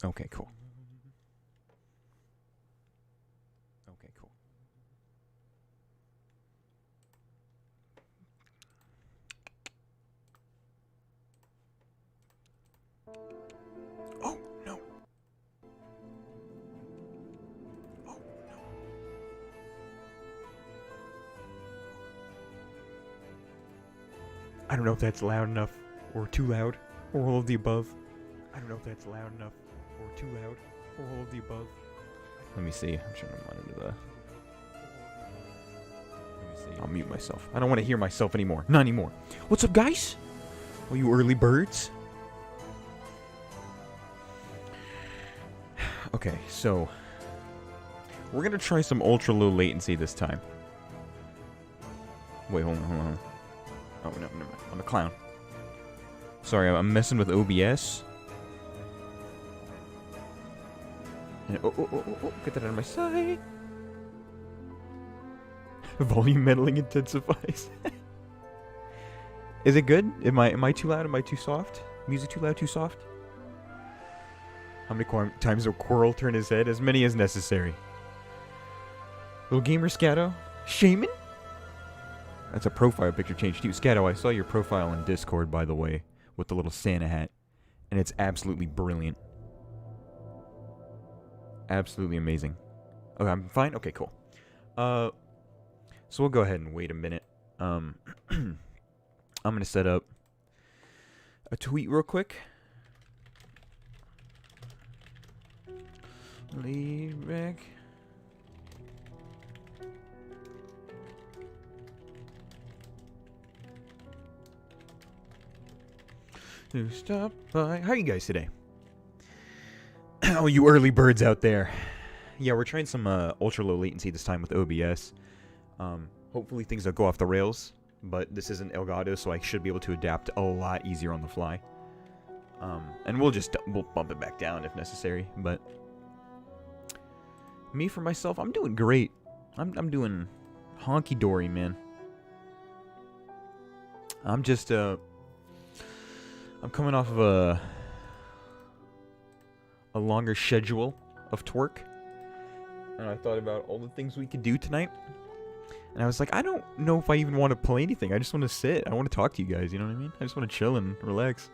Okay, cool. Okay, cool. Oh, no. Oh, no. I don't know if that's loud enough or too loud or all of the above. I don't know if that's loud enough or too loud or all of the above. Let me see. I'm trying to monitor the... Let me see. I'll mute myself. I don't want to hear myself anymore. Not anymore. What's up, guys? All you early birds? Okay, so... We're going to try some ultra low latency this time. Wait, hold on. Oh, no, never mind. I'm a clown. Sorry, I'm messing with OBS. And, oh, get that out of my sight. Volume meddling intensifies. Is it good? Am I too loud? Am I too soft? Music too loud, too soft? How many times will Quirrell turn his head? As many as necessary. Little gamer Scatto? Shaman? That's a profile picture change too. Scatto, I saw your profile on Discord, by the way, with the little Santa hat. And it's absolutely brilliant. Absolutely amazing. Okay, I'm fine? Okay, cool. So we'll go ahead and wait a minute. I'm going to set up a tweet real quick. Lead back. To stop by. How are you guys today? Oh, you early birds out there. Yeah, we're trying some ultra low latency this time with OBS. Hopefully things don't go off the rails, but this isn't Elgato, so I should be able to adapt a lot easier on the fly. And we'll bump it back down if necessary, but me for myself, I'm doing great. I'm doing honky-dory, man. I'm just I'm coming off of a longer schedule of twerk, and I thought about all the things we could do tonight, and I was like, I don't know if I even want to play anything. I just want to sit. I want to talk to you guys, you know what I mean? I just want to chill and relax.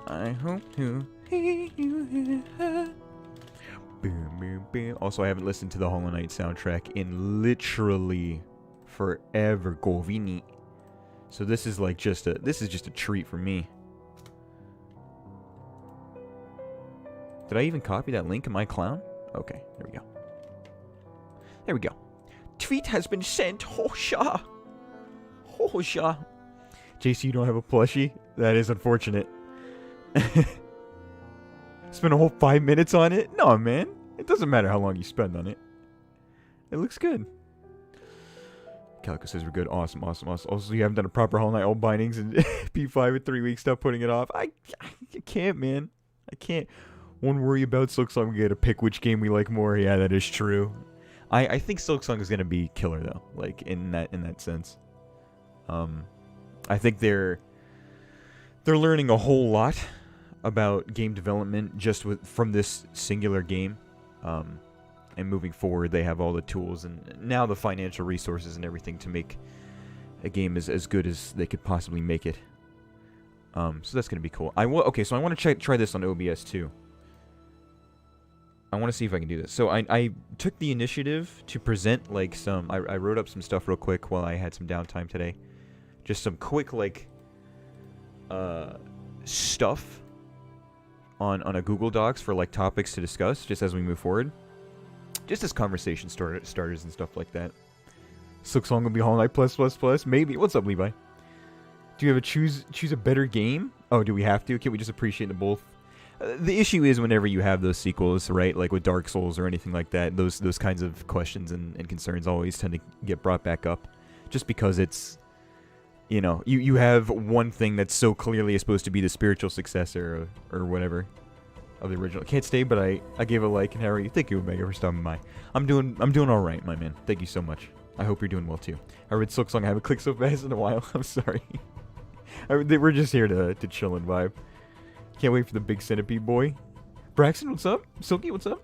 I hope to hear you here. Also, I haven't listened to the Hollow Knight soundtrack in literally forever, Govini. So this is like just a treat for me. Did I even copy that link? Am I a clown? Okay, there we go. There we go. Tweet has been sent. Hosha. Hosha. JC, you don't have a plushie? That is unfortunate. Spend a whole 5 minutes on it? No, man. It doesn't matter how long you spend on it. It looks good. Calico says we're good. Awesome. Also, you haven't done a proper Hollow Knight all bindings and P5 in 3 weeks. Stop putting it off. I can't, man. I can't. One worry about Silksong, we gotta pick which game we like more. Yeah, that is true. I think Silksong is gonna be killer though. Like in that sense. I think they're learning a whole lot about game development just from this singular game, and moving forward they have all the tools and now the financial resources and everything to make a game as good as they could possibly make it. So that's gonna be cool. Okay, so I want to try this on OBS too. I want to see if I can do this. So I took the initiative to present like some. I wrote up some stuff real quick while I had some downtime today, just some quick like stuff on a Google Docs for like topics to discuss just as we move forward, just as conversation starters and stuff like that. Silksong will be Hollow Knight plus maybe. What's up, Levi? Do you have a choose a better game? Oh, do we have to? Can't we just appreciate them both? The issue is whenever you have those sequels, right? Like with Dark Souls or anything like that, those kinds of questions and concerns always tend to get brought back up, just because it's, you know, you have one thing that's so clearly supposed to be the spiritual successor or whatever of the original. Can't stay, but I gave a like. And how are you? Thank you, Omega, for stopping by. I'm doing all right, my man. Thank you so much. I hope you're doing well too. I read Silksong. I haven't clicked so fast in a while. I'm sorry. We're just here to chill and vibe. Can't wait for the big centipede boy. Braxton, what's up? Silky, what's up?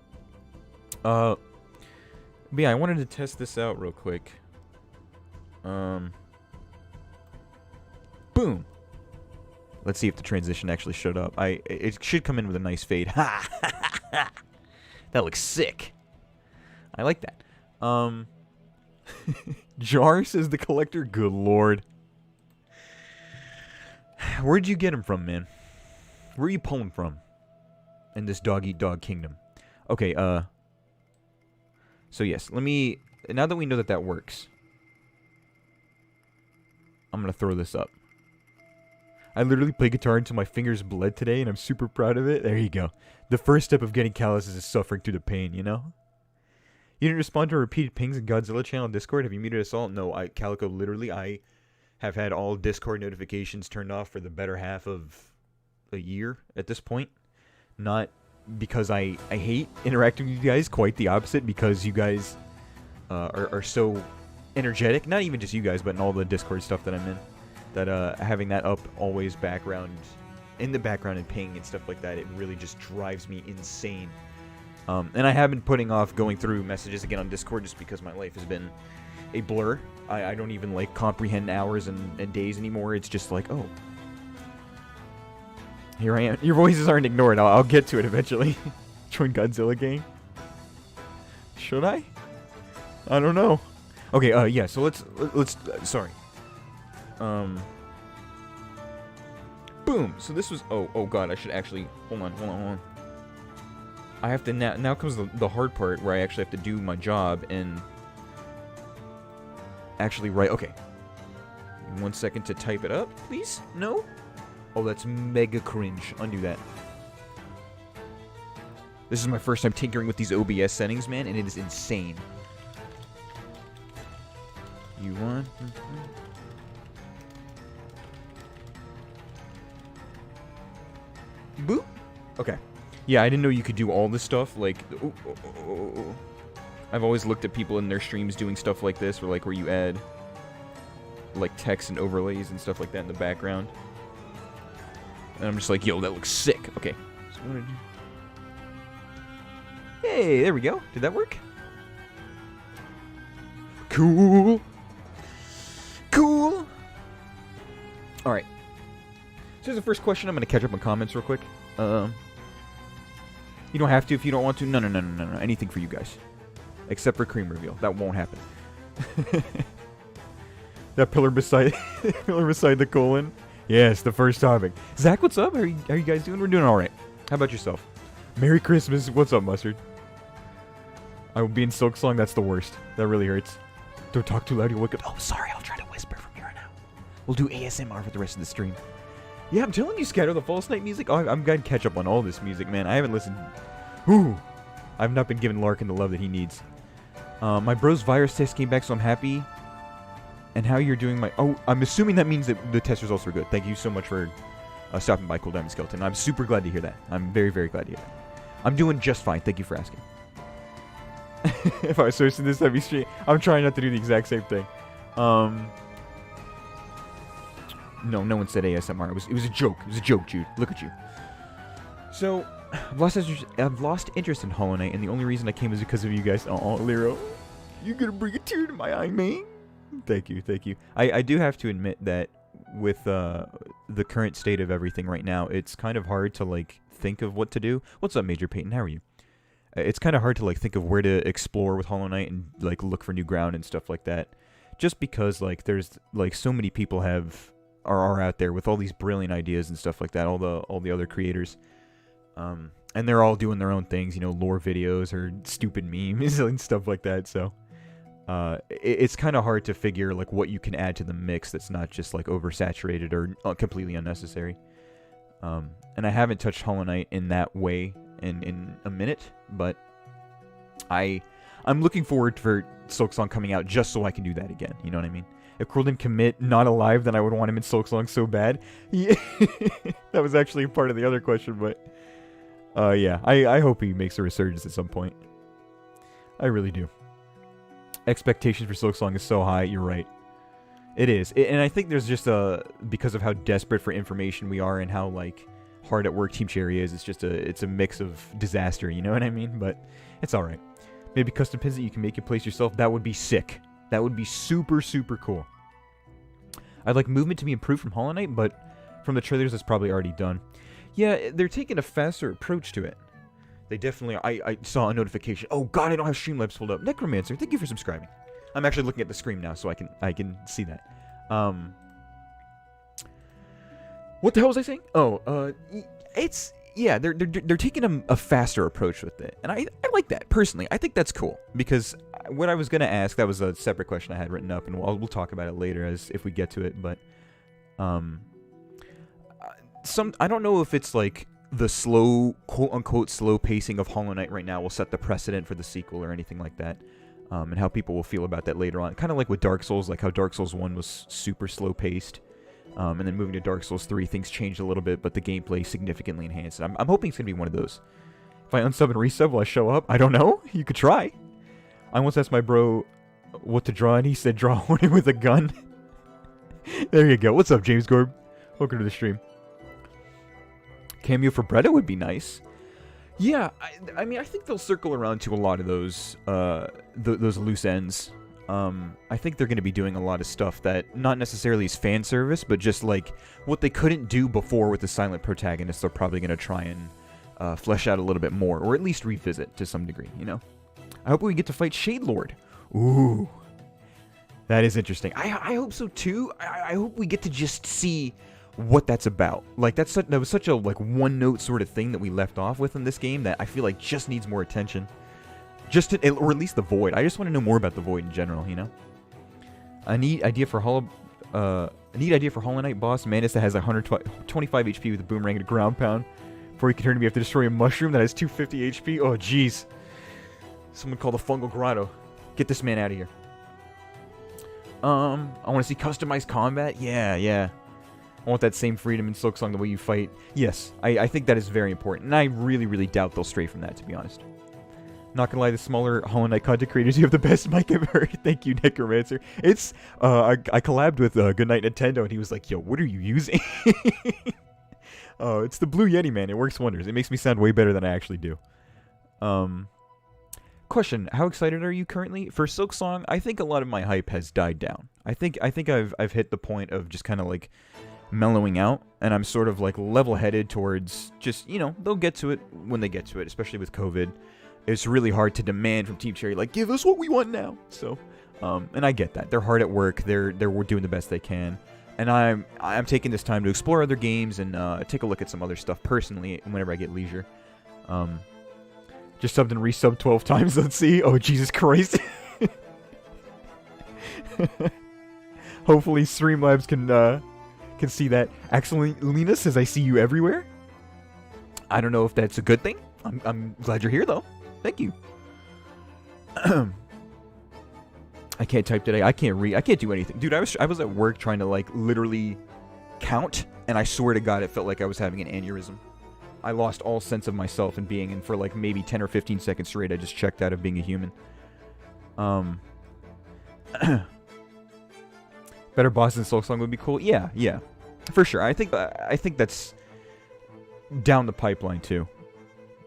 But yeah, I wanted to test this out real quick. Boom. Let's see if the transition actually showed up. It should come in with a nice fade. Ha! That looks sick. I like that. Jar says the collector. Good lord. Where'd you get him from, man? Where are you pulling from? In this dog-eat-dog kingdom. Okay, so yes, let me... Now that we know that that works, I'm gonna throw this up. I literally played guitar until my fingers bled today, and I'm super proud of it. There you go. The first step of getting calluses is suffering through the pain, you know? You didn't respond to repeated pings in Godzilla channel Discord? Have you muted us all? No, Calico, literally, I have had all Discord notifications turned off for the better half of a year at this point. Not because I hate interacting with you guys, quite the opposite, because you guys are so energetic. Not even just you guys, but in all the Discord stuff that I'm in. That having that up always in the background and ping and stuff like that, it really just drives me insane. And I have been putting off going through messages again on Discord just because my life has been a blur. I don't even like comprehend hours and days anymore. It's just like, oh, here I am. Your voices aren't ignored. I'll get to it eventually. Join Godzilla gang. Should I? I don't know. Okay. Yeah. So let's. Sorry. Boom. So this was. Oh God. I should actually. Hold on. I have to now comes the hard part where I actually have to do my job and actually write. Okay. 1 second to type it up, please. No. Oh, that's mega cringe. Undo that. This is my first time tinkering with these OBS settings, man, and it is insane. You want? Boop. Okay. Yeah, I didn't know you could do all this stuff. Like, I've always looked at people in their streams doing stuff like this, or like where you add like text and overlays and stuff like that in the background. And I'm just like, yo, that looks sick. Okay. So what did you... Hey, there we go. Did that work? Cool. Cool. All right. So here's the first question. I'm going to catch up on comments real quick. You don't have to if you don't want to. No. Anything for you guys. Except for cream reveal. That won't happen. That pillar beside the colon. Yes, the first topic. Zach, what's up? How are you guys doing? We're doing all right. How about yourself? Merry Christmas. What's up, Mustard? I will be in Silksong. That's the worst. That really hurts. Don't talk too loud. You'll wake up. Oh, sorry. I'll try to whisper from here on out. We'll do ASMR for the rest of the stream. Yeah, I'm telling you, Scatter, the False Night music. Oh, I'm going to catch up on all this music, man. I haven't listened. Ooh. I've not been giving Larkin the love that he needs. My bro's virus test came back, so I'm happy. And how you're doing my... Oh, I'm assuming that means that the test results were good. Thank you so much for stopping by, Cool Diamond Skeleton. I'm super glad to hear that. I'm very, very glad to hear that. I'm doing just fine. Thank you for asking. If I was searching this heavy stream, I'm trying not to do the exact same thing. No one said ASMR. It was a joke. It was a joke, Jude. Look at you. So, I've lost interest in Hollow Knight, and the only reason I came is because of you guys. Oh, Lero, you're gonna bring a tear to my eye, man. Thank you. I do have to admit that with the current state of everything right now, it's kind of hard to like think of what to do. What's up, Major Peyton? How are you? It's kind of hard to like think of where to explore with Hollow Knight and like look for new ground and stuff like that. Just because like there's like so many people are out there with all these brilliant ideas and stuff like that. All the other creators, and they're all doing their own things. You know, lore videos or stupid memes and stuff like that. So. It's kind of hard to figure like what you can add to the mix that's not just like oversaturated or completely unnecessary. And I haven't touched Hollow Knight in that way in a minute, but I'm looking forward for Silksong coming out just so I can do that again. You know what I mean? If Cruel didn't commit not alive, then I would want him in Silksong so bad. Yeah. That was actually part of the other question, but yeah, I hope he makes a resurgence at some point. I really do. Expectations for Silksong is so high. You're right. It is. And I think there's just because of how desperate for information we are and how, like, hard at work Team Cherry is, it's a mix of disaster, you know what I mean? But it's alright. Maybe custom pins that you can make and place yourself. That would be sick. That would be super, super cool. I'd like movement to be improved from Hollow Knight, but from the trailers, that's probably already done. Yeah, they're taking a faster approach to it. They definitely... I saw a notification. Oh god, I don't have Streamlabs pulled up. Necromancer, thank you for subscribing. I'm actually looking at the screen now, so I can see that. What the hell was I saying? Oh, yeah, they're taking a faster approach with it, and I like that personally. I think that's cool because what I was gonna ask, that was a separate question I had written up, and we'll talk about it later as if we get to it. But I don't know if it's like the slow, quote unquote, slow pacing of Hollow Knight right now will set the precedent for the sequel or anything like that. And how people will feel about that later on. Kind of like with Dark Souls, like how Dark Souls 1 was super slow-paced. And then moving to Dark Souls 3, things changed a little bit, but the gameplay significantly enhanced. And I'm hoping it's going to be one of those. If I unsub and resub, will I show up? I don't know. You could try. I once asked my bro what to draw, and he said draw a hornet with a gun. There you go. What's up, James Gorb? Welcome to the stream. Cameo for Bretta would be nice. Yeah, I mean, I think they'll circle around to a lot of those loose ends. I think they're going to be doing a lot of stuff that not necessarily is fan service, but just like what they couldn't do before with the silent protagonists. They're probably going to try and flesh out a little bit more, or at least revisit to some degree. You know, I hope we get to fight Shade Lord. Ooh, that is interesting. I hope so too. I hope we get to just see what that's about. Like that was such a like one note sort of thing that we left off with in this game that I feel like just needs more attention. Or at least the Void. I just want to know more about the Void in general, you know? A neat idea for Hollow Knight boss, Mantis that has 125 HP with a boomerang and a ground pound. Before you can turn him, you have to destroy a mushroom that has 250 HP. Oh jeez. Someone call the Fungal Grotto. Get this man out of here. I want to see customized combat. Yeah. I want that same freedom in Silksong, the way you fight. Yes, I think that is very important. And I really, really doubt they'll stray from that, to be honest. Not gonna lie, the smaller Hollow Knight content creators, you have the best mic I've heard. Thank you, Necromancer. It's, I collabed with Goodnight Nintendo, and he was like, yo, what are you using? Oh, it's the Blue Yeti, man. It works wonders. It makes me sound way better than I actually do. Question, how excited are you currently? For Silksong, I think a lot of my hype has died down. I think I've hit the point of just kind of like mellowing out, and I'm sort of like level-headed towards just, you know, they'll get to it when they get to it, especially with COVID. It's really hard to demand from Team Cherry, like, give us what we want now. So, and I get that. They're hard at work. They're doing the best they can. And I'm taking this time to explore other games and take a look at some other stuff personally whenever I get leisure. Just subbed and resubbed 12 times. Let's see. Oh, Jesus Christ. Hopefully Streamlabs can see that. Excellent, Lena says, I see you everywhere. I don't know if that's a good thing. I'm glad you're here, though. Thank you. I can't type today. I can't read. I can't do anything. Dude, I was at work trying to, like, literally count, and I swear to God, it felt like I was having an aneurysm. I lost all sense of myself and being, and for, like, maybe 10 or 15 seconds straight, I just checked out of being a human. Better boss than Silksong would be cool. Yeah. For sure. I think that's down the pipeline, too.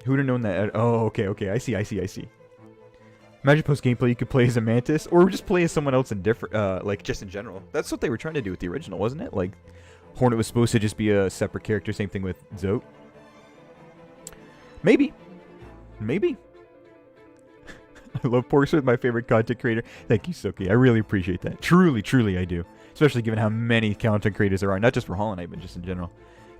Who'd have known that? Oh, okay. I see. Imagine post gameplay you could play as a Mantis, or just play as someone else in different, like just in general. That's what they were trying to do with the original, wasn't it? Like, Hornet was supposed to just be a separate character. Same thing with Zote. Maybe. I love Porksworth, my favorite content creator. Thank you, Soki. I really appreciate that. Truly, I do. Especially given how many content creators there are, not just for Hollow Knight, but just in general.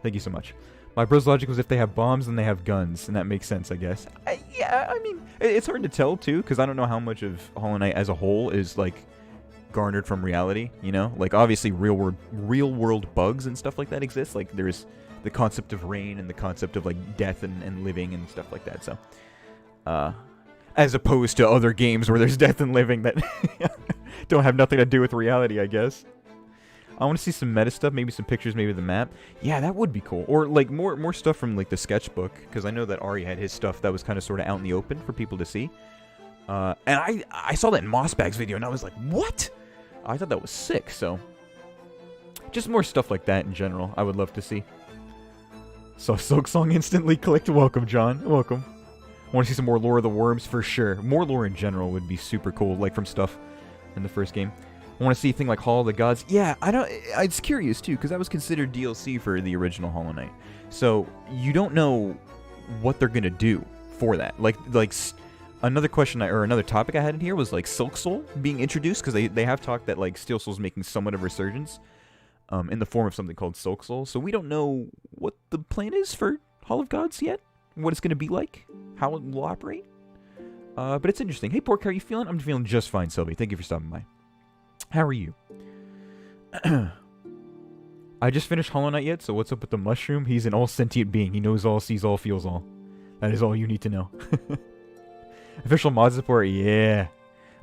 Thank you so much. My bro's logic was if they have bombs, then they have guns, and that makes sense, I guess. Yeah, I mean, it's hard to tell, too, because I don't know how much of Hollow Knight as a whole is, like, garnered from reality, you know? Like, obviously, real-world bugs and stuff like that exist. Like, there's the concept of rain and the concept of, like, death and living and stuff like that, so... as opposed to other games where there's death and living that don't have nothing to do with reality, I guess. I want to see some meta stuff, maybe some pictures, maybe the map. Yeah, that would be cool. Or, like, more stuff from, like, the sketchbook, because I know that Ari had his stuff that was kind of sort of out in the open for people to see. And I saw that in Mossbag's video, and I was like, what? I thought that was sick, so... Just more stuff like that in general, I would love to see. So Silksong instantly clicked. Welcome, John. Welcome. I want to see some more Lore of the Worms for sure. More lore in general would be super cool, like from stuff in the first game. I want to see a thing like Hall of the Gods. Yeah, it's curious too, because that was considered DLC for the original Hollow Knight. So you don't know what they're gonna do for that. Like another question or another topic I had in here was like Silksong being introduced, because they have talked that like Steel Soul's making somewhat of a resurgence. In the form of something called Silksong. So we don't know what the plan is for Hall of Gods yet. What it's going to be like. How it will operate. But it's interesting. Hey, Pork, how are you feeling? I'm feeling just fine, Sylvie. Thank you for stopping by. How are you? I just finished Hollow Knight yet, so what's up with the mushroom? He's an all-sentient being. He knows all, sees all, feels all. That is all you need to know. Official mod support? Yeah.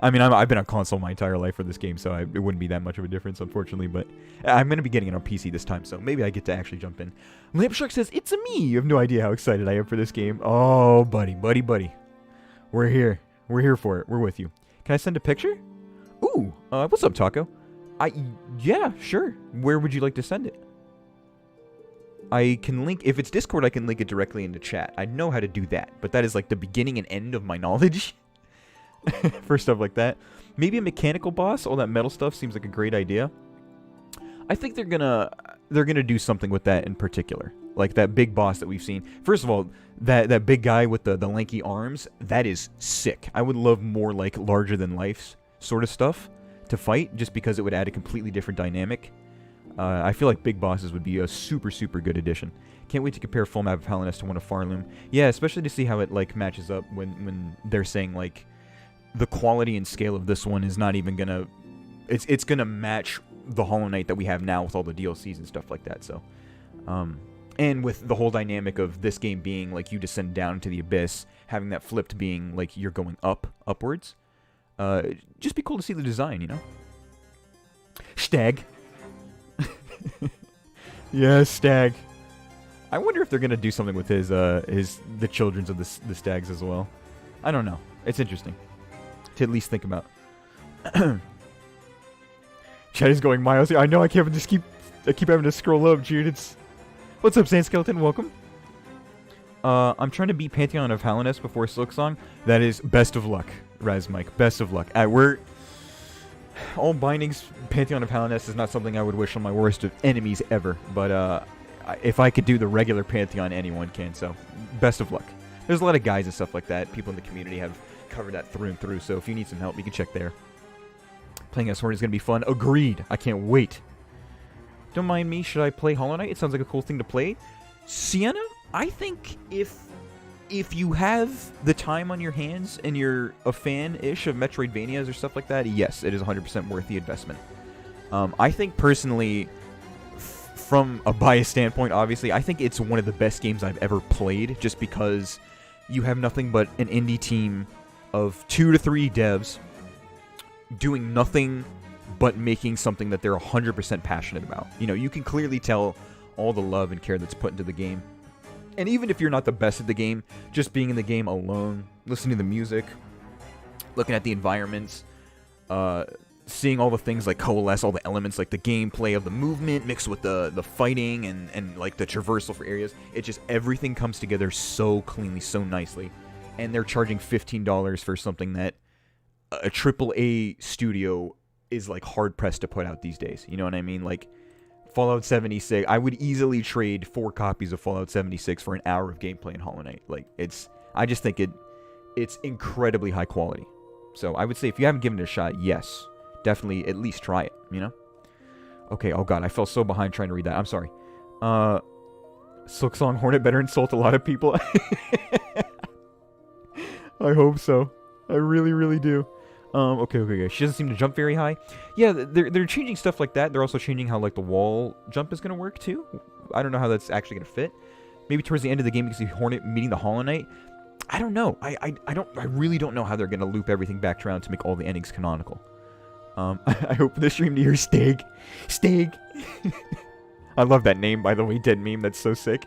I mean, I've been on console my entire life for this game, so it wouldn't be that much of a difference, unfortunately. But I'm going to be getting it on PC this time, so maybe I get to actually jump in. Lampshark says, it's a me! You have no idea how excited I am for this game. Oh, buddy. We're here. We're here for it. We're with you. Can I send a picture? Ooh, what's up, Taco? Yeah, sure. Where would you like to send it? I can link, if it's Discord, I can link it directly into chat. I know how to do that, but that is like the beginning and end of my knowledge. For stuff like that. Maybe a mechanical boss. All that metal stuff seems like a great idea. I think they're gonna do something with that in particular. Like that big boss that we've seen. First of all, that big guy with the lanky arms, that is sick. I would love more like larger than life sort of stuff to fight, just because it would add a completely different dynamic. I feel like big bosses would be a super, super good addition. Can't wait to compare full map of Hallownest to one of Farloom. Yeah, especially to see how it like matches up when they're saying like the quality and scale of this one is not even gonna... It's gonna match the Hollow Knight that we have now with all the DLCs and stuff like that, so... and with the whole dynamic of this game being, like, you descend down into the abyss, having that flipped being, like, you're going upwards. Just be cool to see the design, you know? Stag. Yeah, Stag. I wonder if they're gonna do something with the children's of the Stags as well. I don't know. It's interesting to at least think about. Chat is going miles. I know I keep having to scroll up, Jude. It's what's up, Sand Skeleton? Welcome. I'm trying to beat Pantheon of Hallownest before Silksong. That is best of luck, Raz Mike. Best of luck. We're all bindings. Pantheon of Hallownest is not something I would wish on my worst of enemies ever. But if I could do the regular Pantheon, anyone can. So best of luck. There's a lot of guides and stuff like that. People in the community have covered that through and through, so if you need some help, you can check there. Playing as Horn is going to be fun. Agreed. I can't wait. Don't mind me. Should I play Hollow Knight? It sounds like a cool thing to play. Sienna, I think if you have the time on your hands and you're a fan-ish of Metroidvanias or stuff like that, yes, it is 100% worth the investment. I think personally, from a biased standpoint, obviously, I think it's one of the best games I've ever played, just because you have nothing but an indie team of 2 to 3 devs doing nothing but making something that they're 100% passionate about. You know, you can clearly tell all the love and care that's put into the game. And even if you're not the best at the game, just being in the game alone, listening to the music, looking at the environments, seeing all the things like coalesce, all the elements, like the gameplay of the movement mixed with the fighting and like the traversal for areas, it just, everything comes together so cleanly, so nicely. And they're charging $15 for something that a AAA studio is like hard pressed to put out these days. You know what I mean? Like Fallout 76, I would easily trade 4 copies of Fallout 76 for an hour of gameplay in Hollow Knight. Like I just think it's incredibly high quality. So I would say if you haven't given it a shot, yes, definitely at least try it, you know? Okay, oh god, I fell so behind trying to read that. I'm sorry. Silksong Hornet better insult a lot of people. I hope so. I really, really do. Okay. She doesn't seem to jump very high. Yeah, they're changing stuff like that. They're also changing how, like, the wall jump is going to work, too. I don't know how that's actually going to fit. Maybe towards the end of the game, you can see Hornet meeting the Hollow Knight. I don't know. I really don't know how they're going to loop everything back around to make all the endings canonical. I hope the stream to hear Stag. Stag. I love that name, by the way. Dead meme. That's so sick.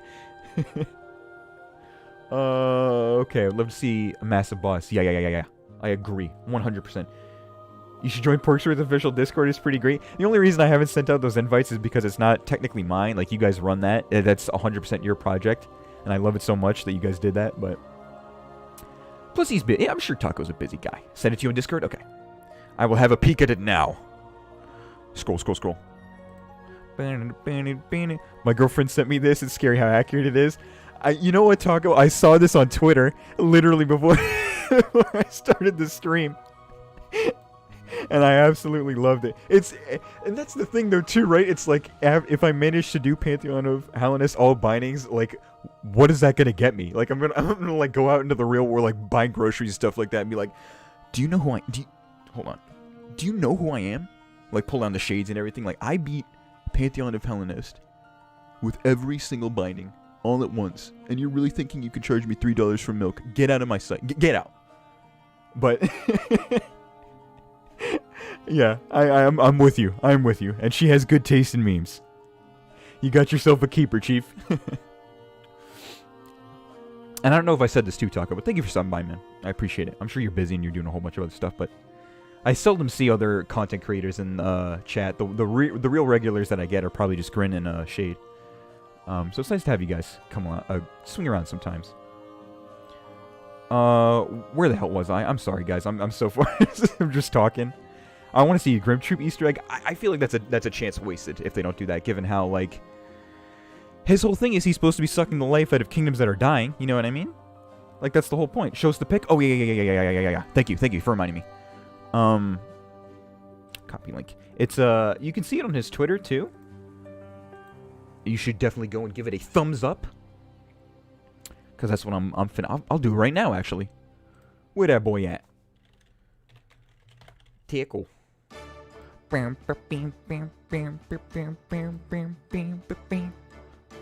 Okay, I'd love to see a massive boss. Yeah. I agree. 100%. You should join Porkshow's official Discord. It's pretty great. The only reason I haven't sent out those invites is because it's not technically mine. Like, you guys run that. That's 100% your project. And I love it so much that you guys did that, but... Plus, he's busy. Yeah, I'm sure Taco's a busy guy. Send it to you on Discord? Okay. I will have a peek at it now. Scroll, scroll, scroll. My girlfriend sent me this. It's scary how accurate it is. You know what, Taco? I saw this on Twitter literally before I started the stream. And I absolutely loved it. And that's the thing, though, too, right? It's like, if I manage to do Pantheon of Hallownest all bindings, like, what is that gonna get me? Like, I'm gonna like go out into the real world, like buy groceries and stuff like that, and be like, do you know who I? Hold on. Do you know who I am? Like, pull down the shades and everything. Like, I beat Pantheon of Hallownest with every single binding all at once, and you're really thinking you can charge me $3 for milk? Get out of my sight. Get out. But. Yeah, I'm with you. I'm with you. And she has good taste in memes. You got yourself a keeper, Chief. And I don't know if I said this too, Taco, but thank you for stopping by, man. I appreciate it. I'm sure you're busy and you're doing a whole bunch of other stuff, but I seldom see other content creators in chat. The real regulars that I get are probably just Grin and Shade. So it's nice to have you guys come on, swing around sometimes. Where the hell was I? I'm sorry, guys. I'm so far. I'm just talking. I want to see a Grim Troop Easter egg. I feel like that's a chance wasted if they don't do that, given how, like, his whole thing is he's supposed to be sucking the life out of kingdoms that are dying. You know what I mean? Like, that's the whole point. Shows the pic. Oh, yeah. Thank you for reminding me. Copy link. It's, you can see it on his Twitter, too. You should definitely go and give it a thumbs up. Because that's what I'll do right now, actually. Where that boy at? Tickle.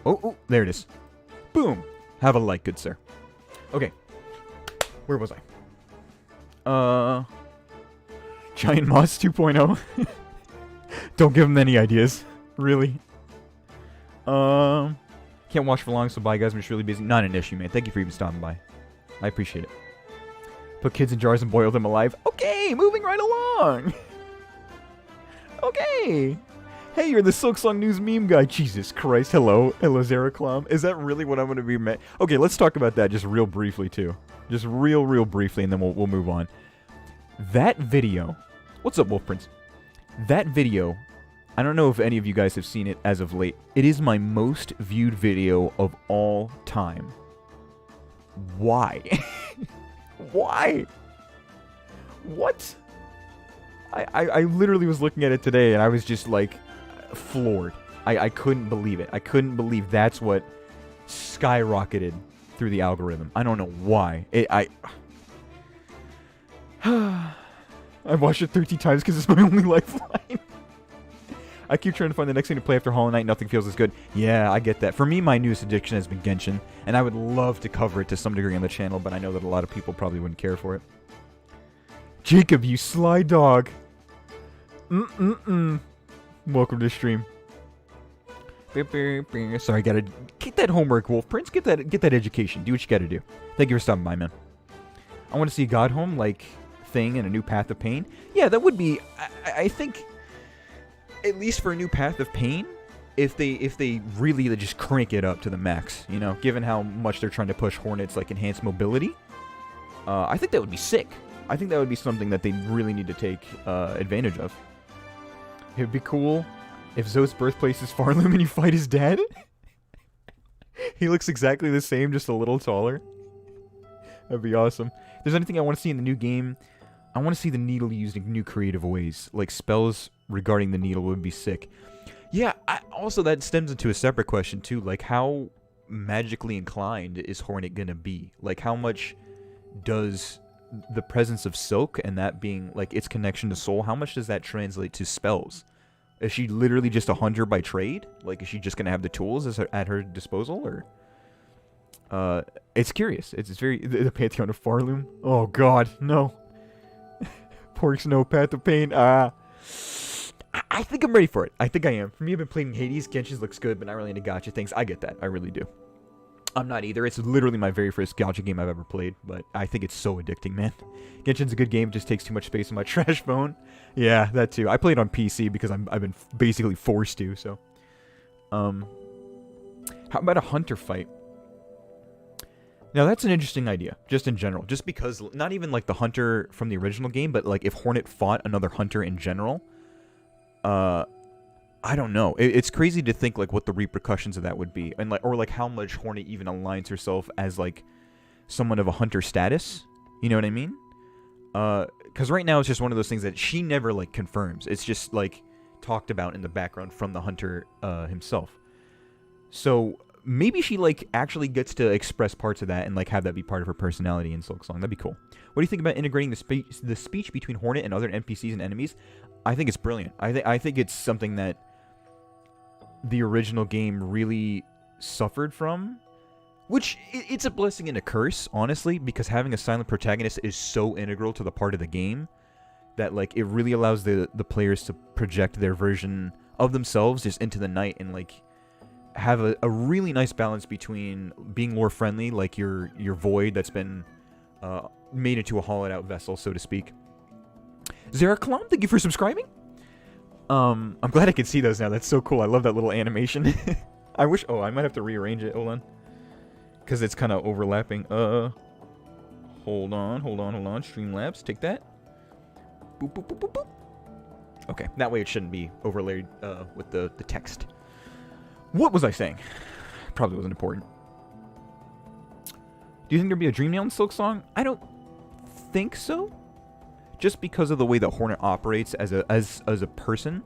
Oh, there it is. Boom. Have a like, good sir. Okay. Where was I? Giant Moss 2.0. Don't give him any ideas. Really. Can't watch for long, so bye, guys. I'm just really busy. Not an issue, man. Thank you for even stopping by. I appreciate it. Put kids in jars and boil them alive. Okay, moving right along. Okay. Hey, you're the Silksong News meme guy. Jesus Christ. Hello, Zaraclam. Is that really what I'm going to be met? Okay, let's talk about that just real briefly, too. Just real briefly, and then we'll move on. That video. What's up, Wolf Prince? That video, I don't know if any of you guys have seen it as of late. It is my most viewed video of all time. Why? Why? What? I literally was looking at it today and I was just like floored. I couldn't believe it. I couldn't believe that's what skyrocketed through the algorithm. I don't know why. I've watched it 13 times because it's my only lifeline. I keep trying to find the next thing to play after Hollow Knight. Nothing feels as good. Yeah, I get that. For me, my newest addiction has been Genshin, and I would love to cover it to some degree on the channel, but I know that a lot of people probably wouldn't care for it. Jacob, you sly dog. Welcome to the stream. Sorry, gotta get that homework, Wolf Prince. Get that education. Do what you gotta do. Thank you for stopping by, man. I want to see God Home like thing and a new Path of Pain. Yeah, that would be. I think. At least for a new Path of Pain, if they really just crank it up to the max, you know, given how much they're trying to push Hornet's like enhanced mobility, I think that would be sick. I think that would be something that they really need to take advantage of. It would be cool if Zoe's birthplace is Farloom and you fight his dad. He looks exactly the same, just a little taller. That'd be awesome. If there's anything I want to see in the new game, I want to see the needle used in new creative ways. Like, spells regarding the needle would be sick. Yeah, also that stems into a separate question, too. Like, how magically inclined is Hornet going to be? Like, how much does the presence of Silk and that being, like, its connection to Soul, how much does that translate to spells? Is she literally just a hunter by trade? Like, is she just going to have the tools at her disposal, or... it's curious. It's very... The Pantheon of Farloom? Oh, God, no. Pork's no Path of Pain. I think I'm ready for it. I think I am. For me, I've been playing Hades. Genshin looks good, but not really into gacha things. I get that. I really do. I'm not either. It's literally my very first gacha game I've ever played, but I think it's so addicting, man. Genshin's a good game, just takes too much space on my trash phone. Yeah, that too. I play it on PC because I've been basically forced to, so. How about a hunter fight? Now, that's an interesting idea, just in general. Just because, not even like the hunter from the original game, but like if Hornet fought another hunter in general, I don't know. It's crazy to think like what the repercussions of that would be, and like, or like how much Hornet even aligns herself as like someone of a hunter status. You know what I mean? Because right now it's just one of those things that she never like confirms. It's just like talked about in the background from the hunter himself. So maybe she like actually gets to express parts of that and like have that be part of her personality in Silksong. That'd be cool. What do you think about integrating the speech between Hornet and other NPCs and enemies? I think it's brilliant. I think it's something that the original game really suffered from, which it's a blessing and a curse, honestly, because having a silent protagonist is so integral to the part of the game that like it really allows the players to project their version of themselves just into the night and like have a really nice balance between being lore friendly, like your void that's been made into a hollowed out vessel, so to speak. Zeraclone, thank you for subscribing. I'm glad I can see those now. That's so cool. I love that little animation. I wish... Oh, I might have to rearrange it. Hold on. Because it's kind of overlapping. Hold on. Streamlabs, take that. Boop, boop, boop, boop, boop. Okay, that way it shouldn't be overlaid with the text. What was I saying? Probably wasn't important. Do you think there'd be a Dream Nail in Silksong? I don't think so. Just because of the way that Hornet operates as a person.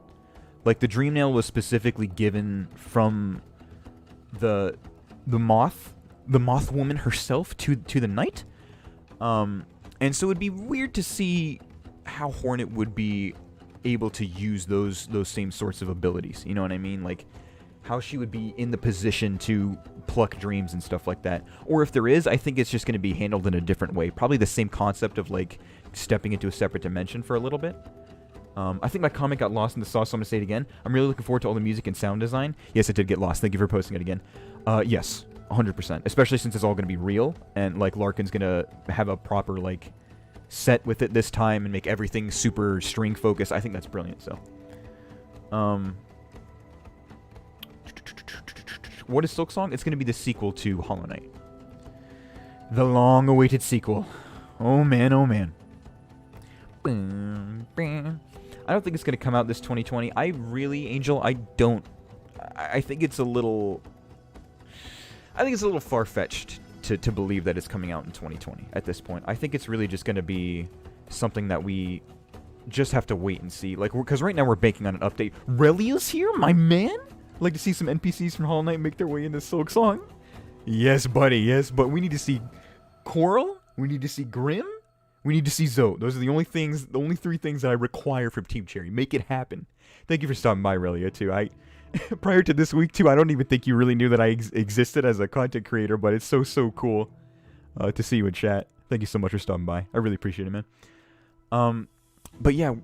Like, the Dream Nail was specifically given from the moth woman herself to the knight. And so it'd be weird to see how Hornet would be able to use those same sorts of abilities. You know what I mean? Like, how she would be in the position to pluck dreams and stuff like that. Or if there is, I think it's just going to be handled in a different way. Probably the same concept of, like, stepping into a separate dimension for a little bit. I think my comment got lost in the sauce, so I'm going to say it again. I'm really looking forward to all the music and sound design. Yes, it did get lost. Thank you for posting it again. Yes, 100%. Especially since it's all going to be real, and, like, Larkin's going to have a proper, like, set with it this time and make everything super string focused. I think that's brilliant, so. What is Silksong? It's going to be the sequel to Hollow Knight. The long-awaited sequel. Oh, man, oh, man. I don't think it's going to come out this 2020. I really, Angel, I don't... I think it's a little... I think it's a little far-fetched to believe that it's coming out in 2020 at this point. I think it's really just going to be something that we just have to wait and see. Like, because right now we're banking on an update. Relia's here, my man? Like to see some NPCs from Hollow Knight make their way into Silksong? Yes, buddy, yes. But we need to see Coral. We need to see Grim. We need to see Zoe. Those are the only things, the only three things that I require from Team Cherry. Make it happen. Thank you for stopping by, Relia, too. Prior to this week, too, I don't even think you really knew that I existed as a content creator, but it's so cool to see you in chat. Thank you so much for stopping by. I really appreciate it, man. But yeah,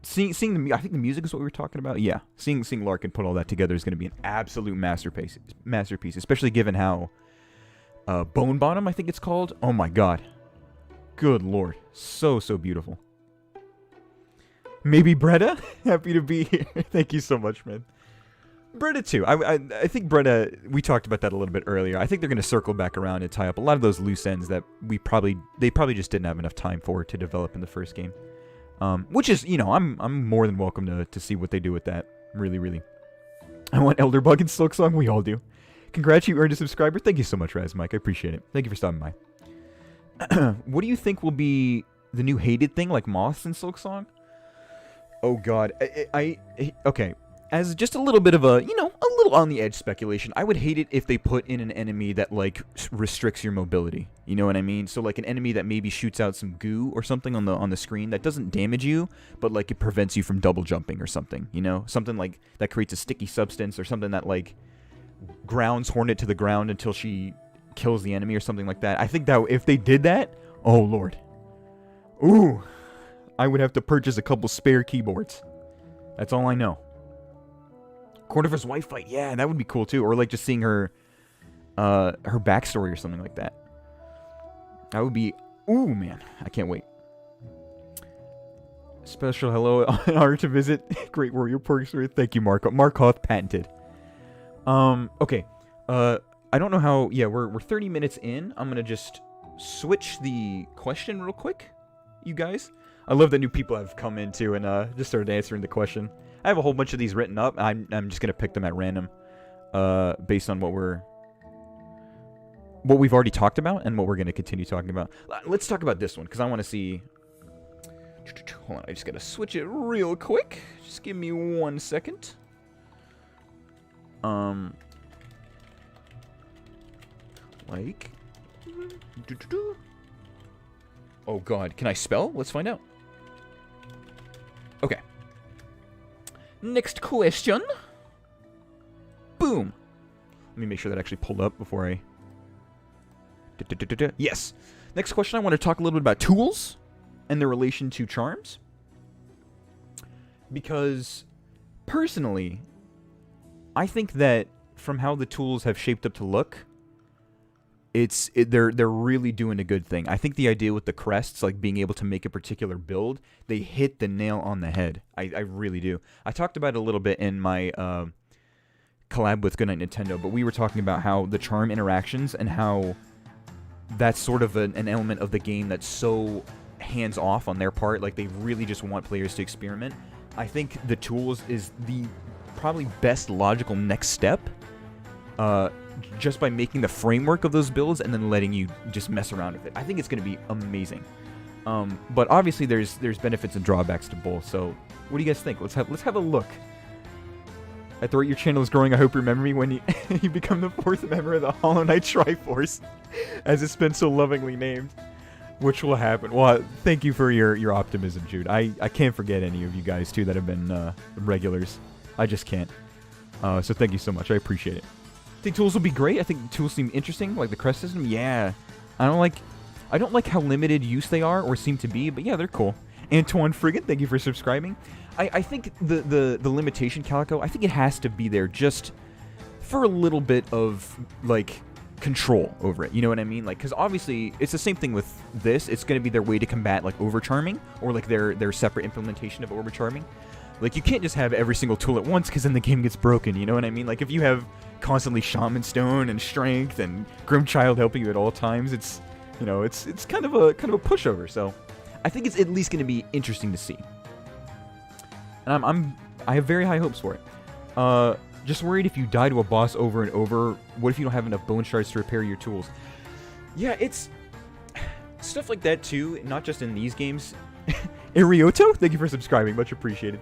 seeing the, I think the music is what we were talking about. Yeah, seeing Larkin put all that together is going to be an absolute masterpiece, especially given how Bone Bottom, I think it's called. Oh my god, good lord, so beautiful. Maybe Bretta, happy to be here. Thank you so much, man. Bretta too. I think Bretta, we talked about that a little bit earlier. I think they're going to circle back around and tie up a lot of those loose ends that they probably just didn't have enough time for to develop in the first game. Which is, you know, I'm more than welcome to see what they do with that. Really. I want Elderbug and Silksong. We all do. Congrats, you earned a subscriber. Thank you so much, Razmike. I appreciate it. Thank you for stopping by. What do you think will be the new hated thing, like moths in Silksong? Oh god. Okay. As just a little bit of a, you know, a little on the edge speculation, I would hate it if they put in an enemy that, like, restricts your mobility. You know what I mean? So, like, an enemy that maybe shoots out some goo or something on the screen that doesn't damage you, but, like, it prevents you from double jumping or something, you know? Something, like, that creates a sticky substance or something that, like, grounds Hornet to the ground until she kills the enemy or something like that. I think that if they did that, oh, lord. Ooh. I would have to purchase a couple spare keyboards. That's all I know. Cornifer's wife fight, yeah, that would be cool too. Or like just seeing her her backstory or something like that. That would be, ooh man, I can't wait. Special hello, an honor to visit. Great warrior Porksworth. Thank you, Markov. Markov patented. Okay. I don't know how. Yeah, we're 30 minutes in. I'm gonna just switch the question real quick, you guys. I love that new people have come into and just started answering the question. I have a whole bunch of these written up. I'm just gonna pick them at random, based on what we've already talked about and what we're gonna continue talking about. Let's talk about this one because I want to see. Hold on, I just gotta switch it real quick. Just give me 1 second. Like, oh god, can I spell? Let's find out. Okay. Next question. Boom. Let me make sure that actually pulled up before I. Yes. Next question. I want to talk a little bit about tools and their relation to charms, because personally I think that from how the tools have shaped up to look, they're really doing a good thing. I think the idea with the crests, like being able to make a particular build, they hit the nail on the head. I really do. I talked about it a little bit in my collab with Goodnight Nintendo, but we were talking about how the charm interactions and how that's sort of an element of the game that's so hands off on their part. Like, they really just want players to experiment. I think the tools is the probably best logical next step, just by making the framework of those builds and then letting you just mess around with it. I think it's going to be amazing. But obviously there's benefits and drawbacks to both. So what do you guys think? Let's have a look. At the rate your channel is growing, I hope you remember me when you become the 4th member of the Hollow Knight Triforce, as it's been so lovingly named. Which will happen. Well, thank you for your optimism, Jude. I can't forget any of you guys, too, that have been regulars. I just can't. So thank you so much. I appreciate it. I think tools will be great. I think tools seem interesting, like the crest system. Yeah. I don't like how limited use they are or seem to be, but yeah, they're cool. Antoine Friggin, thank you for subscribing. I think the limitation, Calico, I think it has to be there just for a little bit of, like, control over it, you know what I mean? Like, because obviously it's the same thing with this. It's going to be their way to combat like overcharming, or like their separate implementation of overcharming. Like, you can't just have every single tool at once, because then the game gets broken, you know what I mean? Like, if you have constantly Shaman Stone and Strength and Grim Child helping you at all times, it's, you know, it's kind of a pushover. So I think it's at least going to be interesting to see, and I have very high hopes for it. Just worried if you die to a boss over and over, what if you don't have enough bone shards to repair your tools? Yeah, it's stuff like that too, not just in these games. Irioto, thank you for subscribing, much appreciated.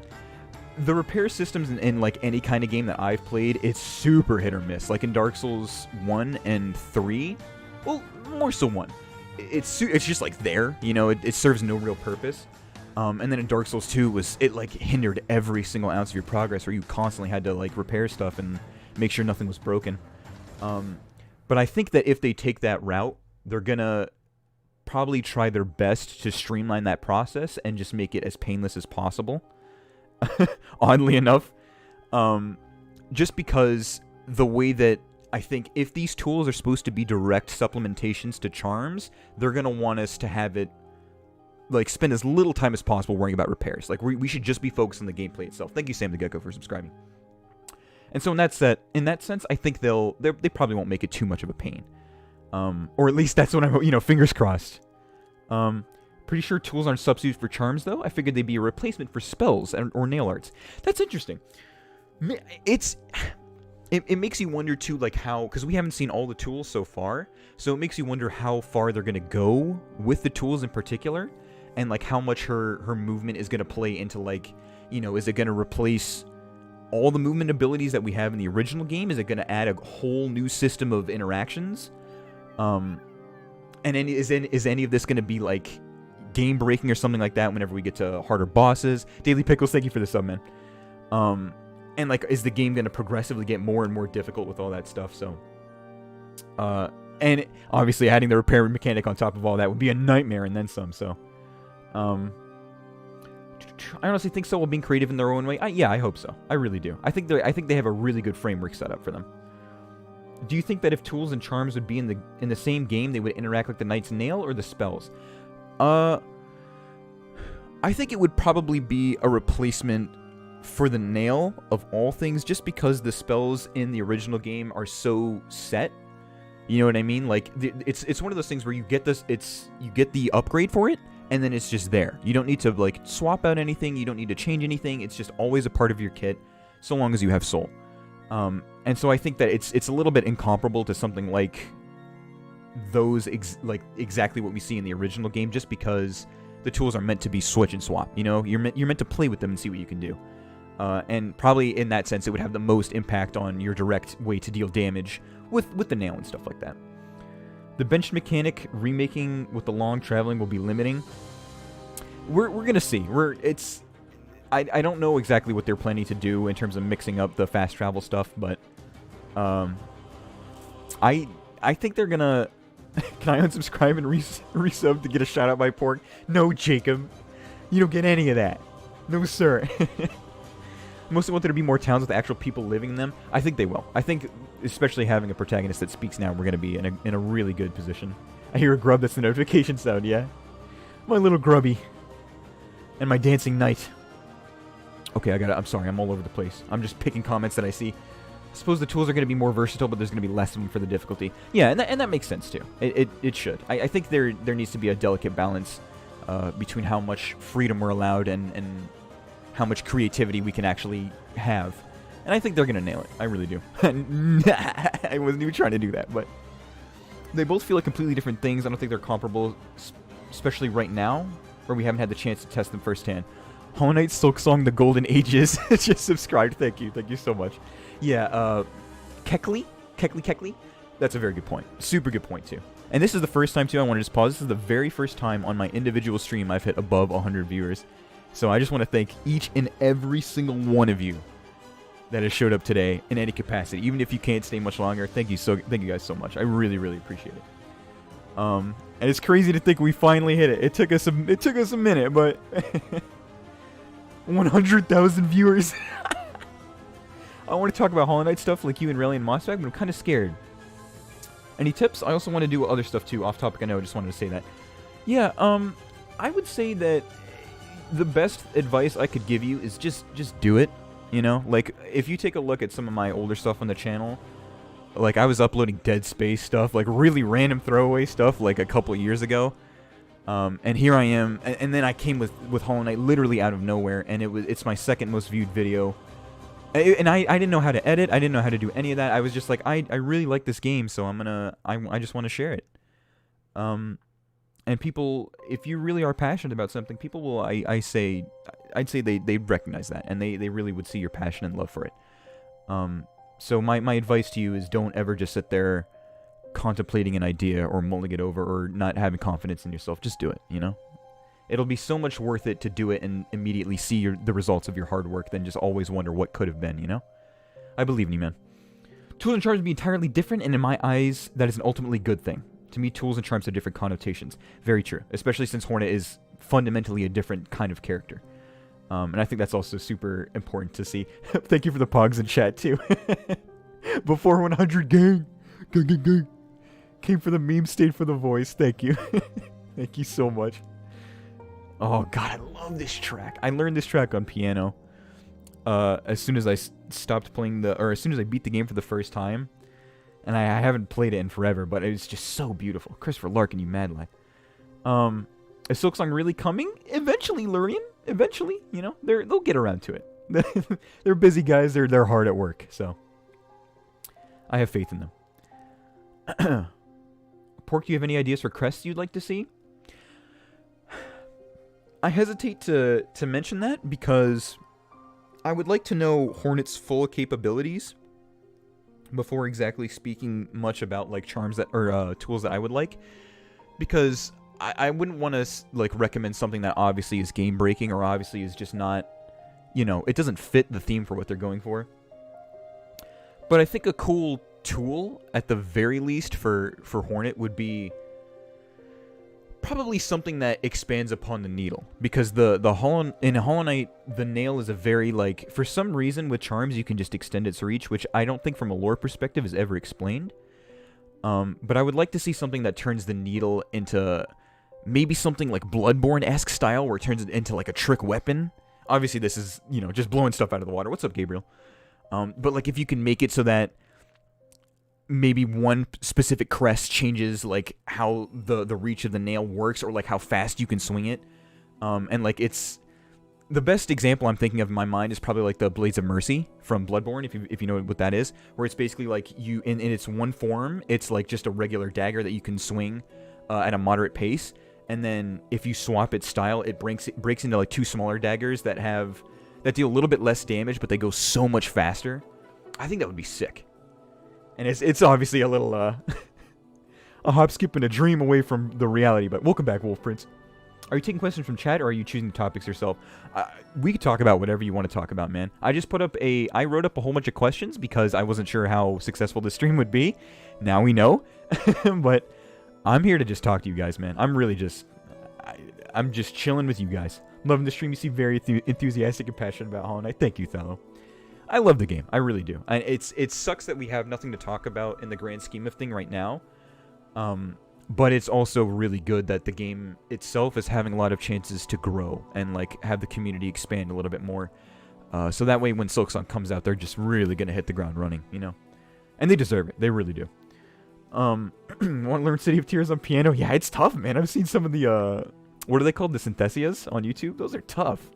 The repair systems in like any kind of game that I've played, it's super hit or miss. Like in Dark Souls 1 and 3, well, more so 1. It's just like there, you know, it serves no real purpose. And then in Dark Souls 2, it like hindered every single ounce of your progress, where you constantly had to like repair stuff and make sure nothing was broken. But I think that if they take that route, they're gonna probably try their best to streamline that process and just make it as painless as possible. Oddly enough, just because the way that I think if these tools are supposed to be direct supplementations to charms, they're gonna want us to have it like spend as little time as possible worrying about repairs. Like, we should just be focused on the gameplay itself. Thank you, Sam the Gecko, for subscribing. And so in that sense, I think they probably won't make it too much of a pain. Or at least that's what I'm, you know, fingers crossed. Pretty sure tools aren't substitutes for charms, though. I figured they'd be a replacement for spells or nail arts. That's interesting. It makes you wonder, too, like how, because we haven't seen all the tools so far, so it makes you wonder how far they're going to go with the tools in particular, and like how much her movement is going to play into, like, you know, is it going to replace all the movement abilities that we have in the original game? Is it going to add a whole new system of interactions? And then is any of this going to be like game breaking or something like that whenever we get to harder bosses? Daily Pickles, thank you for the sub, man. And like, is the game going to progressively get more and more difficult with all that stuff? So, and obviously adding the repair mechanic on top of all that would be a nightmare, and then some. So, I honestly think so, while being creative in their own way. Yeah, I hope so. I really do. I think they have a really good framework set up for them. Do you think that if tools and charms would be in the same game, they would interact like the Knight's Nail or the spells? I think it would probably be a replacement for the nail of all things, just because the spells in the original game are so set. You know what I mean? Like, it's one of those things where you get you get the upgrade for it, and then it's just there. You don't need to, like, swap out anything. You don't need to change anything. It's just always a part of your kit, so long as you have soul. And so I think that it's a little bit incomparable to something like those, exactly what we see in the original game, just because the tools are meant to be switch and swap. You know, you're meant to play with them and see what you can do. And probably in that sense, it would have the most impact on your direct way to deal damage with the nail and stuff like that. The bench mechanic remaking with the long traveling will be limiting. We're gonna see. I don't know exactly what they're planning to do in terms of mixing up the fast travel stuff, but I think they're gonna. Can I unsubscribe and resub to get a shout out by Pork? No, Jacob, you don't get any of that. No, sir. Mostly want there to be more towns with actual people living in them. I think they will. I think, especially having a protagonist that speaks now, we're going to be in a really good position. I hear a grub. That's the notification sound, yeah? My little grubby. And my dancing knight. Okay, I'm sorry. I'm all over the place. I'm just picking comments that I see. I suppose the tools are going to be more versatile, but there's going to be less of them for the difficulty. Yeah, and that makes sense, too. It should. I think there needs to be a delicate balance between how much freedom we're allowed and how much creativity we can actually have. And I think they're going to nail it. I really do. I wasn't even trying to do that, but they both feel like completely different things. I don't think they're comparable, especially right now, where we haven't had the chance to test them firsthand. Hollow Knight, Silksong, The Golden Ages. Just subscribed. Thank you. Thank you so much. Yeah, Kekley? That's a very good point. Super good point, too. And this is the first time, too, I want to just pause. This is the very first time on my individual stream I've hit above 100 viewers. So I just want to thank each and every single one of you that has showed up today in any capacity. Even if you can't stay much longer, thank you guys so much. I really, really appreciate it. And it's crazy to think we finally hit it. It took us a minute, but 100,000 viewers. I want to talk about Hollow Knight stuff like you and Rayleigh and Mossback, but I'm kind of scared. Any tips? I also want to do other stuff too. Off topic, I know. I just wanted to say that. Yeah, I would say that the best advice I could give you is just do it. You know, like if you take a look at some of my older stuff on the channel, like I was uploading Dead Space stuff, like really random throwaway stuff, like a couple years ago. And here I am, and then I came with Hollow Knight literally out of nowhere, and it's my second most viewed video. And I didn't know how to edit. I didn't know how to do any of that. I was just like, I really like this game, so I just want to share it. And people, if you really are passionate about something, people will, I'd say they recognize that, and they really would see your passion and love for it. So my advice to you is don't ever just sit there contemplating an idea or mulling it over or not having confidence in yourself. Just do it, you know? It'll be so much worth it to do it and immediately see the results of your hard work than just always wonder what could have been, you know? I believe in you, man. Tools and charms be entirely different, and in my eyes, that is an ultimately good thing. To me, tools and charms have different connotations. Very true. Especially since Hornet is fundamentally a different kind of character. And I think that's also super important to see. Thank you for the pogs in chat, too. Before 100, gang. Gang. Came for the meme, stayed for the voice. Thank you. Thank you so much. Oh, God, I love this track. I learned this track on piano. As soon as I stopped playing as soon as I beat the game for the first time. And I haven't played it in forever, but it was just so beautiful. Christopher Larkin, you mad lad. Is Silksong really coming? Eventually, Lurian. Eventually, you know, they'll get around to it. They're busy guys. They're hard at work, so I have faith in them. Pork, do you have any ideas for Crests you'd like to see? I hesitate to mention that because I would like to know Hornet's full capabilities before exactly speaking much about like charms that or tools that I would like, because I wouldn't want to like recommend something that obviously is game breaking or obviously is just not, you know, it doesn't fit the theme for what they're going for. But I think a cool tool at the very least for Hornet would be probably something that expands upon the needle, because in Hollow Knight, the nail is a very, like, for some reason with charms you can just extend its reach, which I don't think from a lore perspective is ever explained. But I would like to see something that turns the needle into maybe something like Bloodborne-esque style, where it turns it into like a trick weapon. Obviously this is, you know, just blowing stuff out of the water. What's up, Gabriel? But like if you can make it so that maybe one specific crest changes like how the reach of the nail works, or like how fast you can swing it. And like it's the best example I'm thinking of in my mind is probably like the Blades of Mercy from Bloodborne, if you know what that is, where it's basically like you in its one form, it's like just a regular dagger that you can swing at a moderate pace, and then if you swap its style, it breaks into like 2 smaller daggers that deal a little bit less damage, but they go so much faster. I think that would be sick. And it's obviously a little, a hop, skip, and a dream away from the reality, but welcome back, Wolf Prince. Are you taking questions from chat, or are you choosing the topics yourself? We could talk about whatever you want to talk about, man. I wrote up a whole bunch of questions because I wasn't sure how successful this stream would be. Now we know. But I'm here to just talk to you guys, man. I'm just chilling with you guys. Loving the stream. You seem very enthusiastic and passionate about Hollow Knight. Thank you, Thallow. I love the game. I really do. And it sucks that we have nothing to talk about in the grand scheme of thing right now. But it's also really good that the game itself is having a lot of chances to grow and like have the community expand a little bit more. So that way when Silksong comes out, they're just really going to hit the ground running, you know? And they deserve it. They really do. Want to learn City of Tears on piano? Yeah, it's tough, man. I've seen some of the, what are they called? The Synthesias on YouTube? Those are tough.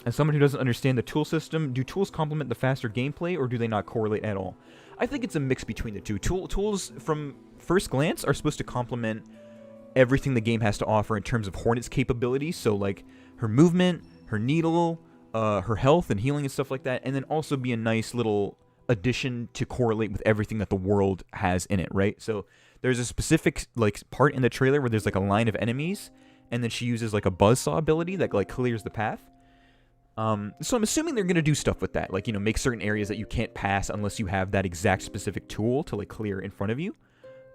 As someone who doesn't understand the tool system, do tools complement the faster gameplay, or do they not correlate at all? I think it's a mix between the two. Tools, from first glance, are supposed to complement everything the game has to offer in terms of Hornet's capabilities. So, like, her movement, her needle, her health and healing and stuff like that. And then also be a nice little addition to correlate with everything that the world has in it, right? So, there's a specific, like, part in the trailer where there's, like, a line of enemies. And then she uses, like, a buzzsaw ability that, like, clears the path. So I'm assuming they're going to do stuff with that, like, you know, make certain areas that you can't pass unless you have that exact specific tool to, like, clear in front of you.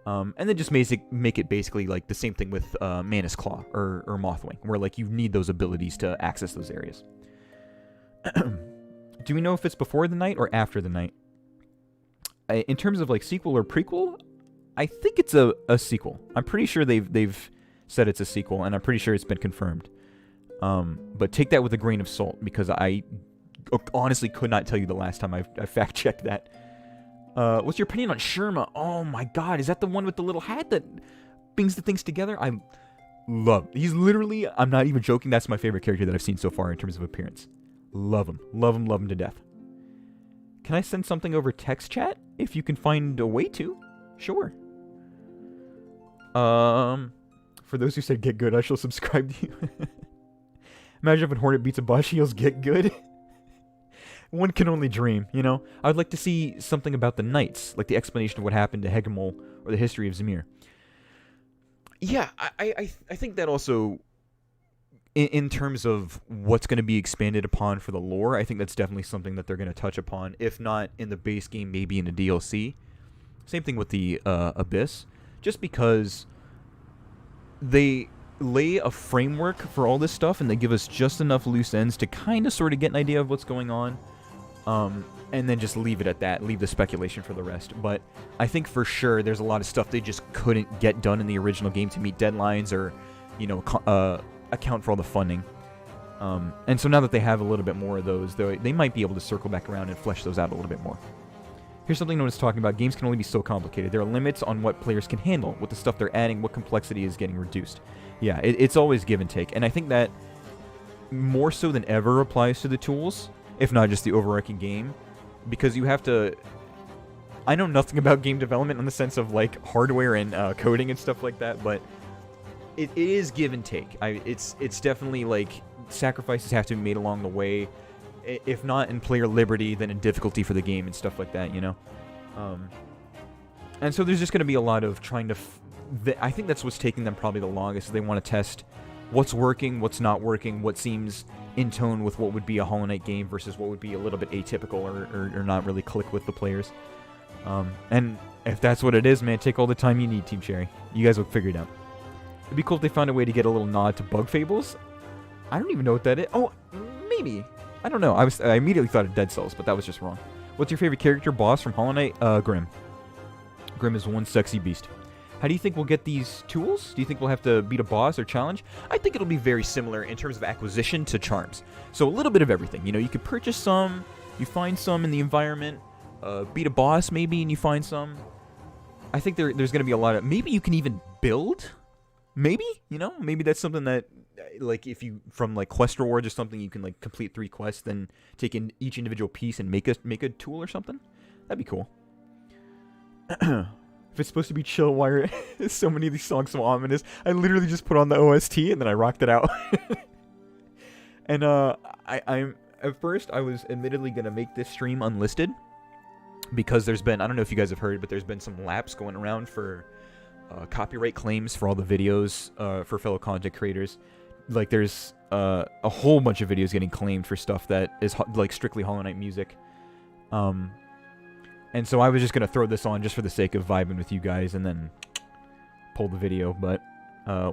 And then just make it basically, like, the same thing with Manus Claw or Mothwing, where, like, you need those abilities to access those areas. Do we know if it's before the night or after the night? In terms of, like, sequel or prequel, I think it's a sequel. I'm pretty sure they've said it's a sequel, and I'm pretty sure it's been confirmed. But take that with a grain of salt, because I honestly could not tell you the last time I fact-checked that. What's your opinion on Sherma? Oh my god, is that the one with the little hat that brings the things together? I love. He's literally, I'm not even joking, that's my favorite character that I've seen so far in terms of appearance. Love him. Love him, love him to death. Can I send something over text chat? If you can find a way to. Sure. For those who said get good, I shall subscribe to you. Imagine if a Hornet beats a boss, heals get good. One can only dream, you know? I would like to see something about the Knights, like the explanation of what happened to Hegemol or the history of Zemir. Yeah, I think that also, in terms of what's going to be expanded upon for the lore, I think that's definitely something that they're going to touch upon. If not in the base game, maybe in the DLC. Same thing with the Abyss. Just because they lay a framework for all this stuff, and they give us just enough loose ends to kind of sort of get an idea of what's going on, and then just leave it at that, leave the speculation for the rest. But I think for sure there's a lot of stuff they just couldn't get done in the original game to meet deadlines or, you know, account for all the funding. And so now that they have a little bit more of those, they might be able to circle back around and flesh those out a little bit more. Here's something no one's talking about. Games can only be so complicated. There are limits on what players can handle. With the stuff they're adding, what complexity is getting reduced. Yeah, it's always give and take. And I think that more so than ever applies to the tools, if not just the overarching game. Because you have to... I know nothing about game development in the sense of, like, hardware and coding and stuff like that, but it is give and take. It's definitely, like, sacrifices have to be made along the way. If not in player liberty, then in difficulty for the game and stuff like that, you know? And so there's just going to be a lot of trying to... I think that's what's taking them probably the longest. They want to test what's working, what's not working, what seems in tone with what would be a Hollow Knight game versus what would be a little bit atypical or not really click with the players. And if that's what it is, man, take all the time you need, Team Cherry. You guys will figure it out. It'd be cool if they found a way to get a little nod to Bug Fables. I don't even know what that is. Oh, maybe. I don't know. I immediately thought of Dead Cells, but that was just wrong. What's your favorite character boss from Hollow Knight? Grim. Grim is one sexy beast. How do you think we'll get these tools? Do you think we'll have to beat a boss or challenge? I think it'll be very similar in terms of acquisition to charms. So a little bit of everything. You know, you could purchase some, you find some in the environment, beat a boss maybe, and you find some. I think there's going to be a lot of... Maybe you can even build? Maybe? You know? Maybe that's something that, like, if you... From, like, quest rewards or something, you can, like, complete 3 quests, then take in each individual piece and make a tool or something? That'd be cool. If it's supposed to be chill, why are so many of these songs so ominous? I literally just put on the OST and then I rocked it out. And I'm at first I was admittedly gonna make this stream unlisted because there's been, I don't know if you guys have heard, but there's been some laps going around for copyright claims for all the videos for fellow content creators. Like there's a whole bunch of videos getting claimed for stuff that is like strictly Hollow Knight music. And so I was just going to throw this on just for the sake of vibing with you guys and then pull the video, but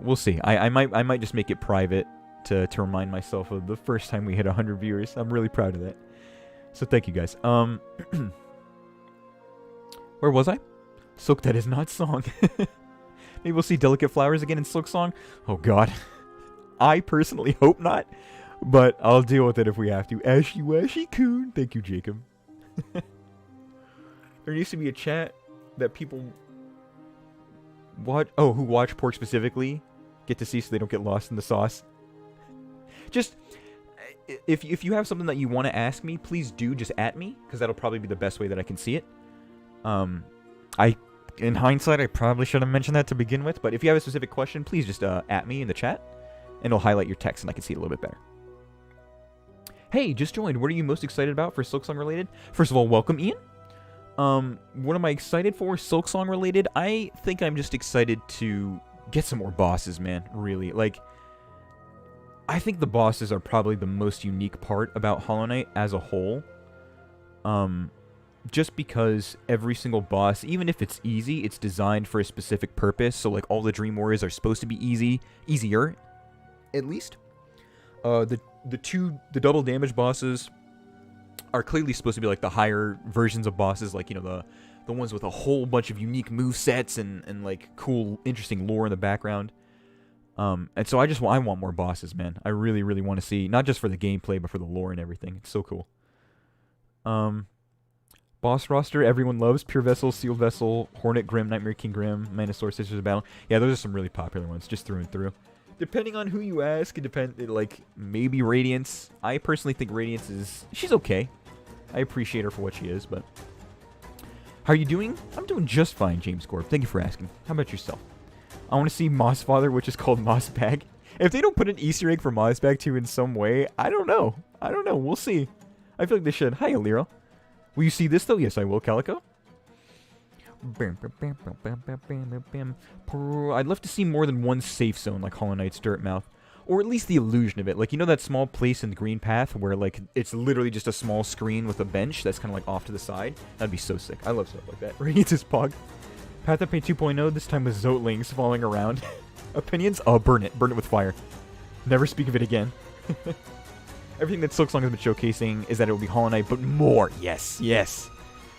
we'll see. I might just make it private to remind myself of the first time we hit 100 viewers. I'm really proud of that. So thank you guys. Where was I? Silk, that is not song. Maybe we'll see Delicate Flowers again in Silksong. Oh god. I personally hope not, but I'll deal with it if we have to. Ashy Washy Coon. Thank you, Jacob. There needs to be a chat that people watch, who watch pork specifically get to see so they don't get lost in the sauce. Just, if you have something that you want to ask me, please do just at me, because that'll probably be the best way that I can see it. In hindsight, I probably should have mentioned that to begin with, but if you have a specific question, please just at me in the chat, and it'll highlight your text and I can see it a little bit better. Hey, just joined. What are you most excited about for Silksong related? First of all, welcome, Ian. What am I excited for? Silksong related? I think I'm just excited to get some more bosses, man. Really. Like, I think the bosses are probably the most unique part about Hollow Knight as a whole. Just because every single boss, even if it's easy, it's designed for a specific purpose. So, like, all the Dream Warriors are supposed to be easier, at least. The double damage bosses are clearly supposed to be like the higher versions of bosses, like, you know, the ones with a whole bunch of unique movesets and like cool, interesting lore in the background. And so I want more bosses, man. I really, really want to see, not just for the gameplay, but for the lore and everything. It's so cool. Boss roster, everyone loves Pure Vessel, Sealed Vessel, Hornet Grim, Nightmare King Grim, Minosaur, Sisters of Battle. Yeah, those are some really popular ones, just through and through. Depending on who you ask, it depends, like, maybe Radiance. I personally think Radiance she's okay. I appreciate her for what she is, but... How are you doing? I'm doing just fine, James Corp. Thank you for asking. How about yourself? I want to see Moss Father, which is called Moss Bag. If they don't put an Easter egg for Moss Bag 2 in some way, I don't know. We'll see. I feel like they should. Hi, Alira. Will you see this, though? Yes, I will, Calico. I'd love to see more than one safe zone like Hollow Knight's Dirt Mouth. Or at least the illusion of it. Like, you know that small place in the Green Path where, like, it's literally just a small screen with a bench that's kind of, like, off to the side? That'd be so sick. I love stuff like that. Radiance is Pog. Path of Pain 2.0, this time with Zotlings falling around. Opinions? Oh, burn it. Burn it with fire. Never speak of it again. Everything that Silksong has been showcasing is that it will be Hollow Knight, but more. Yes, yes.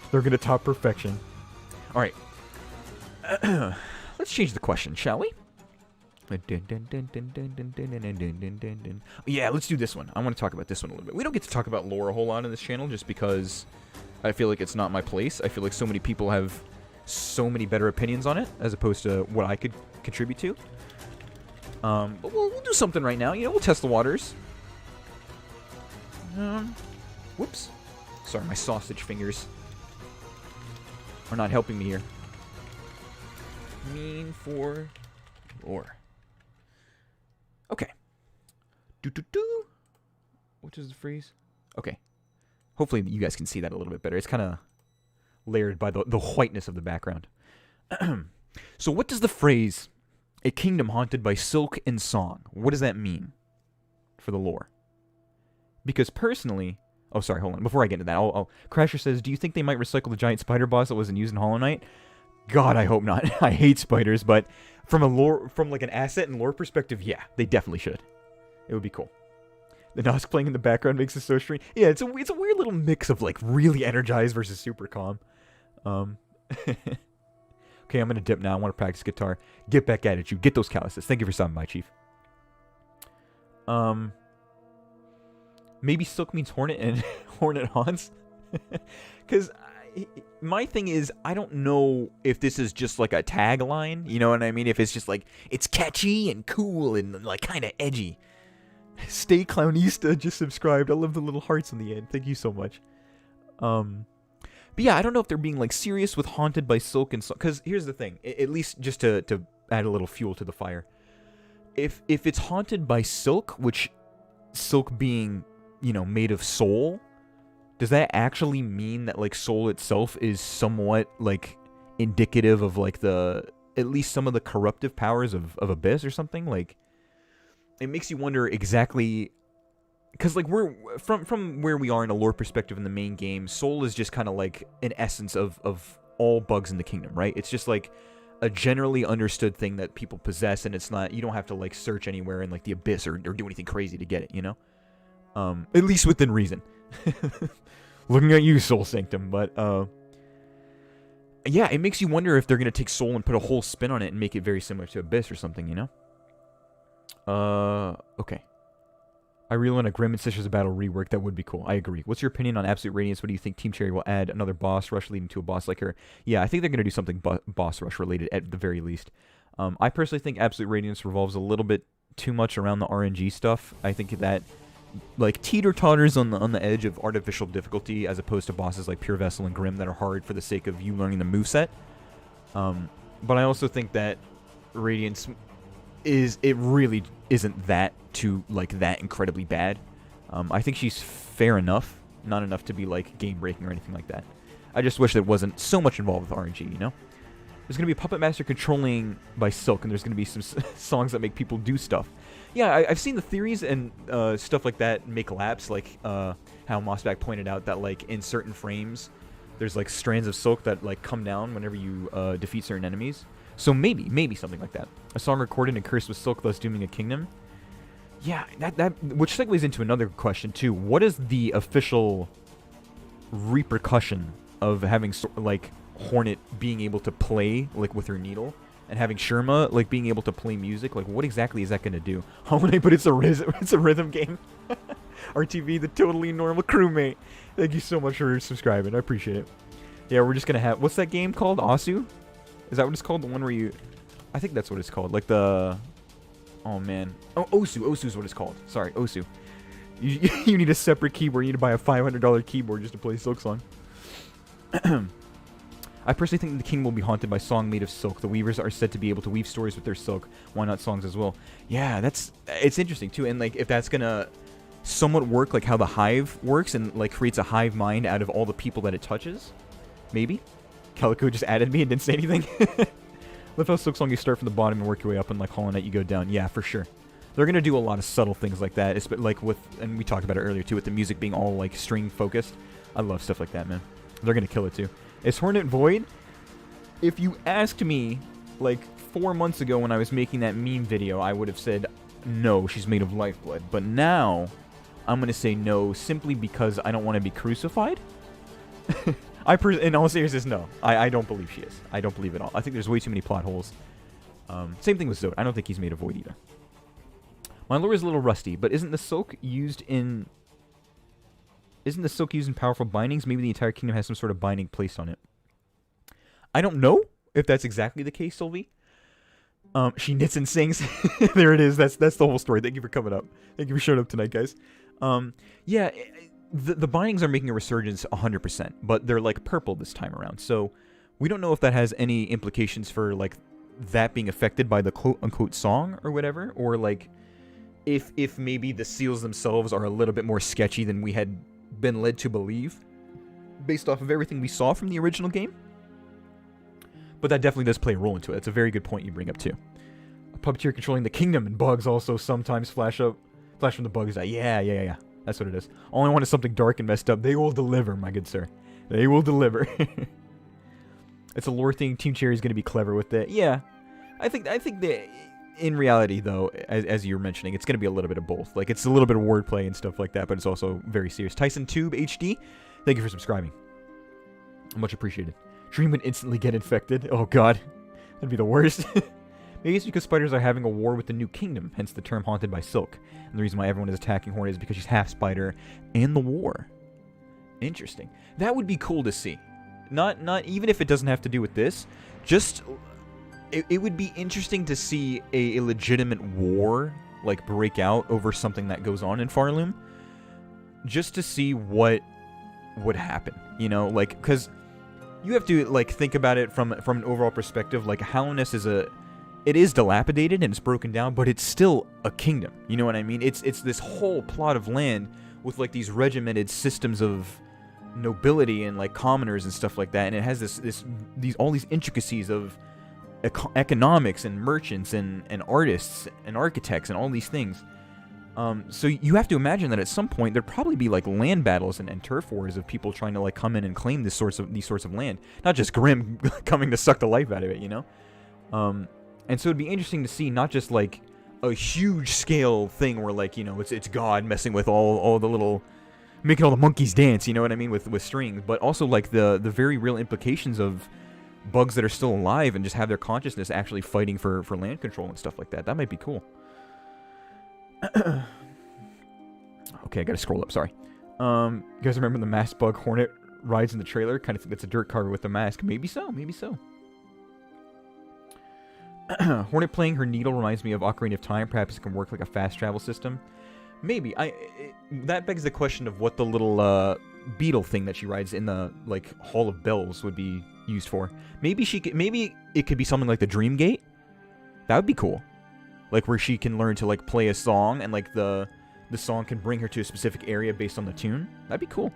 They're going to top perfection. Alright. Let's change the question, shall we? Yeah, let's do this one. I want to talk about this one a little bit. We don't get to talk about lore a whole lot on this channel just because I feel like it's not my place. I feel like so many people have so many better opinions on it as opposed to what I could contribute to. But we'll do something right now. You know, we'll test the waters. Whoops. Sorry, my sausage fingers are not helping me here. Mean for lore. Okay. Do. What is the phrase? Okay. Hopefully you guys can see that a little bit better. It's kind of layered by the whiteness of the background. So what does the phrase, a kingdom haunted by silk and song, what does that mean for the lore? Because personally... Oh, sorry, hold on. Before I get into that, Crasher says, do you think they might recycle the giant spider boss that wasn't used in Hollow Knight? God, I hope not. I hate spiders, but from like an asset and lore perspective, yeah, they definitely should. It would be cool. The Nosk playing in the background makes it so strange. Yeah, it's a weird little mix of like really energized versus super calm. Okay, I'm gonna dip now. I want to practice guitar. Get back at it, you. Get those calluses. Thank you for stopping by, Chief. Maybe Silk means Hornet and Hornet haunts. Because my thing is, I don't know if this is just like a tagline. You know what I mean? If it's just like, it's catchy and cool and like kind of edgy. Stay Clownista just subscribed. I love the little hearts on the end. Thank you so much. But yeah, I don't know if they're being like serious with Haunted by Silk and because here's the thing. At least just to add a little fuel to the fire. If it's Haunted by Silk, which Silk being, you know, made of soul, does that actually mean that like soul itself is somewhat like indicative of like at least some of the corruptive powers of Abyss or something? Like, it makes you wonder exactly, because like we're from where we are in a lore perspective in the main game, soul is just kind of like an essence of all bugs in the kingdom, right? It's just like a generally understood thing that people possess, and it's not, you don't have to like search anywhere in like the Abyss or do anything crazy to get it, you know? At least within reason. Looking at you, Soul Sanctum, but yeah, it makes you wonder if they're gonna take soul and put a whole spin on it and make it very similar to Abyss or something, you know? Okay. I really want a Grim and Sisters of Battle rework. That would be cool. I agree. What's your opinion on Absolute Radiance? What do you think Team Cherry will add? Another boss rush leading to a boss like her? Yeah, I think they're going to do something boss rush related at the very least. I personally think Absolute Radiance revolves a little bit too much around the RNG stuff. I think that like teeter-totters on the edge of artificial difficulty as opposed to bosses like Pure Vessel and Grim that are hard for the sake of you learning the moveset. But I also think that Radiance it really isn't that incredibly bad. I think she's fair enough, not enough to be like game breaking or anything like that. I just wish there wasn't so much involved with RNG, you know? There's gonna be a Puppet Master controlling by Silk, and there's gonna be some songs that make people do stuff. Yeah, I've seen the theories and stuff like that make laps, like how Mossback pointed out that like in certain frames, there's like strands of Silk that like come down whenever you defeat certain enemies. So maybe something like that. A song recorded and cursed with Silk, thus dooming a kingdom. Yeah, that which segues into another question too. What is the official repercussion of having like Hornet being able to play like with her needle and having Sherma like being able to play music? Like, what exactly is that going to do? But it's a rhythm game. RTV, the totally normal crewmate. Thank you so much for subscribing. I appreciate it. Yeah, we're just gonna have, what's that game called? Asu? Is that what it's called? The one where you... I think that's what it's called. Like the... Oh, man. Oh, Osu. Osu is what it's called. Sorry, Osu. You need a separate keyboard. You need to buy a $500 keyboard just to play Silksong. I personally think the king will be haunted by song made of silk. The weavers are said to be able to weave stories with their silk. Why not songs as well? Yeah, it's interesting, too. And, like, if that's gonna somewhat work like how the hive works and, like, creates a hive mind out of all the people that it touches, maybe? Calico just added me and didn't say anything. Love how Silksong you start from the bottom and work your way up, and like Hollow Knight you go down. Yeah, for sure. They're gonna do a lot of subtle things like that. It's like with, and we talked about it earlier too, with the music being all like string focused. I love stuff like that, man. They're gonna kill it too. Is Hornet void? If you asked me like 4 months ago when I was making that meme video, I would have said no, she's made of lifeblood. But now I'm gonna say no simply because I don't want to be crucified. In all seriousness, no. I don't believe she is. I don't believe it all. I think there's way too many plot holes. Same thing with Zod. I don't think he's made of void either. My lore is a little rusty, but isn't the silk used in powerful bindings? Maybe the entire kingdom has some sort of binding placed on it. I don't know if that's exactly the case, Sylvie. She knits and sings. There it is. That's the whole story. Thank you for coming up. Thank you for showing up tonight, guys. Yeah. The bindings are making a resurgence 100%, but they're like purple this time around. So we don't know if that has any implications for like that being affected by the quote-unquote song or whatever, or like if maybe the seals themselves are a little bit more sketchy than we had been led to believe based off of everything we saw from the original game. But that definitely does play a role into it. It's a very good point you bring up too. A puppeteer controlling the kingdom, and bugs also sometimes flash from the bugs eye. Yeah. That's what it is. All I want is something dark and messed up. They will deliver, my good sir. They will deliver. It's a lore thing. Team Cherry is going to be clever with it. Yeah. I think that in reality, though, as you were mentioning, it's going to be a little bit of both. Like, it's a little bit of wordplay and stuff like that, but it's also very serious. Tyson Tube HD, thank you for subscribing. Much appreciated. Dream would instantly get infected. Oh, God. That'd be the worst. Maybe it's because spiders are having a war with the new kingdom, hence the term haunted by Silk. And the reason why everyone is attacking Hornet is because she's half spider and the war. Interesting. That would be cool to see. Not even if it doesn't have to do with this. Just, it would be interesting to see a legitimate war, like, break out over something that goes on in Farloom. Just to see what would happen. You know, like, because you have to, like, think about it from an overall perspective. Like, Hallownest is it is dilapidated and it's broken down, but it's still a kingdom. You know what I mean? It's this whole plot of land with, like, these regimented systems of nobility and, like, commoners and stuff like that, and it has all these intricacies of economics and merchants and artists and architects and all these things. So you have to imagine that at some point there'd probably be, like, land battles and turf wars of people trying to, like, come in and claim these sorts of land, not just Grimm coming to suck the life out of it, you know. And so it'd be interesting to see not just, like, a huge scale thing where, like, you know, it's God messing with all the little, making all the monkeys dance, you know what I mean, with strings, but also, like, the very real implications of bugs that are still alive and just have their consciousness actually fighting for land control and stuff like that. That might be cool. Okay, I gotta scroll up, sorry. You guys remember the masked bug Hornet rides in the trailer? Kind of think that's a dirt car with a mask. Maybe so, maybe so. Hornet playing her needle reminds me of Ocarina of Time. Perhaps it can work like a fast travel system. Maybe. That begs the question of what the little beetle thing that she rides in the, like, Hall of Bells would be used for. Maybe it could be something like the Dream Gate. That would be cool. Like, where she can learn to, like, play a song, and, like, the song can bring her to a specific area based on the tune. That'd be cool.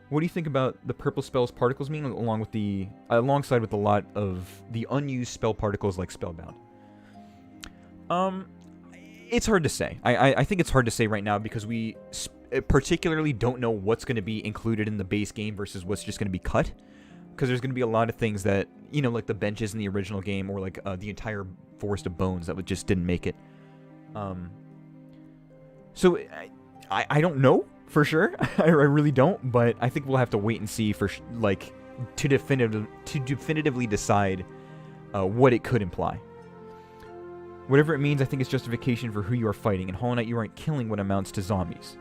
What do you think about the purple spells particles mean, alongside with a lot of the unused spell particles like Spellbound? It's hard to say. I think it's hard to say right now because we particularly don't know what's going to be included in the base game versus what's just going to be cut. Because there's going to be a lot of things that, you know, like the benches in the original game, or like the entire Forest of Bones that just didn't make it. So I don't know for sure. I really don't, but I think we'll have to wait and see for to definitively decide what it could imply. Whatever it means, I think it's justification for who you are fighting. In Hollow Knight, you aren't killing what amounts to zombies.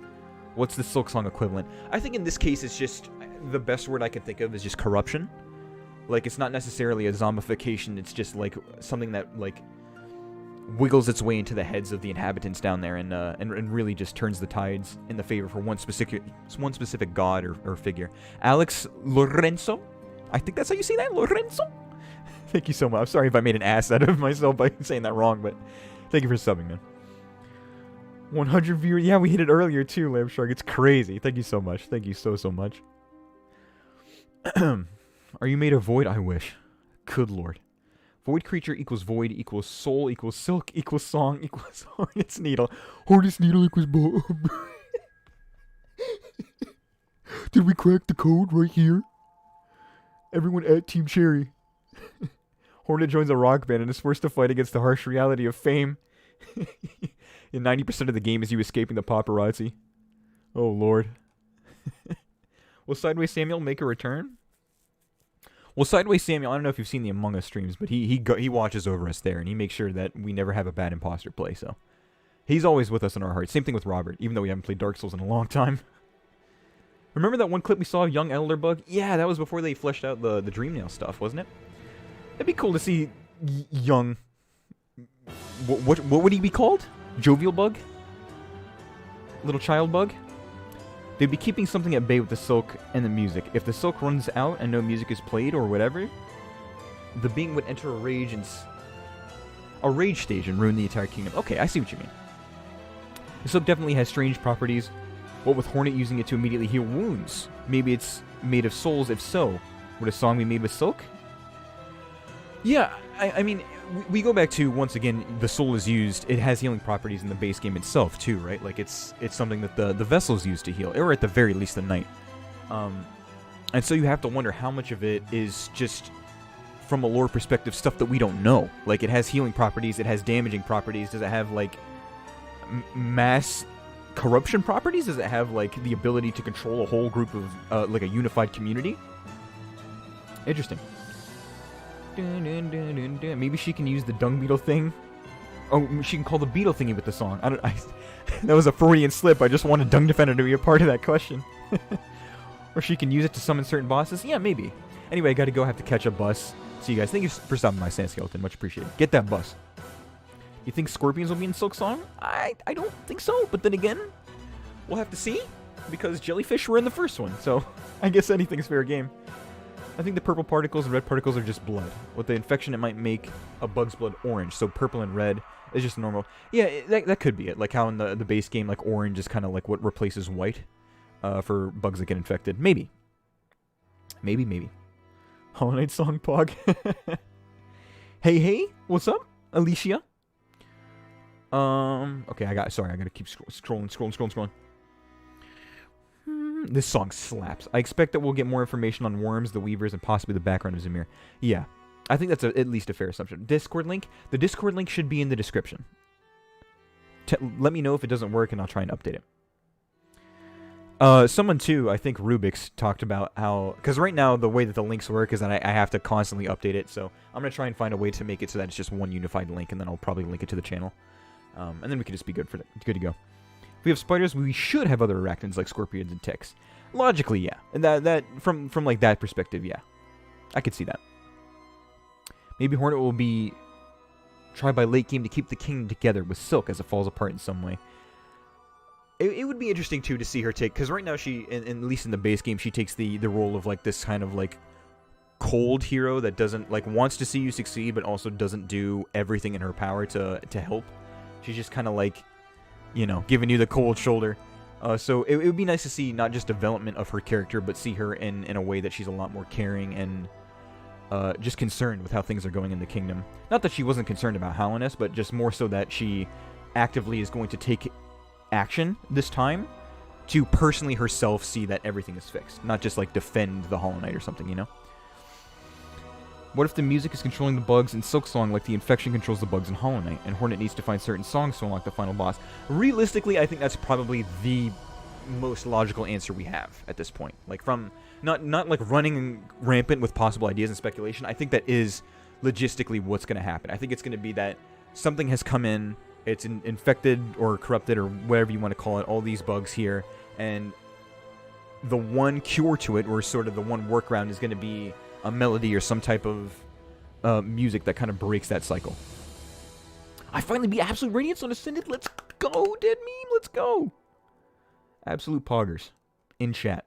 What's the Silksong equivalent? I think in this case, it's just, the best word I can think of is just corruption. Like, it's not necessarily a zombification, it's just, like, something that, like, wiggles its way into the heads of the inhabitants down there and really just turns the tides in the favor for one specific god or figure. Alex Lorenzo? I think that's how you say that, Lorenzo? Thank you so much. I'm sorry if I made an ass out of myself by saying that wrong, but thank you for subbing, man. 100 viewers. Yeah, we hit it earlier too, Lamb Shark. It's crazy. Thank you so much. Thank you so much. Are you made of void? I wish. Good lord. Void creature equals void equals soul equals silk equals song equals hornet's needle. Hornet's needle equals Bob. Did we crack the code right here? Everyone at Team Cherry. Hornet joins a rock band and is forced to fight against the harsh reality of fame. And 90% of the game is you escaping the paparazzi. Oh, Lord. Will Sideways Samuel make a return? Well, Sideways Samuel, I don't know if you've seen the Among Us streams, but he watches over us there, and he makes sure that we never have a bad imposter play, so. He's always with us in our hearts. Same thing with Robert, even though we haven't played Dark Souls in a long time. Remember that one clip we saw of young Elderbug? Yeah, that was before they fleshed out the Dreamnail stuff, wasn't it? It'd be cool to see young... What would he be called? Jovial Bug? Little child bug? They'd be keeping something at bay with the Silk and the music. If the Silk runs out and no music is played or whatever, the being would enter a rage stage and ruin the entire kingdom. Okay, I see what you mean. The Silk definitely has strange properties. What with Hornet using it to immediately heal wounds? Maybe it's made of souls. If so, would a song be made with Silk? Yeah, I mean, we go back to, once again, the soul is used. It has healing properties in the base game itself, too, right? Like, it's something that the vessels use to heal, or at the very least the knight. And so you have to wonder how much of it is just from a lore perspective, stuff that we don't know. Like, it has healing properties, it has damaging properties. Does it have, like, mass corruption properties? Does it have, like, the ability to control a whole group of, like, a unified community? Interesting. Maybe she can use the dung beetle thing. Oh, she can call the beetle thingy with the song. That was a Freudian slip. I just wanted Dung Defender to be a part of that question. Or she can use it to summon certain bosses. Yeah, maybe. Anyway, I gotta go. Have to catch a bus. See you guys. Thank you for stopping by, Sand Skeleton. Much appreciated. Get that bus. You think scorpions will be in Silksong? I don't think so. But then again, we'll have to see. Because jellyfish were in the first one. So, I guess anything's fair game. I think the purple particles and red particles are just blood. With the infection, it might make a bug's blood orange. So purple and red is just normal. Yeah, that could be it. Like how in the base game, like orange is kind of like what replaces white for bugs that get infected. Maybe. Maybe. Hollow Knight song, Pog. Hey, what's up, Alicia? Okay, I gotta keep scrolling. This song slaps. I expect that we'll get more information on worms, the weavers, and possibly the background of Zamir. Yeah, I think that's at least a fair assumption. Discord link? The Discord link should be in the description. Let me know if it doesn't work, and I'll try and update it. Someone, too, I think Rubik's, talked about how... Because right now, the way that the links work is that I have to constantly update it, so I'm going to try and find a way to make it so that it's just one unified link, and then I'll probably link it to the channel. And then we can just be good to go. If we have spiders, we should have other arachnids like scorpions and ticks. Logically, yeah. And that from like that perspective, yeah. I could see that. Maybe Hornet will be tried by late game to keep the kingdom together with Silk as it falls apart in some way. It would be interesting, too, to see her take... Because right now, she, at least in the base game, she takes the role of, like, this kind of, like, cold hero that doesn't, like, wants to see you succeed, but also doesn't do everything in her power to help. She's just kind of, like, you know, giving you the cold shoulder. So it would be nice to see not just development of her character, but see her in a way that she's a lot more caring and just concerned with how things are going in the kingdom. Not that she wasn't concerned about Hallownest, but just more so that she actively is going to take action this time to personally herself see that everything is fixed. Not just, like, defend the Hollow Knight or something, you know? What if the music is controlling the bugs in Silksong like the infection controls the bugs in Hollow Knight, and Hornet needs to find certain songs to unlock the final boss? Realistically, I think that's probably the most logical answer we have at this point. Like, from not like running rampant with possible ideas and speculation. I think that is logistically what's going to happen. I think it's going to be that something has come in, it's infected or corrupted or whatever you want to call it, all these bugs here, and the one cure to it, or sort of the one workaround, is going to be a melody or some type of music that kind of breaks that cycle. I finally beat Absolute Radiance on Ascended. Let's go, Dead Meme. Let's go. Absolute poggers. In chat.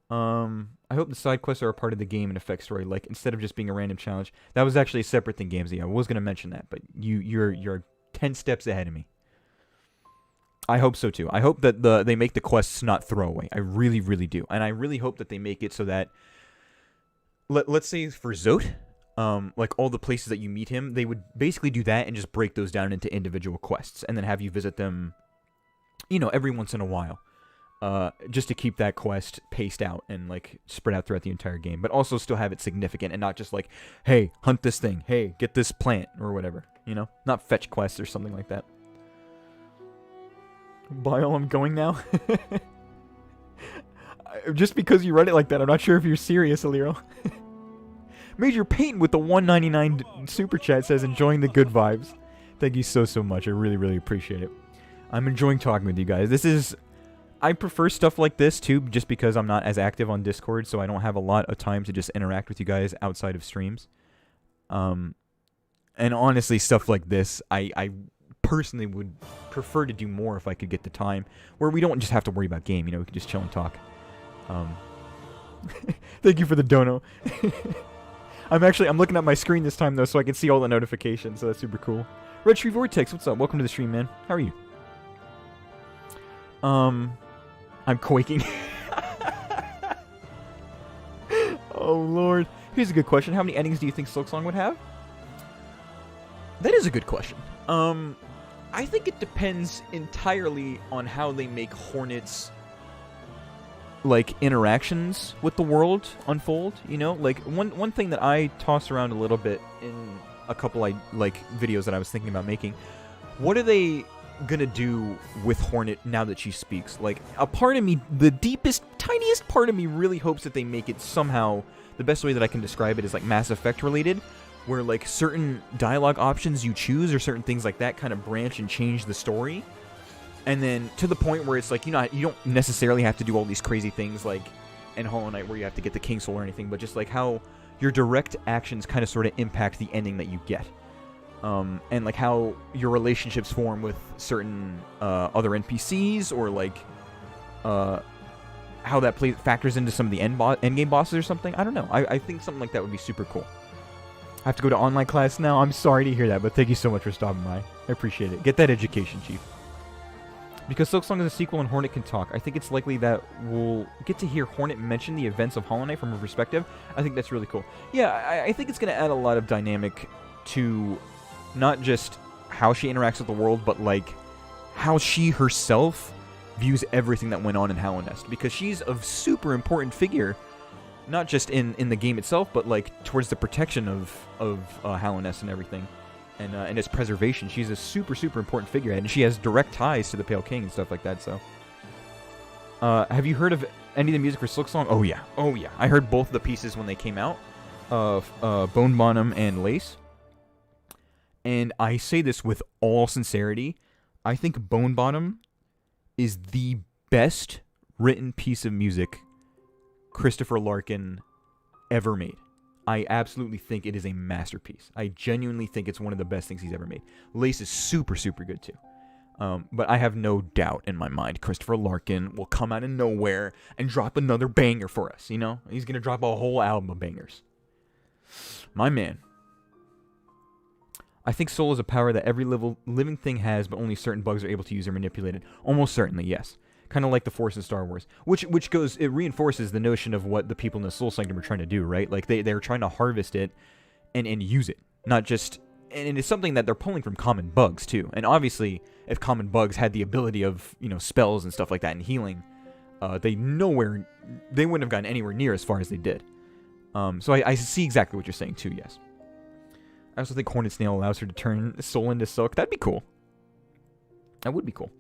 I hope the side quests are a part of the game and affect story, like, instead of just being a random challenge. That was actually a separate thing, Gamesy. I was going to mention that, but you're 10 steps ahead of me. I hope so, too. I hope that they make the quests not throwaway. I really, really do. And I really hope that they make it so that... Let's say for Zote, like all the places that you meet him, they would basically do that and just break those down into individual quests and then have you visit them, you know, every once in a while, just to keep that quest paced out and, like, spread out throughout the entire game, but also still have it significant and not just like, hey, hunt this thing, hey, get this plant, or whatever, you know? Not fetch quests or something like that. Bile, I'm going now? Just because you read it like that, I'm not sure if you're serious, Aliro. Major Payton with the $1.99 super chat says, enjoying the good vibes. Thank you so much. I really, really appreciate it. I'm enjoying talking with you guys. I prefer stuff like this, too, just because I'm not as active on Discord, so I don't have a lot of time to just interact with you guys outside of streams. And honestly, stuff like this, I personally would prefer to do more if I could get the time, where we don't just have to worry about game, you know, we can just chill and talk. Thank you for the dono. I'm looking at my screen this time, though, so I can see all the notifications, so that's super cool. Red Tree Vortex, what's up? Welcome to the stream, man. How are you? I'm quaking. Oh, Lord. Here's a good question. How many endings do you think Silksong would have? That is a good question. I think it depends entirely on how they make Hornet's like, interactions with the world unfold, you know? Like, one thing that I toss around a little bit in a couple, videos that I was thinking about making, what are they gonna do with Hornet now that she speaks? Like, a part of me, the deepest, tiniest part of me really hopes that they make it somehow, the best way that I can describe it is, like, Mass Effect related, where, like, certain dialogue options you choose or certain things like that kind of branch and change the story. And then to the point where it's like, you don't necessarily have to do all these crazy things like in Hollow Knight where you have to get the King Soul or anything, but just like how your direct actions kind of sort of impact the ending that you get. And like how your relationships form with certain other NPCs, or like how that factors into some of the endgame bosses or something. I don't know. I think something like that would be super cool. I have to go to online class now. I'm sorry to hear that, but thank you so much for stopping by. I appreciate it. Get that education, Chief. Because Silksong is a sequel and Hornet can talk, I think it's likely that we'll get to hear Hornet mention the events of Hollow Knight from her perspective. I think that's really cool. Yeah, I think it's going to add a lot of dynamic to not just how she interacts with the world, but like how she herself views everything that went on in Hallownest. Because she's a super important figure, not just in the game itself, but like towards the protection of Hallownest and everything. And its preservation. She's a super, super important figurehead, and she has direct ties to the Pale King and stuff like that, so. Have you heard of any of the music for Silksong? Oh, yeah. Oh, yeah. I heard both of the pieces when they came out, Bone Bottom and Lace. And I say this with all sincerity. I think Bone Bottom is the best written piece of music Christopher Larkin ever made. I absolutely think it is a masterpiece. I genuinely think it's one of the best things he's ever made. Lace is super, super good too. But I have no doubt in my mind Christopher Larkin will come out of nowhere and drop another banger for us, you know? He's going to drop a whole album of bangers. My man. I think soul is a power that every living thing has, but only certain bugs are able to use or manipulate it. Almost certainly, yes. Kind of like the Force in Star Wars, which it reinforces the notion of what the people in the Soul Sanctum are trying to do, right? Like they're trying to harvest it and use it, not just. And it's something that they're pulling from common bugs too. And obviously, if common bugs had the ability of spells and stuff like that and healing, they wouldn't have gotten anywhere near as far as they did. So I see exactly what you're saying too. Yes. I also think Hornet Snail allows her to turn soul into silk. That'd be cool. That would be cool.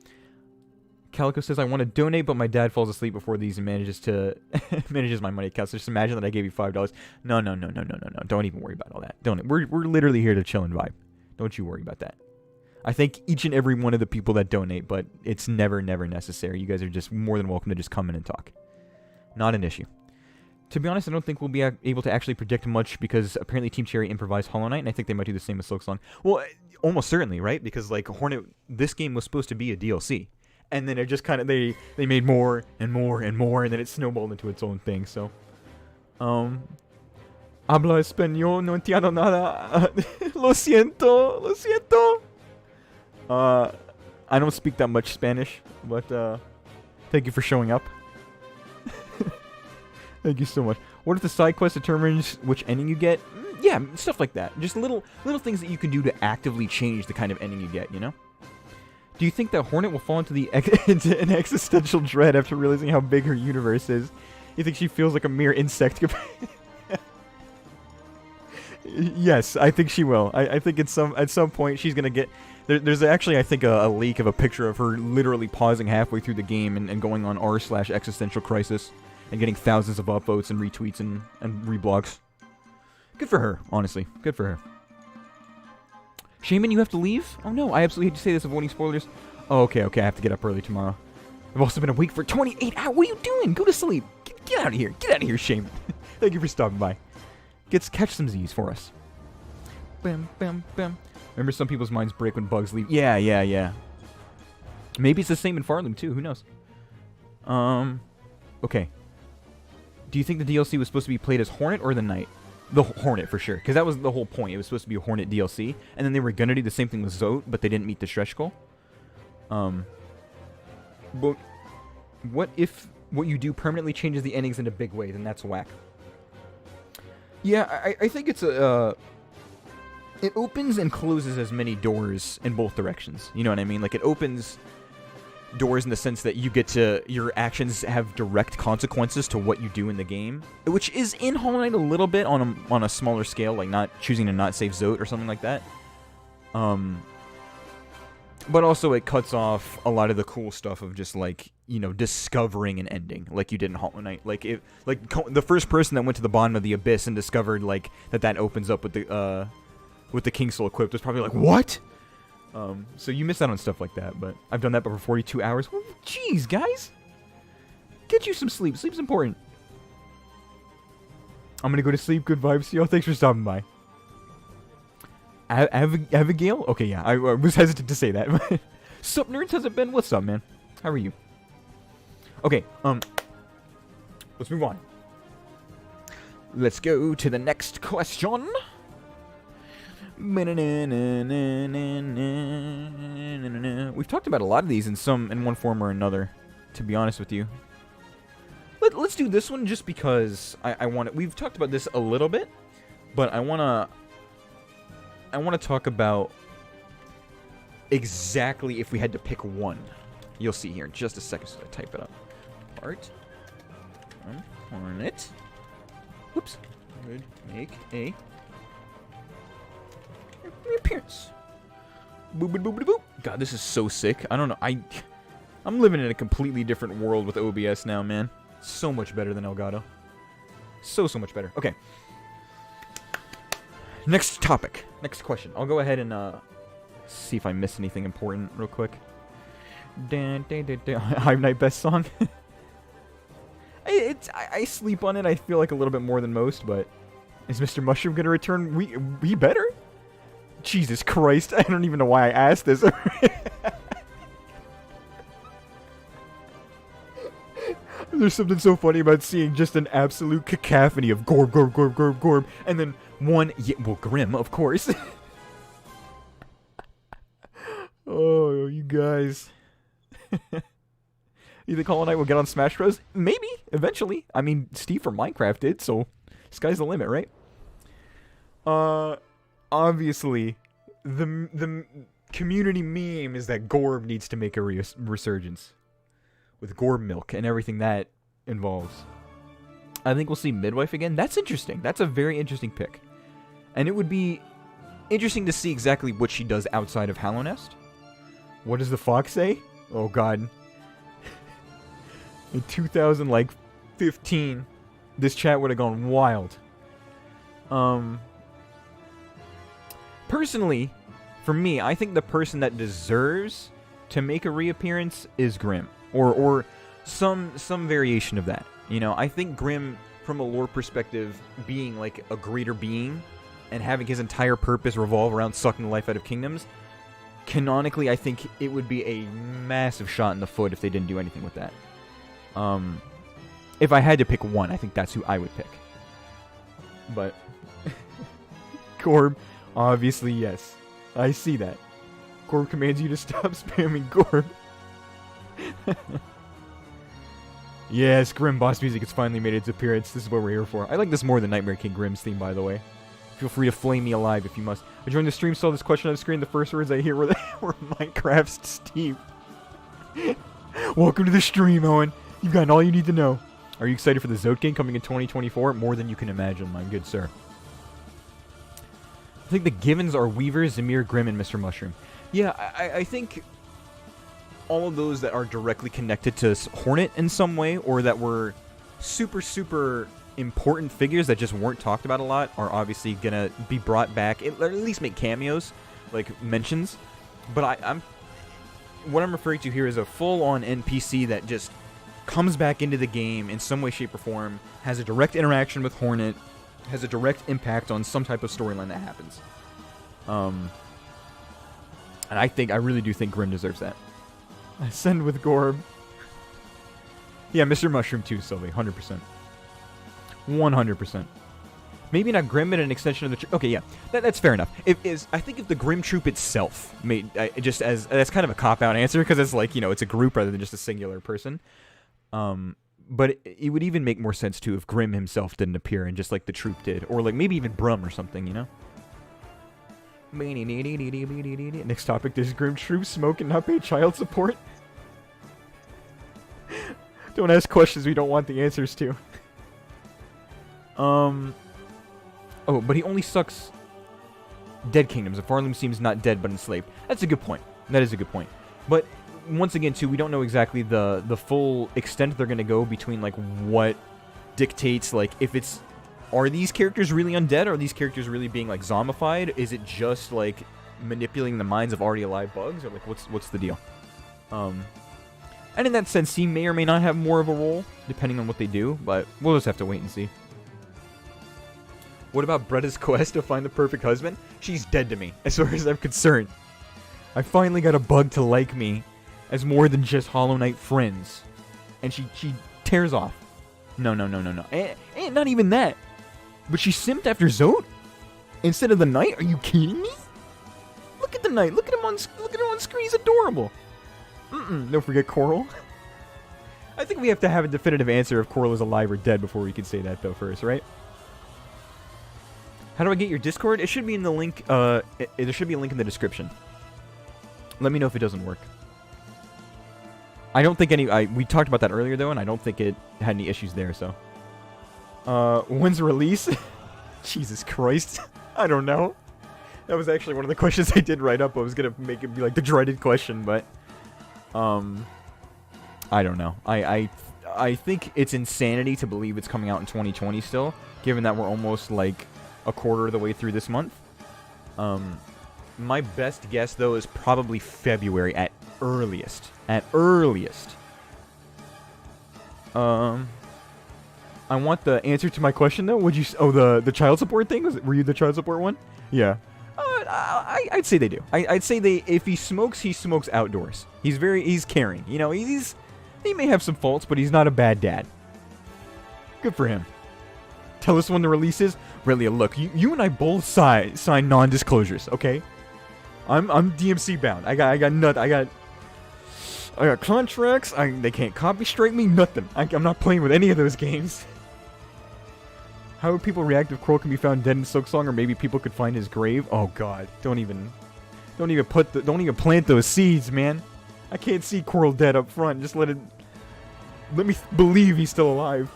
Calico says, I want to donate, but my dad falls asleep before these and manages my money account. So just imagine that I gave you $5. No. Don't even worry about all that. We're literally here to chill and vibe. Don't you worry about that. I thank each and every one of the people that donate, but it's never necessary. You guys are just more than welcome to just come in and talk. Not an issue. To be honest, I don't think we'll be able to actually predict much because apparently Team Cherry improvised Hollow Knight, and I think they might do the same with Silksong. Well, almost certainly, right? Because like Hornet, this game was supposed to be a DLC. And then it just kind of, they made more and more and more, and then it snowballed into its own thing, so. Habla español, no entiendo nada. Lo siento. I don't speak that much Spanish, but thank you for showing up. Thank you so much. What if the side quest determines which ending you get? Yeah, stuff like that. Just little things that you can do to actively change the kind of ending you get, you know? Do you think that Hornet will fall into into an existential dread after realizing how big her universe is? You think she feels like a mere insect? Yes, I think she will. I think at some point she's gonna get. There's actually, I think, a leak of a picture of her literally pausing halfway through the game and going on r/existential crisis and getting thousands of upvotes and retweets and reblogs. Good for her, honestly. Good for her. Shaman, you have to leave? Oh no, I absolutely hate to say this, avoiding spoilers. Oh, okay, I have to get up early tomorrow. I've also been awake for 28 hours. What are you doing? Go to sleep. Get out of here. Get out of here, Shaman. Thank you for stopping by. Catch some Z's for us. Bam, bam, bam. Remember, some people's minds break when bugs leave. Yeah. Maybe it's the same in Farloom, too. Who knows? Okay. Do you think the DLC was supposed to be played as Hornet or the Knight? The Hornet, for sure. Because that was the whole point. It was supposed to be a Hornet DLC. And then they were going to do the same thing with Zote, but they didn't meet the stretch goal. But what if what you do permanently changes the endings in a big way? Then that's whack. Yeah, I think it's a... it opens and closes as many doors in both directions. You know what I mean? Like, it opens... doors in the sense that your actions have direct consequences to what you do in the game, which is in Hollow Knight a little bit on a smaller scale, like not choosing to not save Zote or something like that. But also it cuts off a lot of the cool stuff of just like, discovering an ending like you did in Hollow Knight. Like the first person that went to the bottom of the abyss and discovered like that opens up with the King Soul equipped was probably like, what? So you miss out on stuff like that, but I've done that for 42 hours. Well, jeez, guys. Get you some sleep. Sleep's important. I'm gonna go to sleep. Good vibes. Yo, thanks for stopping by. Abigail? Okay, yeah, I was hesitant to say that. Sup, nerds? How's it been? What's up, man? How are you? Okay, let's move on. Let's go to the next question. We've talked about a lot of these in one form or another, to be honest with you. Let's do this one just because I want it. We've talked about this a little bit, but I want to talk about exactly if we had to pick one. You'll see here in just a second, so I type it up. Art. Hornet. Whoops. Would make a appearance. Boop, boop, boop, boop, boop. God, this is so sick. I don't know. I'm living in a completely different world with OBS now, man. So much better than Elgato. So much better. Okay. Next topic. Next question. I'll go ahead and see if I missed anything important real quick. Hive Night best song. I sleep on it. I feel like a little bit more than most, but is Mr. Mushroom gonna return? We better. Jesus Christ! I don't even know why I asked this. There's something so funny about seeing just an absolute cacophony of gorb, gorb, gorb, gorb, gorb, and then one, Grim, of course. Oh, you guys. You think Hollow Knight will get on Smash Bros? Maybe, eventually. I mean, Steve from Minecraft did, so sky's the limit, right? Obviously, the community meme is that Gorb needs to make a resurgence. With Gorb milk and everything that involves. I think we'll see Midwife again. That's interesting. That's a very interesting pick. And it would be interesting to see exactly what she does outside of Hallownest. What does the fox say? Oh, God. In 2015, this chat would have gone wild. Personally, for me, I think the person that deserves to make a reappearance is Grim. Or some variation of that. I think Grim, from a lore perspective, being like a greater being and having his entire purpose revolve around sucking the life out of kingdoms, canonically, I think it would be a massive shot in the foot if they didn't do anything with that. If I had to pick one, I think that's who I would pick. But Gorb, obviously, yes. I see that. Gorb commands you to stop spamming Gorb. Yes, Grim boss music has finally made its appearance. This is what we're here for. I like this more than Nightmare King Grim's theme, by the way. Feel free to flame me alive if you must. I joined the stream, saw this question on the screen. The first words I hear were Minecraft's Steve. Welcome to the stream, Owen. You've gotten all you need to know. Are you excited for the Zote game coming in 2024? More than you can imagine, my good sir. I think the givens are Weaver, Zamir, Grim, and Mr. Mushroom. Yeah, I think all of those that are directly connected to Hornet in some way, or that were super, super important figures that just weren't talked about a lot, are obviously going to be brought back, or at least make cameos, like mentions. But what I'm referring to here is a full-on NPC that just comes back into the game in some way, shape, or form, has a direct interaction with Hornet, has a direct impact on some type of storyline that happens. And I really do think Grim deserves that. Ascend with Gorb. Yeah, Mr. Mushroom too, Sylvie. 100%. 100%. Maybe not Grim, but an extension of the troop. Okay, yeah. That's fair enough. I think if the Grim troop itself made... that's kind of a cop-out answer, because it's like, it's a group rather than just a singular person. But it would even make more sense, too, if Grim himself didn't appear and just, like, the troop did. Or, like, maybe even Brum or something, Next topic, does Grim troop smoke and not pay child support? Don't ask questions we don't want the answers to. Oh, but he only sucks dead kingdoms. If Farloom seems not dead but enslaved. That's a good point. That is a good point. But once again, too, we don't know exactly the full extent they're going to go between, like, what dictates, like, if it's... Are these characters really undead? Are these characters really being, like, zombified? Is it just, like, manipulating the minds of already alive bugs? Or, like, what's the deal? And in that sense, he may or may not have more of a role, depending on what they do, but we'll just have to wait and see. What about Bretta's quest to find the perfect husband? She's dead to me, as far as I'm concerned. I finally got a bug to like me as more than just Hollow Knight friends. And she tears off. No. And not even that. But she simped after Zote? Instead of the knight? Are you kidding me? Look at the knight. Look at him on screen. He's adorable. Don't forget Coral. I think we have to have a definitive answer if Coral is alive or dead before we can say that, though, first, right? How do I get your Discord? It should be in the link, there should be a link in the description. Let me know if it doesn't work. I don't think we talked about that earlier, though, and I don't think it had any issues there, so. When's the release? Jesus Christ. I don't know. That was actually one of the questions I did write up. I was gonna make it be like the dreaded question, but... I don't know. I think it's insanity to believe it's coming out in 2020 still, given that we're almost like a quarter of the way through this month. My best guess though is probably February at earliest. At earliest. I want the answer to my question though. Would you? Oh, the child support thing. Were you the child support one? Yeah. I'd say they do. I'd say if he smokes outdoors. He's caring. You know, he may have some faults, but he's not a bad dad. Good for him. Tell us when the release is. Really, look, you and I both sign non-disclosures, okay? I'm DMC bound. I got contracts. They can't copy strike me. Nothing. I'm not playing with any of those games. How would people react if Coral can be found dead in Silksong, or maybe people could find his grave? Oh God, don't even plant those seeds, man. I can't see Coral dead up front. Just let me believe he's still alive.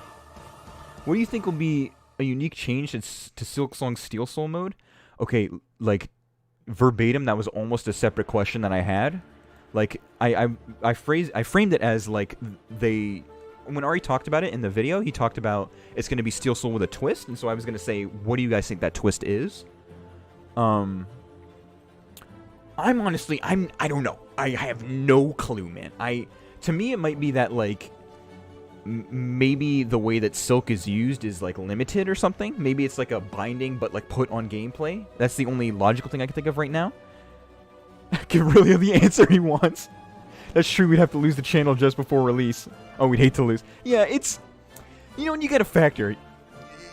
What do you think will be a unique change to Silksong's Steel Soul mode? Okay, like verbatim, that was almost a separate question that I had. Like I framed it as like when Ari talked about it in the video, he talked about it's going to be Steel Soul with a twist, and so I was going to say, what do you guys think that twist is? I don't know. I have no clue, man. To me, it might be that, like, maybe the way that Silk is used is, like, limited or something. Maybe it's, like, a binding, but, like, put on gameplay. That's the only logical thing I can think of right now. Give really the answer he wants. That's true, we'd have to lose the channel just before release. Oh, we'd hate to lose. Yeah, it's... You know, when you get a factor,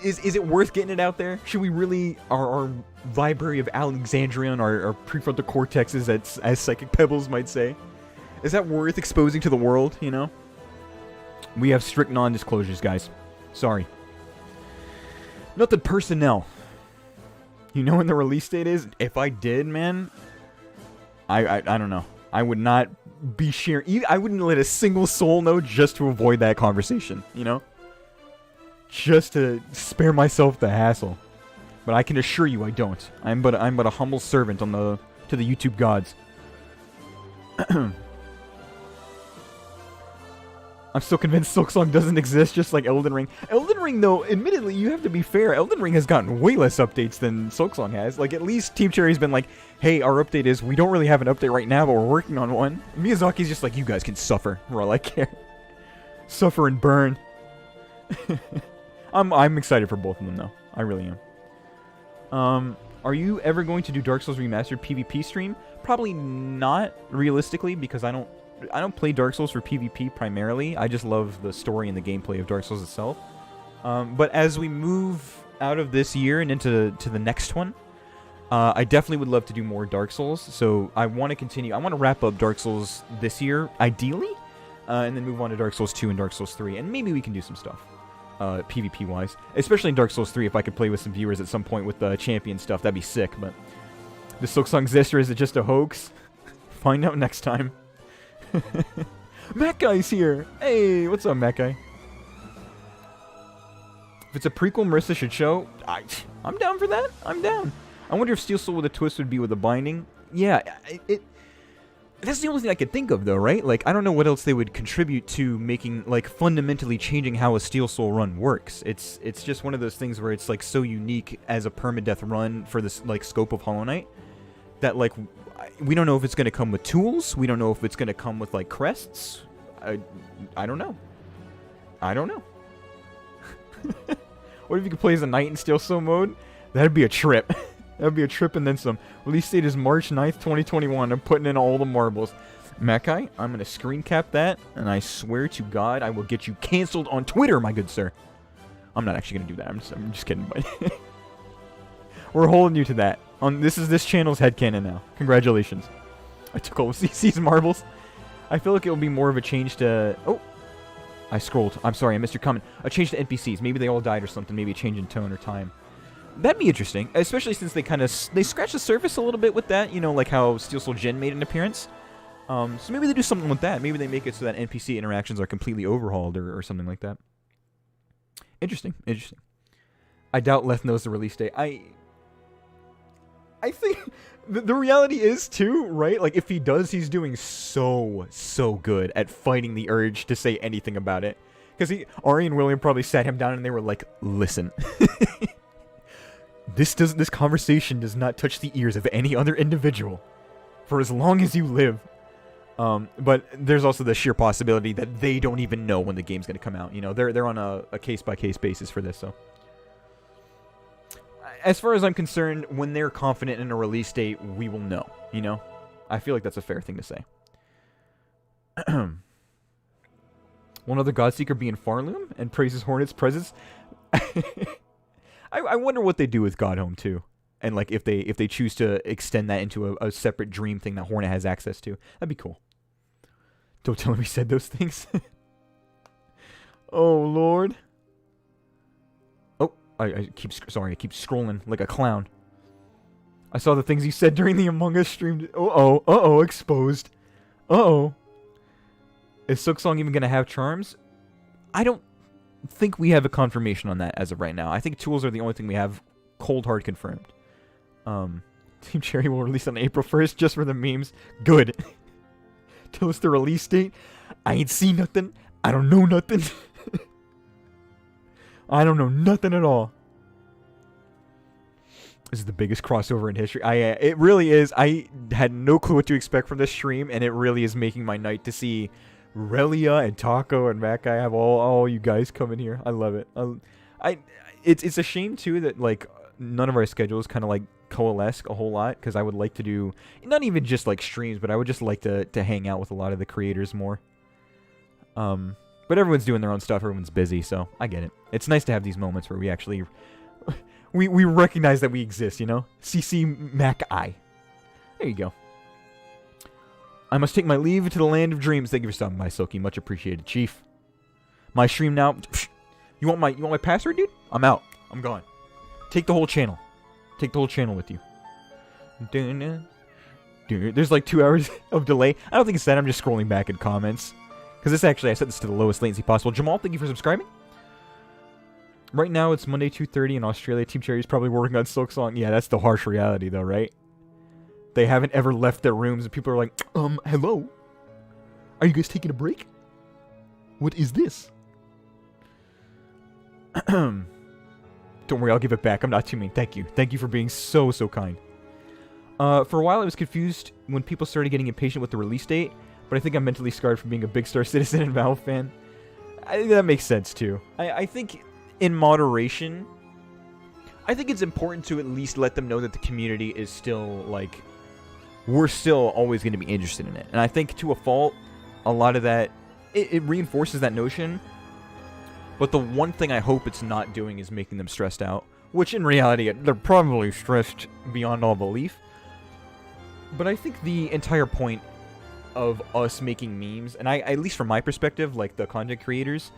is it worth getting it out there? Should we really... Our library of Alexandria and our prefrontal cortexes, as Psychic Pebbles might say. Is that worth exposing to the world, you know? We have strict non-disclosures, guys. Sorry. Nothing personnel. You know when the release date is? If I did, man... I don't know. I would not be sharing... I wouldn't let a single soul know just to avoid that conversation, you know? Just to spare myself the hassle. But I can assure you I don't. I'm but a humble servant to the YouTube gods. I'm still convinced Silksong doesn't exist, just like Elden Ring. Elden Ring, though, admittedly, you have to be fair. Elden Ring has gotten way less updates than Silksong has. Like, at least Team Cherry's been like, hey, our update is, we don't really have an update right now, but we're working on one. Miyazaki's just like, you guys can suffer, for all I care. Suffer and burn. I'm excited for both of them, though. I really am. Are you ever going to do Dark Souls Remastered PvP stream? Probably not, realistically, because I don't play Dark Souls for PvP primarily. I just love the story and the gameplay of Dark Souls itself. But as we move out of this year and into the next one, I definitely would love to do more Dark Souls. So I want to continue. I want to wrap up Dark Souls this year, ideally, and then move on to Dark Souls 2 and Dark Souls 3. And maybe we can do some stuff, PvP-wise. Especially in Dark Souls 3, if I could play with some viewers at some point with the champion stuff, that'd be sick. But the Silksong exists, or is it just a hoax? Find out next time. Mac Guy's here! Hey, what's up, Mac Guy? If it's a prequel Marissa should show, I'm down for that. I'm down. I wonder if Steel Soul with a twist would be with a binding. Yeah, that's the only thing I could think of, though, right? Like, I don't know what else they would contribute to making, like, fundamentally changing how a Steel Soul run works. It's just one of those things where it's, like, so unique as a permadeath run for this, like, scope of Hollow Knight that, like, we don't know if it's going to come with tools. We don't know if it's going to come with, like, crests. I don't know. I don't know. What if you could play as a knight in Steel Soul mode? That'd be a trip. That'd be a trip and then some. Release date is March 9th, 2021. I'm putting in all the marbles. Mackay, I'm going to screen cap that, and I swear to God, I will get you canceled on Twitter, my good sir. I'm not actually going to do that. I'm just kidding, but we're holding you to that. This is this channel's headcanon now. Congratulations. I took all of CC's marbles. I feel like it will be more of a change to... Oh, I scrolled. I'm sorry, I missed your comment. A change to NPCs. Maybe they all died or something. Maybe a change in tone or time. That'd be interesting, especially since they kind of... They scratched the surface a little bit with that. You know, like how Steel Soul Jin made an appearance. So maybe they do something with that. Maybe they make it so that NPC interactions are completely overhauled or something like that. Interesting. Interesting. I doubt Leth knows the release date. I think... The reality is, too, right? Like, if he does, he's doing so good at fighting the urge to say anything about it. Because Ari and William probably sat him down and they were like, listen. This conversation does not touch the ears of any other individual for as long as you live. But there's also the sheer possibility that they don't even know when the game's going to come out. You know, they're on a case-by-case basis for this, so... As far as I'm concerned, when they're confident in a release date, we will know, you know? I feel like that's a fair thing to say. One other Godseeker being Farloom and praises Hornet's presence. I wonder what they do with Godhome, too. And, like, if they choose to extend that into a separate dream thing that Hornet has access to. That'd be cool. Don't tell him he said those things. Oh, Lord. I keep scrolling like a clown. I saw the things he said during the Among Us stream. Uh-oh, exposed. Uh-oh. Is Silksong even going to have charms? I don't think we have a confirmation on that as of right now. I think tools are the only thing we have cold hard confirmed. Team Cherry will release on April 1st just for the memes. Good. Tell us the release date. I ain't seen nothing. I don't know nothing. I don't know nothing at all. This is the biggest crossover in history. It really is. I had no clue what to expect from this stream, and it really is making my night to see Relia and Taco and Mac. I have all you guys coming here. I love it. It's a shame too that like none of our schedules kind of like coalesce a whole lot, because I would like to do not even just like streams, but I would just like to hang out with a lot of the creators more. But everyone's doing their own stuff. Everyone's busy, so I get it. It's nice to have these moments where we actually... we recognize that we exist, you know? CC Mac I. There you go. I must take my leave to the land of dreams. Thank you for stopping by, Silky. Much appreciated, Chief. My stream now... You want my password, dude? I'm out. I'm gone. Take the whole channel. Take the whole channel with you. There's like 2 hours of delay. I don't think it's that. I'm just scrolling back in comments. Because this actually, I set this to the lowest latency possible. Jamal, thank you for subscribing. Right now, it's Monday, 2:30 in Australia. Team Cherry's probably working on Silksong. Yeah, that's the harsh reality, though, right? They haven't ever left their rooms, and people are like, hello? Are you guys taking a break? What is this? Don't worry, I'll give it back. I'm not too mean. Thank you. Thank you for being so kind. For a while, I was confused when people started getting impatient with the release date. But I think I'm mentally scarred from being a Big Star Citizen and Valve fan. I think that makes sense, too. I think, in moderation, I think it's important to at least let them know that the community is still, like... We're still always going to be interested in it. And I think, to a fault, a lot of that... It reinforces that notion. But the one thing I hope it's not doing is making them stressed out. Which, in reality, they're probably stressed beyond all belief. But I think the entire point of us making memes, and at least from my perspective, like the content creators,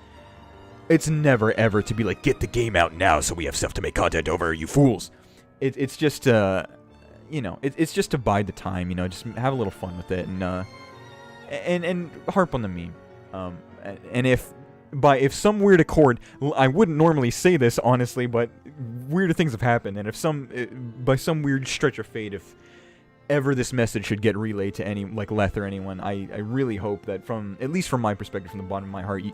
it's never ever to be like, get the game out now so we have stuff to make content over, you fools. It's just you know, it's just to bide the time, you know, just have a little fun with it and harp on the meme. And if some weird accord, I wouldn't normally say this honestly, but weirder things have happened, and if by some weird stretch of fate, if ever this message should get relayed to any, like Leth or anyone, I really hope that at least from my perspective, from the bottom of my heart,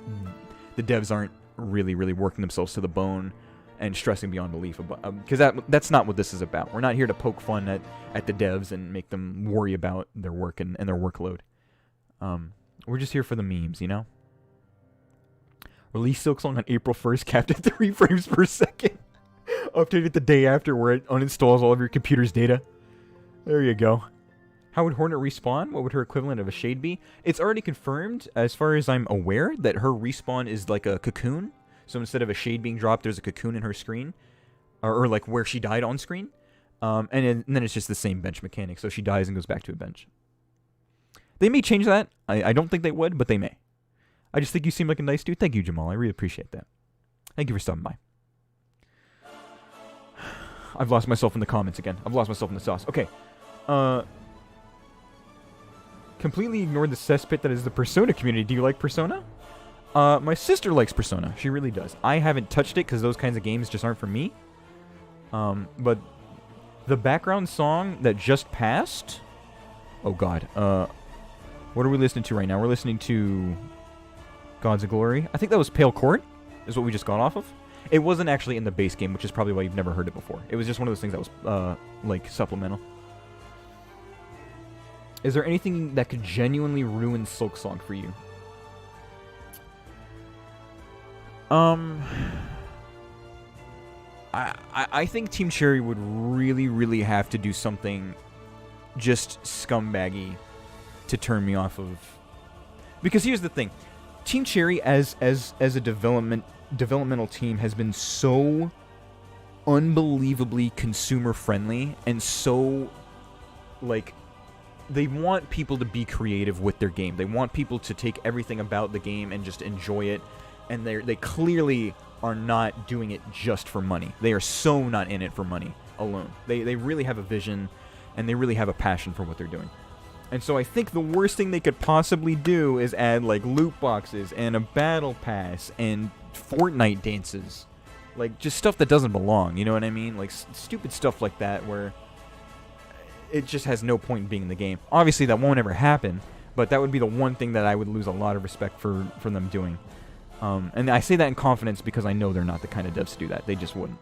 the devs aren't really working themselves to the bone and stressing beyond belief about, because that's not what this is about. We're not here to poke fun at the devs and make them worry about their work and their workload. We're just here for the memes, you know? Release Silksong on April 1st, capped at 3 frames per second. Updated the day after, where it uninstalls all of your computer's data. There you go. How would Hornet respawn? What would her equivalent of a shade be? It's already confirmed, as far as I'm aware, that her respawn is like a cocoon. So instead of a shade being dropped, there's a cocoon in her screen. Or like where she died on screen. And then it's just the same bench mechanic. So she dies and goes back to a bench. They may change that. I don't think they would, but they may. I just think you seem like a nice dude. Thank you, Jamal. I really appreciate that. Thank you for stopping by. I've lost myself in the comments again. I've lost myself in the sauce. Okay. Completely ignored the cesspit that is the Persona community. Do you like Persona? My sister likes Persona. She really does. I haven't touched it because those kinds of games just aren't for me. But the background song that just passed... Oh, God. What are we listening to right now? We're listening to Gods of Glory. I think that was Pale Court, is what we just got off of. It wasn't actually in the base game, which is probably why you've never heard it before. It was just one of those things that was, like, supplemental. Is there anything that could genuinely ruin Silksong for you? I think Team Cherry would really have to do something just scumbaggy to turn me off of. Because here's the thing. Team Cherry as a developmental team has been so unbelievably consumer friendly and so, like, they want people to be creative with their game. They want people to take everything about the game and just enjoy it. And they clearly are not doing it just for money. They are so not in it for money alone. They really have a vision, and they really have a passion for what they're doing. And so I think the worst thing they could possibly do is add, like, loot boxes and a battle pass and Fortnite dances. Like, just stuff that doesn't belong, you know what I mean? Like, stupid stuff like that where it just has no point in being in the game. Obviously, that won't ever happen, but that would be the one thing that I would lose a lot of respect for them doing. And I say that in confidence because I know they're not the kind of devs to do that. They just wouldn't.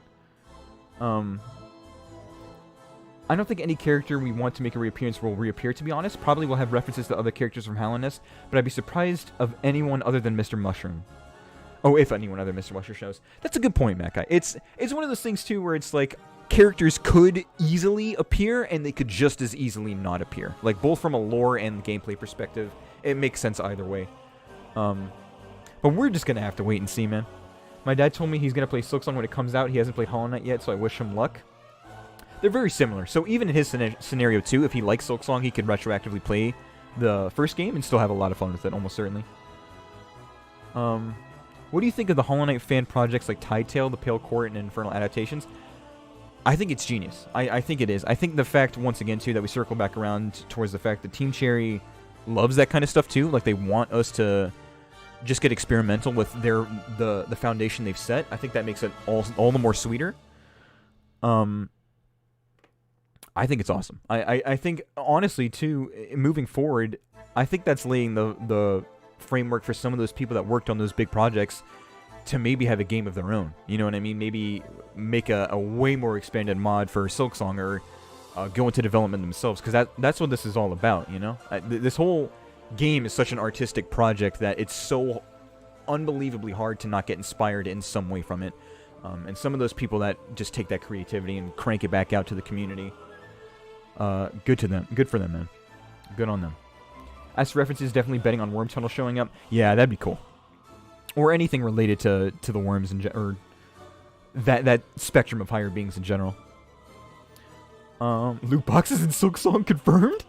I don't think any character we want to make a reappearance will reappear, to be honest. Probably will have references to other characters from Hallownest, but I'd be surprised of anyone other than Mr. Mushroom. Oh, if anyone other than Mr. Mushroom shows. That's a good point, Matt Guy. It's one of those things, too, where it's like characters could easily appear, and they could just as easily not appear. Like, both from a lore and gameplay perspective, it makes sense either way. But we're just going to have to wait and see, man. My dad told me he's going to play Silksong when it comes out. He hasn't played Hollow Knight yet, so I wish him luck. They're very similar. So even in his scenario, too, if he likes Silksong, he could retroactively play the first game and still have a lot of fun with it, almost certainly. What do you think of the Hollow Knight fan projects like Tidetail, the Pale Court, and Infernal adaptations? I think it's genius. I think it is. I think the fact, once again, too, that we circle back around towards the fact that Team Cherry loves that kind of stuff, too. Like, they want us to just get experimental with the foundation they've set. I think that makes it all the more sweeter. I think it's awesome. I think, honestly, too, moving forward, I think that's laying the framework for some of those people that worked on those big projects to maybe have a game of their own. You know what I mean? Maybe make a way more expanded mod for Silksong, or go into development themselves, because that's what this is all about, you know? This whole game is such an artistic project that it's so unbelievably hard to not get inspired in some way from it. And some of those people that just take that creativity and crank it back out to the community, good to them. Good for them, man. Good on them. As for references, definitely betting on Worm Tunnel showing up. Yeah, that'd be cool. Or anything related to the worms or that spectrum of higher beings in general. Loot boxes in Silksong confirmed?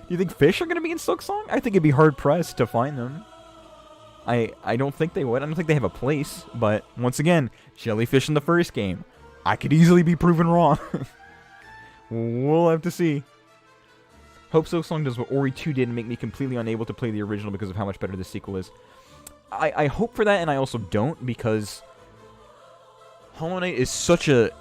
Do you think fish are going to be in Silksong? I think it'd be hard-pressed to find them. I don't think they would. I don't think they have a place. But, once again, jellyfish in the first game. I could easily be proven wrong. We'll have to see. Hope Silksong does what Ori 2 did and make me completely unable to play the original because of how much better the sequel is. I hope for that, and I also don't, because Hollow Knight is such a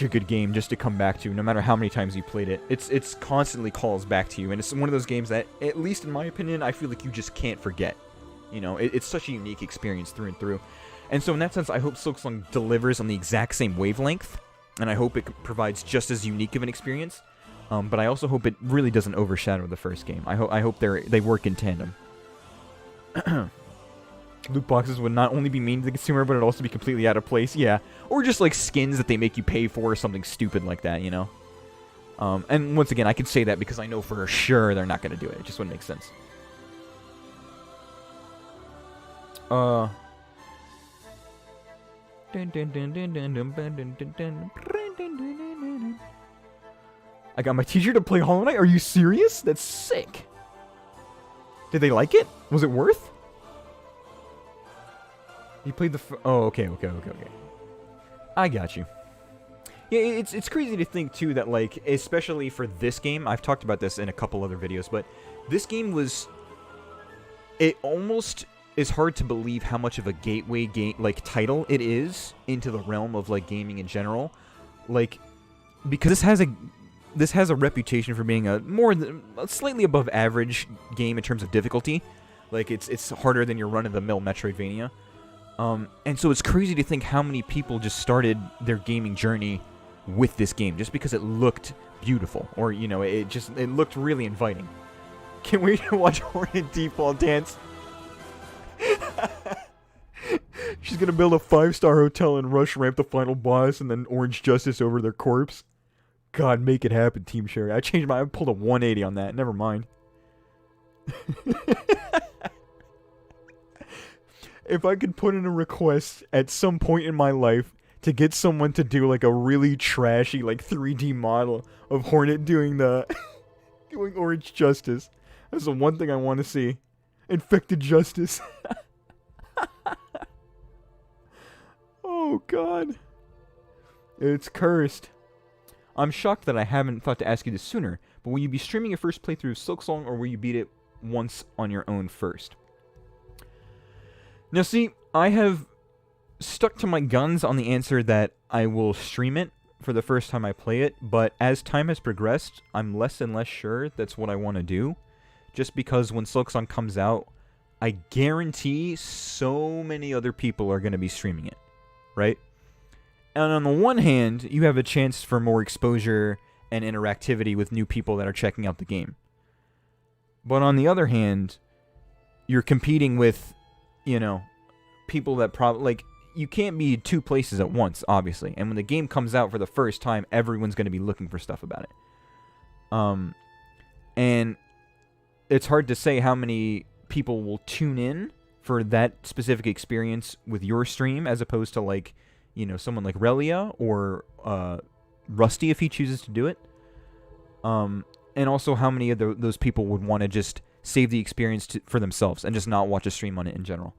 good game just to come back to, no matter how many times you played it. It's constantly calls back to you, and it's one of those games that, at least in my opinion, I feel like you just can't forget. You know, it's such a unique experience through and through. And so in that sense, I hope Silksong delivers on the exact same wavelength, and I hope it provides just as unique of an experience. But I also hope it really doesn't overshadow the first game. I hope they work in tandem. Loot boxes would not only be mean to the consumer, but it'd also be completely out of place. Yeah. Or just like skins that they make you pay for or something stupid like that, you know? And once again, I can say that because I know for sure they're not going to do it. It just wouldn't make sense. I got my teacher to play Hollow Knight? Are you serious? That's sick. Did they like it? Was it worth? You played the... Oh, okay. I got you. Yeah, it's crazy to think, too, that, like, especially for this game, I've talked about this in a couple other videos, but this game was... It almost is hard to believe how much of a gateway game, like, title it is into the realm of, like, gaming in general. Like, because this has a reputation for being a slightly above average game in terms of difficulty. Like, it's harder than your run-of-the-mill Metroidvania. And so it's crazy to think how many people just started their gaming journey with this game just because it looked beautiful, or, you know, it looked really inviting. Can't wait to watch Hornet Default dance. She's gonna build a 5-star hotel and rush ramp the final boss and then Orange Justice over their corpse. God, make it happen, Team Sherry. I pulled a 180 on that. Never mind. If I could put in a request at some point in my life to get someone to do like a really trashy like 3D model of Hornet doing doing Orange Justice, that's the one thing I want to see. Infected Justice. Oh God. It's cursed. I'm shocked that I haven't thought to ask you this sooner, but will you be streaming your first playthrough of Silksong, or will you beat it once on your own first? Now see, I have stuck to my guns on the answer that I will stream it for the first time I play it, but as time has progressed, I'm less and less sure that's what I want to do. Just because when Silksong comes out, I guarantee so many other people are going to be streaming it, right? And on the one hand, you have a chance for more exposure and interactivity with new people that are checking out the game. But on the other hand, you're competing with, you know, people that probably, like, you can't be two places at once, obviously. And when the game comes out for the first time, everyone's going to be looking for stuff about it. And it's hard to say how many people will tune in for that specific experience with your stream, as opposed to, like, you know, someone like Relia or Rusty if he chooses to do it. And also how many of those people would want to just save the experience for themselves and just not watch a stream on it in general.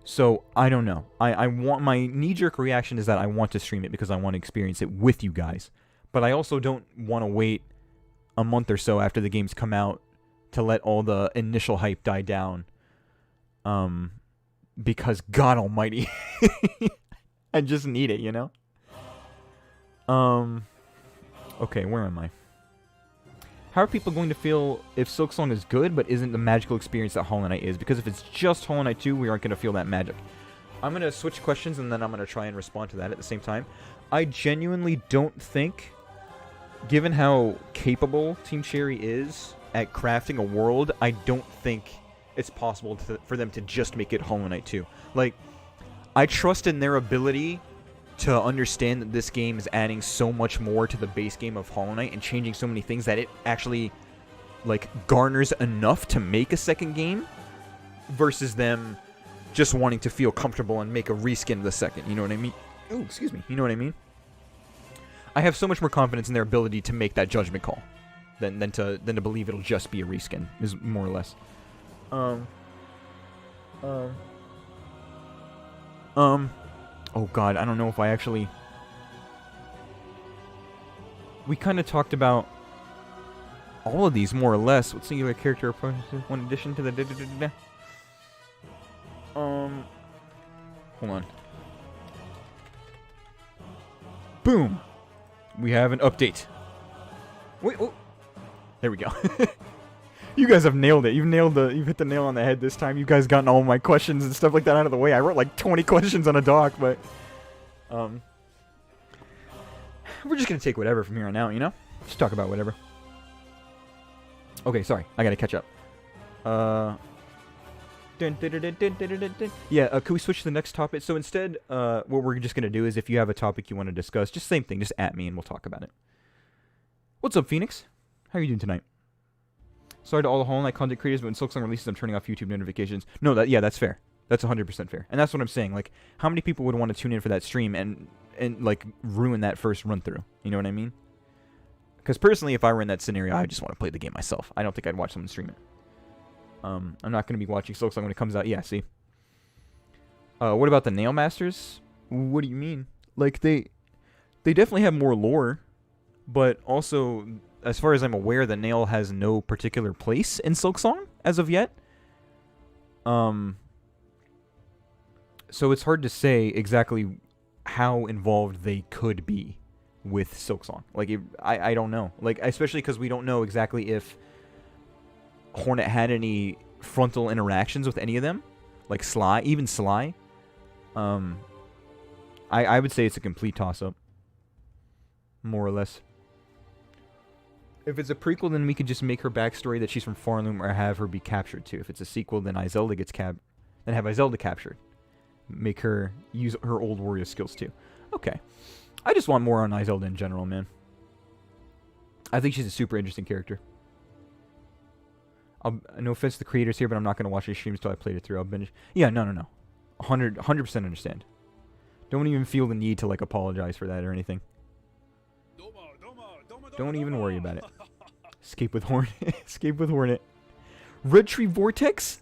So, I don't know. I want, my knee-jerk reaction is that I want to stream it because I want to experience it with you guys. But I also don't want to wait a month or so after the games come out to let all the initial hype die down. Because God almighty, I just need it, you know? Okay, where am I? How are people going to feel if Silksong is good, but isn't the magical experience that Hollow Knight is? Because if it's just Hollow Knight 2, we aren't going to feel that magic. I'm going to switch questions, and then I'm going to try and respond to that at the same time. I genuinely don't think, given how capable Team Cherry is at crafting a world, I don't think it's possible for them to just make it Hollow Knight 2. Like, I trust in their ability to understand that this game is adding so much more to the base game of Hollow Knight and changing so many things that it actually, like, garners enough to make a second game versus them just wanting to feel comfortable and make a reskin of the second. You know what I mean? Ooh, excuse me. You know what I mean? I have so much more confidence in their ability to make that judgment call than to believe it'll just be a reskin, is more or less. Oh God, I don't know if I actually we kind of talked about all of these more or less. What singular character approaches one addition to the hold on. Boom. We have an update. Wait, oh. There we go. You guys have nailed it. You've hit the nail on the head this time. You guys gotten all my questions and stuff like that out of the way. I wrote like 20 questions on a doc, but we're just gonna take whatever from here on out, you know? Just talk about whatever. Okay, sorry. I gotta catch up. Yeah, can we switch to the next topic? So instead, what we're just gonna do is if you have a topic you want to discuss, just same thing, just at me and we'll talk about it. What's up, Phoenix? How are you doing tonight? Sorry to all the Hollow Knight content creators, but when Silksong releases, I'm turning off YouTube notifications. No, that's fair. That's 100% fair. And that's what I'm saying. Like, how many people would want to tune in for that stream and like, ruin that first run-through? You know what I mean? Because personally, if I were in that scenario, I just want to play the game myself. I don't think I'd watch someone stream it. I'm not going to be watching Silksong when it comes out. Yeah, see? What about the Nail Masters? What do you mean? Like, they definitely have more lore, but also, as far as I'm aware, the nail has no particular place in Silksong as of yet. So it's hard to say exactly how involved they could be with Silksong. Like, I don't know. Like, especially because we don't know exactly if Hornet had any frontal interactions with any of them. Like Sly, even Sly. I would say it's a complete toss-up. More or less. If it's a prequel, then we could just make her backstory that she's from Farloom or have her be captured too. If it's a sequel, then Izelda gets then have Izelda captured. Make her use her old warrior skills too. Okay. I just want more on Izelda in general, man. I think she's a super interesting character. No offense to the creators here, but I'm not going to watch any streams until I played it through. I'll binge. Yeah, no. 100% understand. Don't even feel the need to, like, apologize for that or anything. Don't even worry about it. Escape with Hornet. Escape with Hornet. Red Tree Vortex?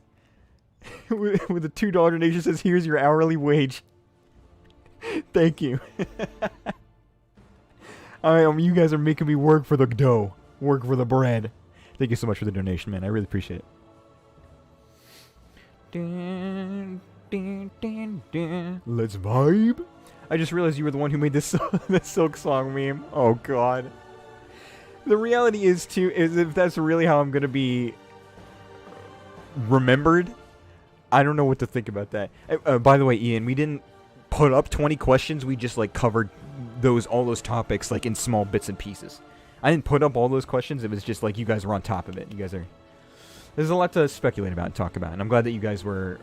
with a $2 donation says, here's your hourly wage. Thank you. You guys are making me work for the dough. Work for the bread. Thank you so much for the donation, man. I really appreciate it. Let's vibe. I just realized you were the one who made this Silksong meme. Oh, God. The reality is if that's really how I'm going to be remembered, I don't know what to think about that. By the way, Ian, we didn't put up 20 questions. We just, like, covered all those topics, like, in small bits and pieces. I didn't put up all those questions. It was just, like, you guys were on top of it. There's a lot to speculate about and talk about, and I'm glad that you guys were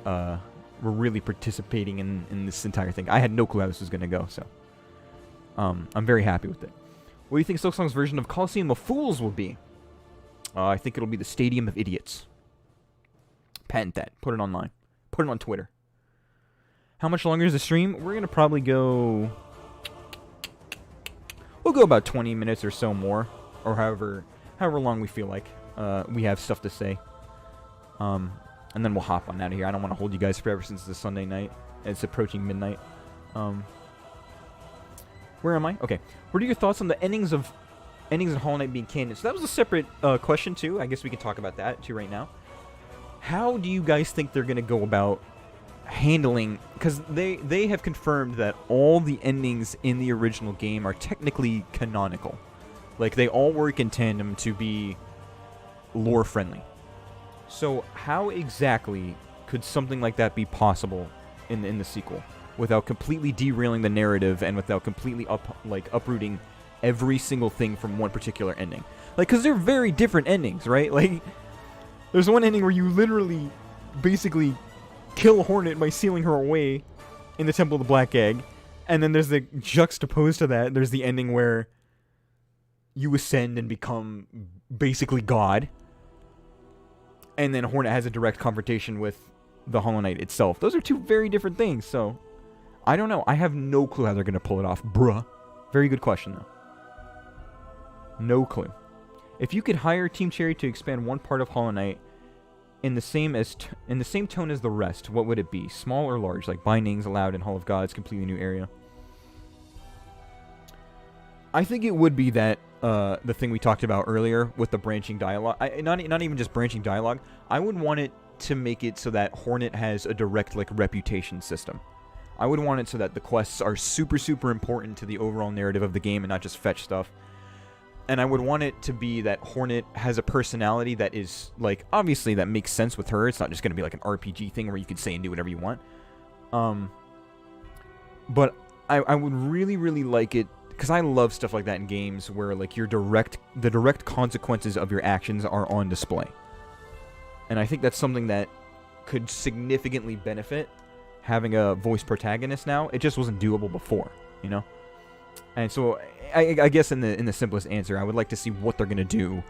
really participating in this entire thing. I had no clue how this was going to go, so I'm very happy with it. What do you think Silksong's version of Coliseum of Fools will be? I think it'll be the Stadium of Idiots. Patent that. Put it online. Put it on Twitter. How much longer is the stream? We're going to probably go... We'll go about 20 minutes or so more. Or however long we feel like we have stuff to say. And then we'll hop on out of here. I don't want to hold you guys forever since it's a Sunday night. It's approaching midnight. Where am I? Okay. What are your thoughts on the endings in Hollow Knight being canon? So that was a separate question too. I guess we can talk about that too right now. How do you guys think they're going to go about handling... Because they have confirmed that all the endings in the original game are technically canonical. Like, they all work in tandem to be lore-friendly. So how exactly could something like that be possible in the sequel? Without completely derailing the narrative and without completely uprooting every single thing from one particular ending. Like, because they're very different endings, right? Like, there's one ending where you literally basically kill Hornet by sealing her away in the Temple of the Black Egg. And then there's the juxtaposed to that, there's the ending where you ascend and become basically God. And then Hornet has a direct confrontation with the Hollow Knight itself. Those are two very different things, so... I don't know. I have no clue how they're going to pull it off, bruh. Very good question, though. No clue. If you could hire Team Cherry to expand one part of Hollow Knight in the same tone as the rest, what would it be? Small or large? Like Bindings allowed in Hall of Gods, completely new area. I think it would be that the thing we talked about earlier with the branching dialogue. Not even just branching dialogue. I would want it to make it so that Hornet has a direct like reputation system. I would want it so that the quests are super, super important to the overall narrative of the game and not just fetch stuff. And I would want it to be that Hornet has a personality that is, like, obviously that makes sense with her. It's not just going to be like an RPG thing where you can say and do whatever you want. But I would really, really like it, because I love stuff like that in games where, like, the direct consequences of your actions are on display. And I think that's something that could significantly benefit having a voice protagonist now. It just wasn't doable before, you know? And so, I guess in the simplest answer, I would like to see what they're going to do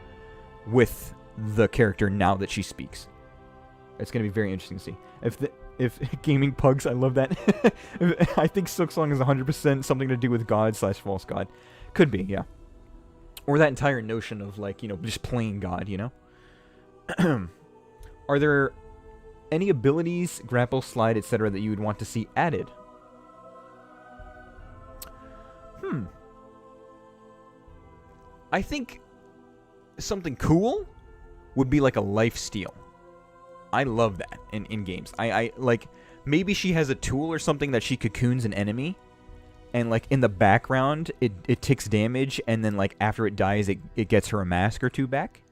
with the character now that she speaks. It's going to be very interesting to see. If Gaming Pugs, I love that. I think Silksong is 100% something to do with God/false God. Could be, yeah. Or that entire notion of, like, you know, just playing God, you know? Are there any abilities, grapple, slide, etc. that you would want to see added? I think something cool would be like a life steal. I love that in games. I like, maybe she has a tool or something that she cocoons an enemy, and like in the background it takes damage, and then like after it dies it gets her a mask or two back.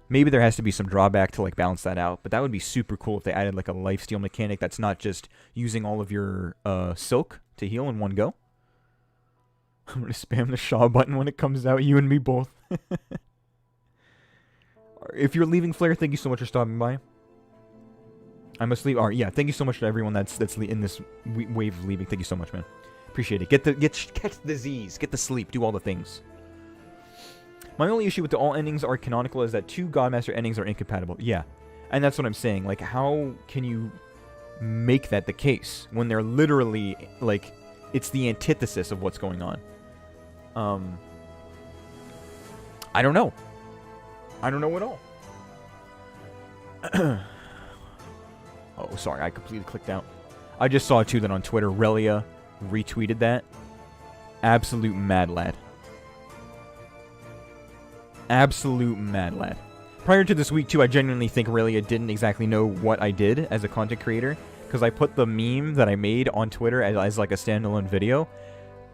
Maybe there has to be some drawback to like balance that out, but that would be super cool if they added like a life steal mechanic that's not just using all of your silk to heal in one go. I'm going to spam the Shaw button when it comes out, you and me both. If you're leaving Flare, thank you so much for stopping by. I must leave. Yeah, thank you so much to everyone that's in this wave of leaving. Thank you so much, man. Appreciate it. Catch the Z's, get the sleep, do all the things. My only issue with the all endings are canonical is that 2 Godmaster endings are incompatible. Yeah, and that's what I'm saying. Like, how can you make that the case when they're literally, like, it's the antithesis of what's going on? I don't know. I don't know at all. Oh, sorry, I completely clicked out. I just saw too that on Twitter, Relia retweeted that. Absolute mad lad. Absolute mad lad. Prior to this week too, I genuinely think Relia didn't exactly know what I did as a content creator, because I put the meme that I made on Twitter as like a standalone video,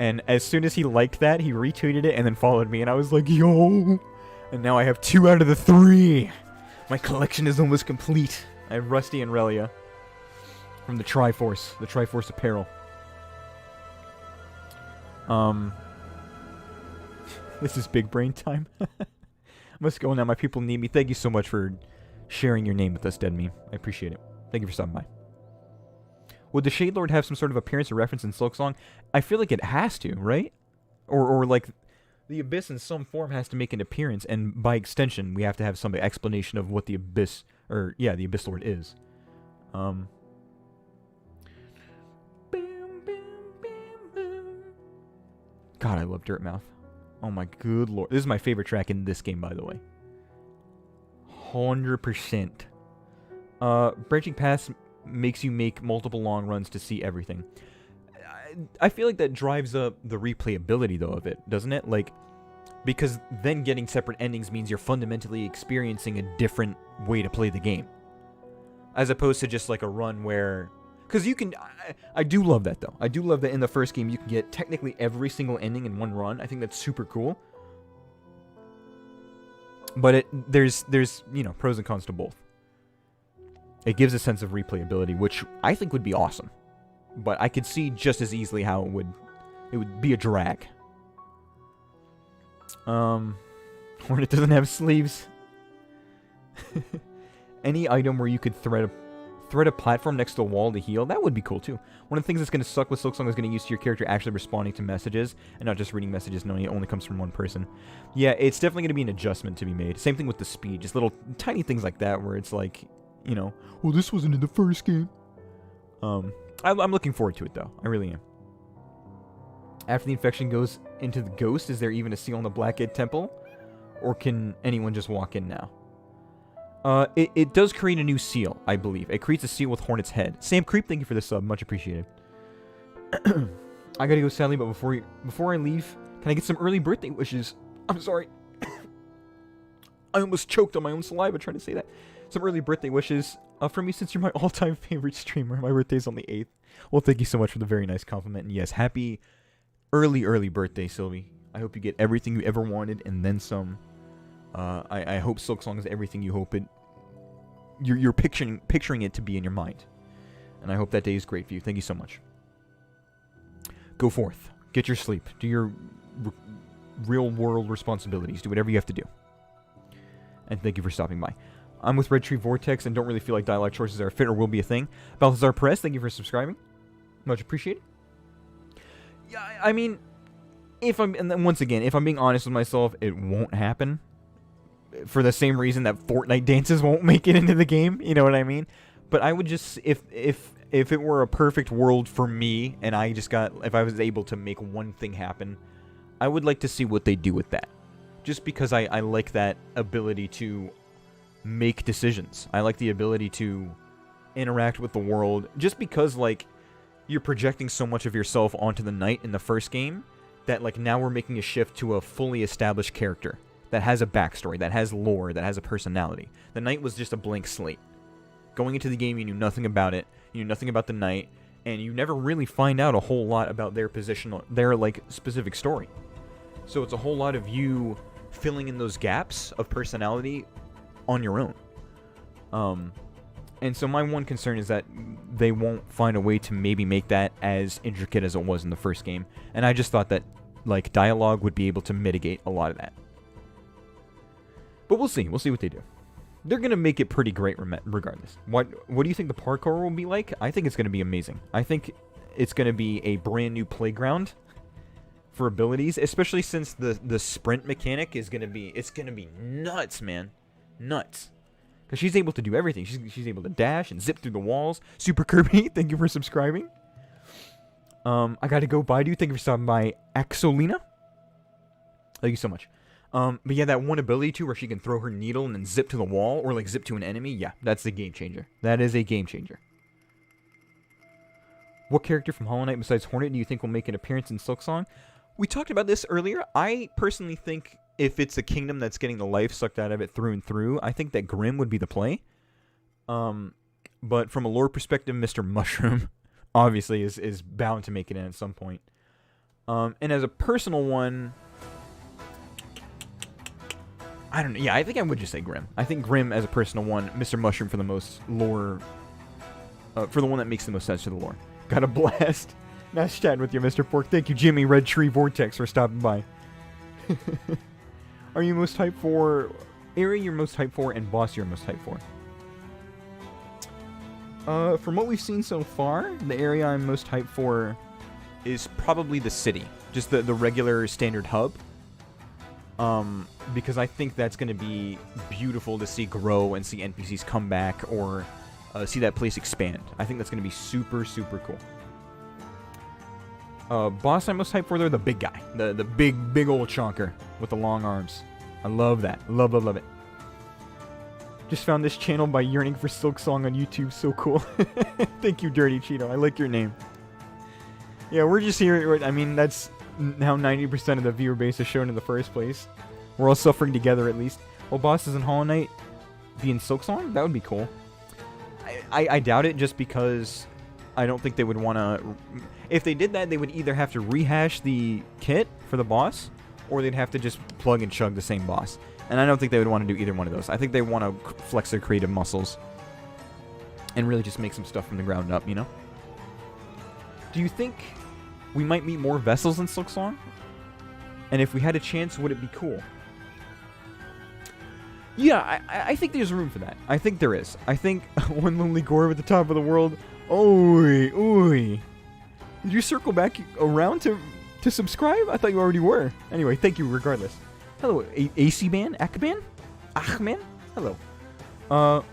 and as soon as he liked that, he retweeted it and then followed me, and I was like, yo! And now I have 2 out of the 3! My collection is almost complete. I have Rusty and Relia from the Triforce apparel. This is big brain time. I must go now. My people need me. Thank you so much for sharing your name with us, Dead Meme. I appreciate it. Thank you for stopping by. Would the Shade Lord have some sort of appearance or reference in Silksong? I feel like it has to, right? Or like, the Abyss in some form has to make an appearance, and by extension, we have to have some explanation of what the Abyss, or yeah, the Abyss Lord is. God, I love Dirtmouth. Oh my good lord. This is my favorite track in this game, by the way. 100%. Branching paths makes you make multiple long runs to see everything. I feel like that drives up the replayability, though, of it, doesn't it? Like, because then getting separate endings means you're fundamentally experiencing a different way to play the game. As opposed to just like a run where... Because you can... I do love that, though. I do love that in the first game you can get technically every single ending in one run. I think that's super cool. But there's you know, pros and cons to both. It gives a sense of replayability, which I think would be awesome. But I could see just as easily how it would be a drag. Hornet doesn't have sleeves. Any item where you could thread a platform next to a wall to heal, that would be cool too. One of the things that's going to suck with Silksong is getting used to your character actually responding to messages and not just reading messages knowing it only comes from one person. Yeah, it's definitely going to be an adjustment to be made. Same thing with the speed, just little tiny things like that where it's like, you know, well, this wasn't in the first game. I'm looking forward to it though. I really am. After the infection goes into the ghost, is there even a seal on the Blackhead Temple? Or can anyone just walk in now? It does create a new seal, I believe. It creates a seal with Hornet's head. Sam Creep, thank you for the sub. Much appreciated. I gotta go, sadly, but before I leave, can Can I get some early birthday wishes? I'm sorry. I almost choked on my own saliva trying to say that. Some early birthday wishes from you since you're my all-time favorite streamer. My birthday's on the 8th. Well, thank you so much for the very nice compliment. And yes, happy early birthday, Sylvie. I hope you get everything you ever wanted and then some. I hope Silksong is everything you hope it. You're picturing it to be in your mind. And I hope that day is great for you. Thank you so much. Go forth. Get your sleep. Do your real-world responsibilities. Do whatever you have to do. And thank you for stopping by. I'm with Red Tree Vortex and don't really feel like dialogue choices are a fit or will be a thing. Balthazar Perez, thank you for subscribing. Much appreciated. Yeah, I mean, and then once again, if I'm being honest with myself, it won't happen. For the same reason that Fortnite dances won't make it into the game. You know what I mean? But I would just, if it were a perfect world for me, and if I was able to make one thing happen, I would like to see what they do with that. Just because I like that ability to make decisions. I like the ability to interact with the world. Just because, like, you're projecting so much of yourself onto the knight in the first game, that, like, now we're making a shift to a fully established character that has a backstory, that has lore, that has a personality. The knight was just a blank slate. Going into the game, you knew nothing about it. You knew nothing about the knight, and you never really find out a whole lot about their position, their, like, specific story. So it's a whole lot of you filling in those gaps of personality on your own. And so my one concern is that they won't find a way to maybe make that as intricate as it was in the first game. And I just thought that, like, dialogue would be able to mitigate a lot of that. But we'll see. We'll see what they do. They're going to make it pretty great regardless. What do you think the parkour will be like? I think it's going to be amazing. I think it's going to be a brand new playground for abilities, especially since the sprint mechanic is going to be, it's going to be nuts, man. Nuts. Because she's able to do everything. She's able to dash and zip through the walls. Super Kirby, thank you for subscribing. I got to go, Baidu. Thank you for stopping by. Axolina. Thank you so much. But yeah, that one ability too, where she can throw her needle and then zip to the wall, or like zip to an enemy, yeah, that's a game changer. That is a game changer. What character from Hollow Knight besides Hornet do you think will make an appearance in Silksong? We talked about this earlier. I personally think if it's a kingdom that's getting the life sucked out of it through and through, I think that Grim would be the play. But from a lore perspective, Mr. Mushroom obviously is bound to make it in at some point. And as a personal one, I don't know. Yeah, I think I would just say Grim. I think Grim as a personal one, Mr. Mushroom for the most lore, for the one that makes the most sense to the lore. Got a blast. Nice chatting with you, Mr. Pork. Thank you, Jimmy Red Tree Vortex, for stopping by. Are you most hyped for area you're most hyped for and boss you're most hyped for? From what we've seen so far, the area I'm most hyped for is probably the city. Just the regular standard hub. Because I think that's going to be beautiful to see grow and see NPCs come back or see that place expand. I think that's going to be super, super cool. Boss I'm most hyped for, they're the big guy. The big old chonker with the long arms. I love that. Love it. Just found this channel by yearning for Silksong on YouTube. So cool. Thank you, Dirty Cheeto. I like your name. Yeah, we're just here. I mean, that's how 90% of the viewer base is shown in the first place. We're all suffering together, at least. Well, bosses in Hollow Knight be in Silksong? That would be cool. I doubt it, just because I don't think they would want to... If they did that, they would either have to rehash the kit for the boss, or they'd have to just plug and chug the same boss. And I don't think they would want to do either one of those. I think they want to flex their creative muscles and really just make some stuff from the ground up, you know? Do you think we might meet more vessels in Silksong? And if we had a chance, would it be cool? Yeah, I think there's room for that. I think there is. I think one lonely gore at the top of the world. Oi. Did you circle back around to subscribe? I thought you already were. Anyway, thank you regardless. Hello, AC-Man? Akban? Achman? Hello.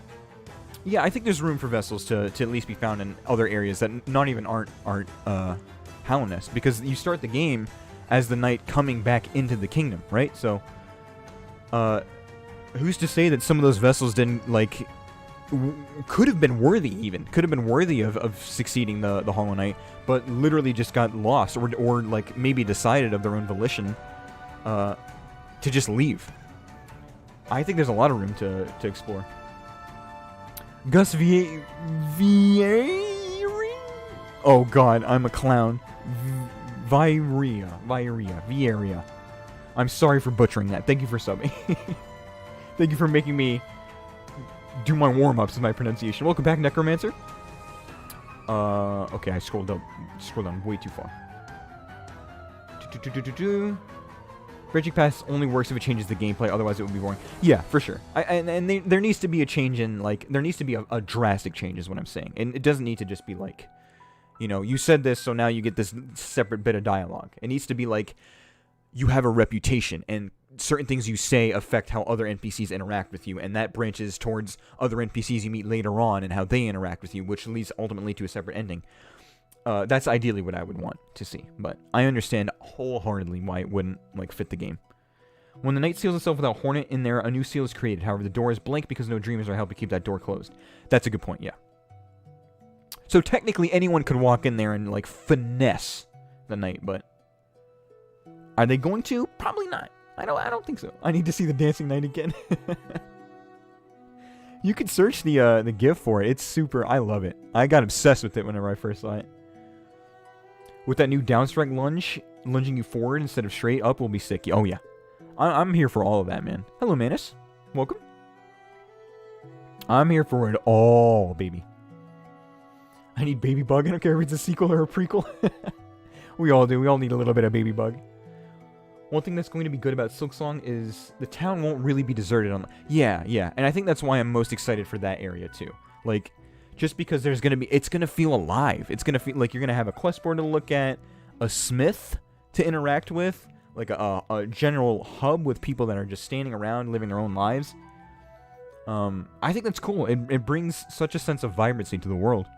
Yeah, I think there's room for vessels to at least be found in other areas that not even aren't Hallownest. Because you start the game as the knight coming back into the kingdom, right? So, who's to say that some of those vessels didn't, like, could have been worthy even. Could have been worthy of succeeding the Hollow Knight, but literally just got lost, or like maybe decided of their own volition to just leave. I think there's a lot of room to explore. Gus Vieri? Oh god, I'm a clown. Vieria. I'm sorry for butchering that. Thank you for subbing. Thank you for making me do my warm-ups with my pronunciation. Welcome back, Necromancer. Okay, I scrolled down way too far. Branching Paths only works if it changes the gameplay, otherwise it would be boring. Yeah, for sure. There needs to be a change in, like, there needs to be a drastic change is what I'm saying. And it doesn't need to just be like, you know, you said this, so now you get this separate bit of dialogue. It needs to be like, you have a reputation, and certain things you say affect how other NPCs interact with you, and that branches towards other NPCs you meet later on and how they interact with you, which leads ultimately to a separate ending. That's ideally what I would want to see, but I understand wholeheartedly why it wouldn't, like, fit the game. When the knight seals itself without Hornet in there, a new seal is created. However, the door is blank because no dreamers are helping keep that door closed. That's a good point, yeah. So technically anyone could walk in there and, like, finesse the knight, but are they going to? Probably not. I don't think so. I need to see the dancing knight again. You could search the GIF for it. It's super. I love it. I got obsessed with it whenever I first saw it. With that new downstrike lunge, lunging you forward instead of straight up will be sick. Oh yeah, I'm here for all of that, man. Hello, Manus. Welcome. I'm here for it all, baby. I need Baby Bug. I don't care if it's a sequel or a prequel. We all do. We all need a little bit of Baby Bug. One thing that's going to be good about Silksong is the town won't really be deserted on... Yeah. And I think that's why I'm most excited for that area, too. Like, just because there's going to be... It's going to feel alive. It's going to feel like you're going to have a quest board to look at, a smith to interact with, like a general hub with people that are just standing around, living their own lives. I think that's cool. It brings such a sense of vibrancy to the world.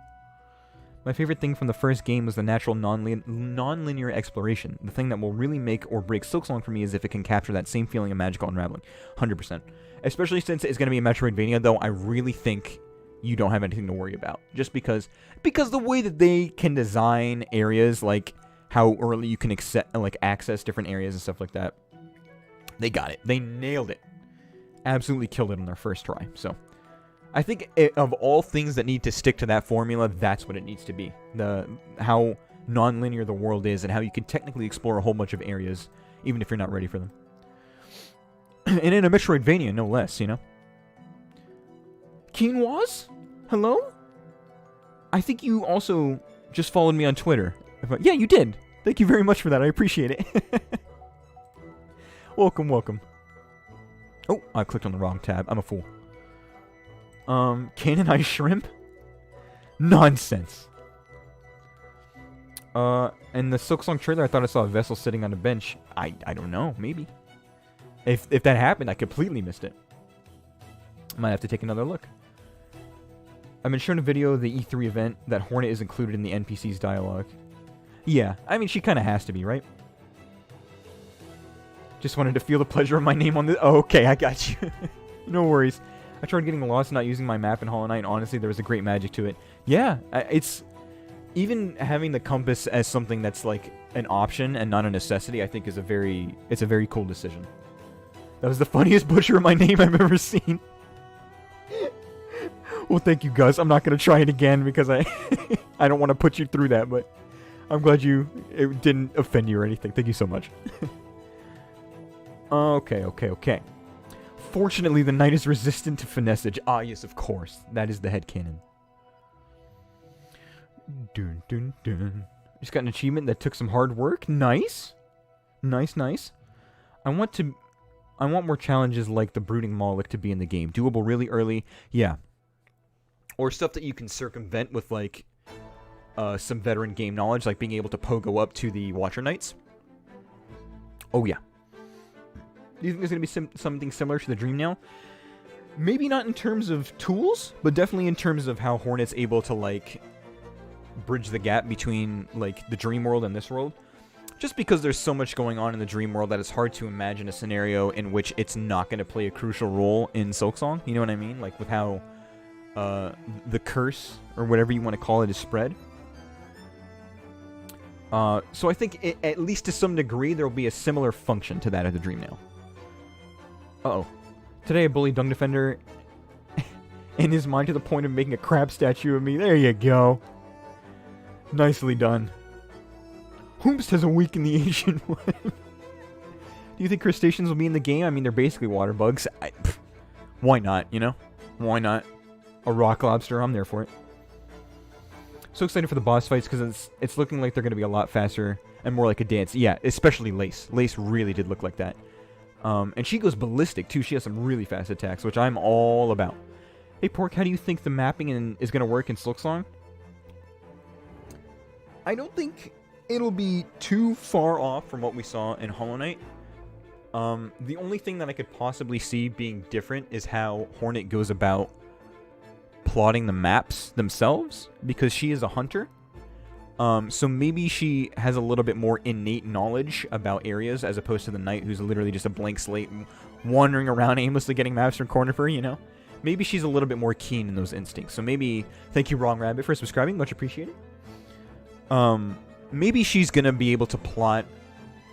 My favorite thing from the first game was the natural non-linear exploration. The thing that will really make or break Silksong for me is if it can capture that same feeling of magical unraveling. 100%. Especially since it's going to be a Metroidvania, though, I really think you don't have anything to worry about. Just because the way that they can design areas, like how early you can access different areas and stuff like that, they got it. They nailed it. Absolutely killed it on their first try, so... I think of all things that need to stick to that formula, that's what it needs to be. How non-linear the world is and how you can technically explore a whole bunch of areas, even if you're not ready for them. And in a Metroidvania, no less, you know? Quinoas? Hello? I think you also just followed me on Twitter. Yeah, you did. Thank you very much for that. I appreciate it. Welcome. Oh, I clicked on the wrong tab. I'm a fool. Canonized shrimp? Nonsense. In the Silksong trailer, I thought I saw a vessel sitting on a bench. I don't know. Maybe. If that happened, I completely missed it. Might have to take another look. I've been shown a video of the E3 event that Hornet is included in the NPC's dialogue. Yeah, I mean, she kind of has to be, right? Just wanted to feel the pleasure of my name on this. Oh, okay, I got you. No worries. I tried getting lost and not using my map in Hollow Knight, and honestly, there was a great magic to it. Yeah, it's... Even having the compass as something that's, like, an option and not a necessity, I think is a very cool decision. That was the funniest butcher of my name I've ever seen. Well, thank you, Gus. I'm not going to try it again because I don't want to put you through that, but I'm glad it didn't offend you or anything. Thank you so much. Okay. Fortunately, the knight is resistant to finessage. Ah, yes, of course. That is the headcanon. Dun. Just got an achievement that took some hard work. Nice. Nice. I want more challenges like the Brooding Moloch to be in the game. Doable really early. Yeah. Or stuff that you can circumvent with, like, some veteran game knowledge, like being able to pogo up to the Watcher Knights. Oh, yeah. Do you think there's going to be something similar to the Dream Nail? Maybe not in terms of tools, but definitely in terms of how Hornet's able to, like, bridge the gap between, like, the Dream World and this world. Just because there's so much going on in the Dream World that it's hard to imagine a scenario in which it's not going to play a crucial role in Silksong. You know what I mean? Like, with how the curse, or whatever you want to call it, is spread. So I think, at least to some degree, there will be a similar function to that of the Dream Nail. Uh-oh. Today I bullied Dung Defender in his mind to the point of making a crab statue of me. There you go. Nicely done. Hoomst has a week in the Ancient One. Do you think crustaceans will be in the game? I mean, they're basically water bugs. Why not, you know? Why not? A rock lobster, I'm there for it. So excited for the boss fights because it's looking like they're going to be a lot faster and more like a dance. Yeah, especially Lace. Lace really did look like that. And she goes ballistic, too. She has some really fast attacks, which I'm all about. Hey, Pork, how do you think the mapping is going to work in Silksong? I don't think it'll be too far off from what we saw in Hollow Knight. The only thing that I could possibly see being different is how Hornet goes about plotting the maps themselves, because she is a hunter. So maybe she has a little bit more innate knowledge about areas as opposed to the knight, who's literally just a blank slate wandering around aimlessly getting maps from corner for her, you know? Maybe she's a little bit more keen in those instincts. So maybe, thank you Wrong Rabbit for subscribing, much appreciated. Maybe she's gonna be able to plot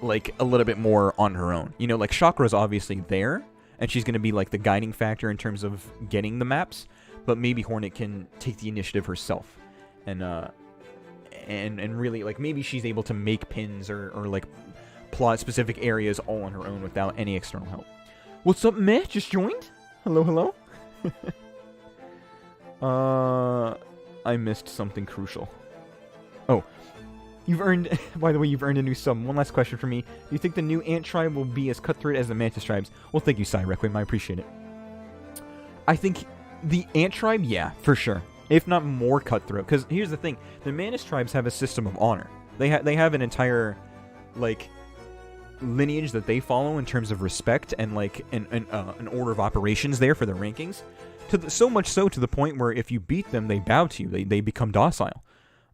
like a little bit more on her own. You know, like Chakra's obviously there, and she's gonna be like the guiding factor in terms of getting the maps. But maybe Hornet can take the initiative herself, and really, like, maybe she's able to make pins or like plot specific areas all on her own without any external help. What's up, meh? Just joined? Hello, hello. I missed something crucial. Oh, you've earned. By the way, you've earned a new sub. One last question for me: do you think the new Ant tribe will be as cutthroat as the Mantis tribes? Well, thank you, Sai Requiem. I appreciate it. I think. The Ant tribe, yeah, for sure. If not more cutthroat. Because here's the thing. The Mantis tribes have a system of honor. They have an entire, like, lineage that they follow in terms of respect and, like, an order of operations there for their rankings. So much so to the point where if you beat them, they bow to you. They become docile.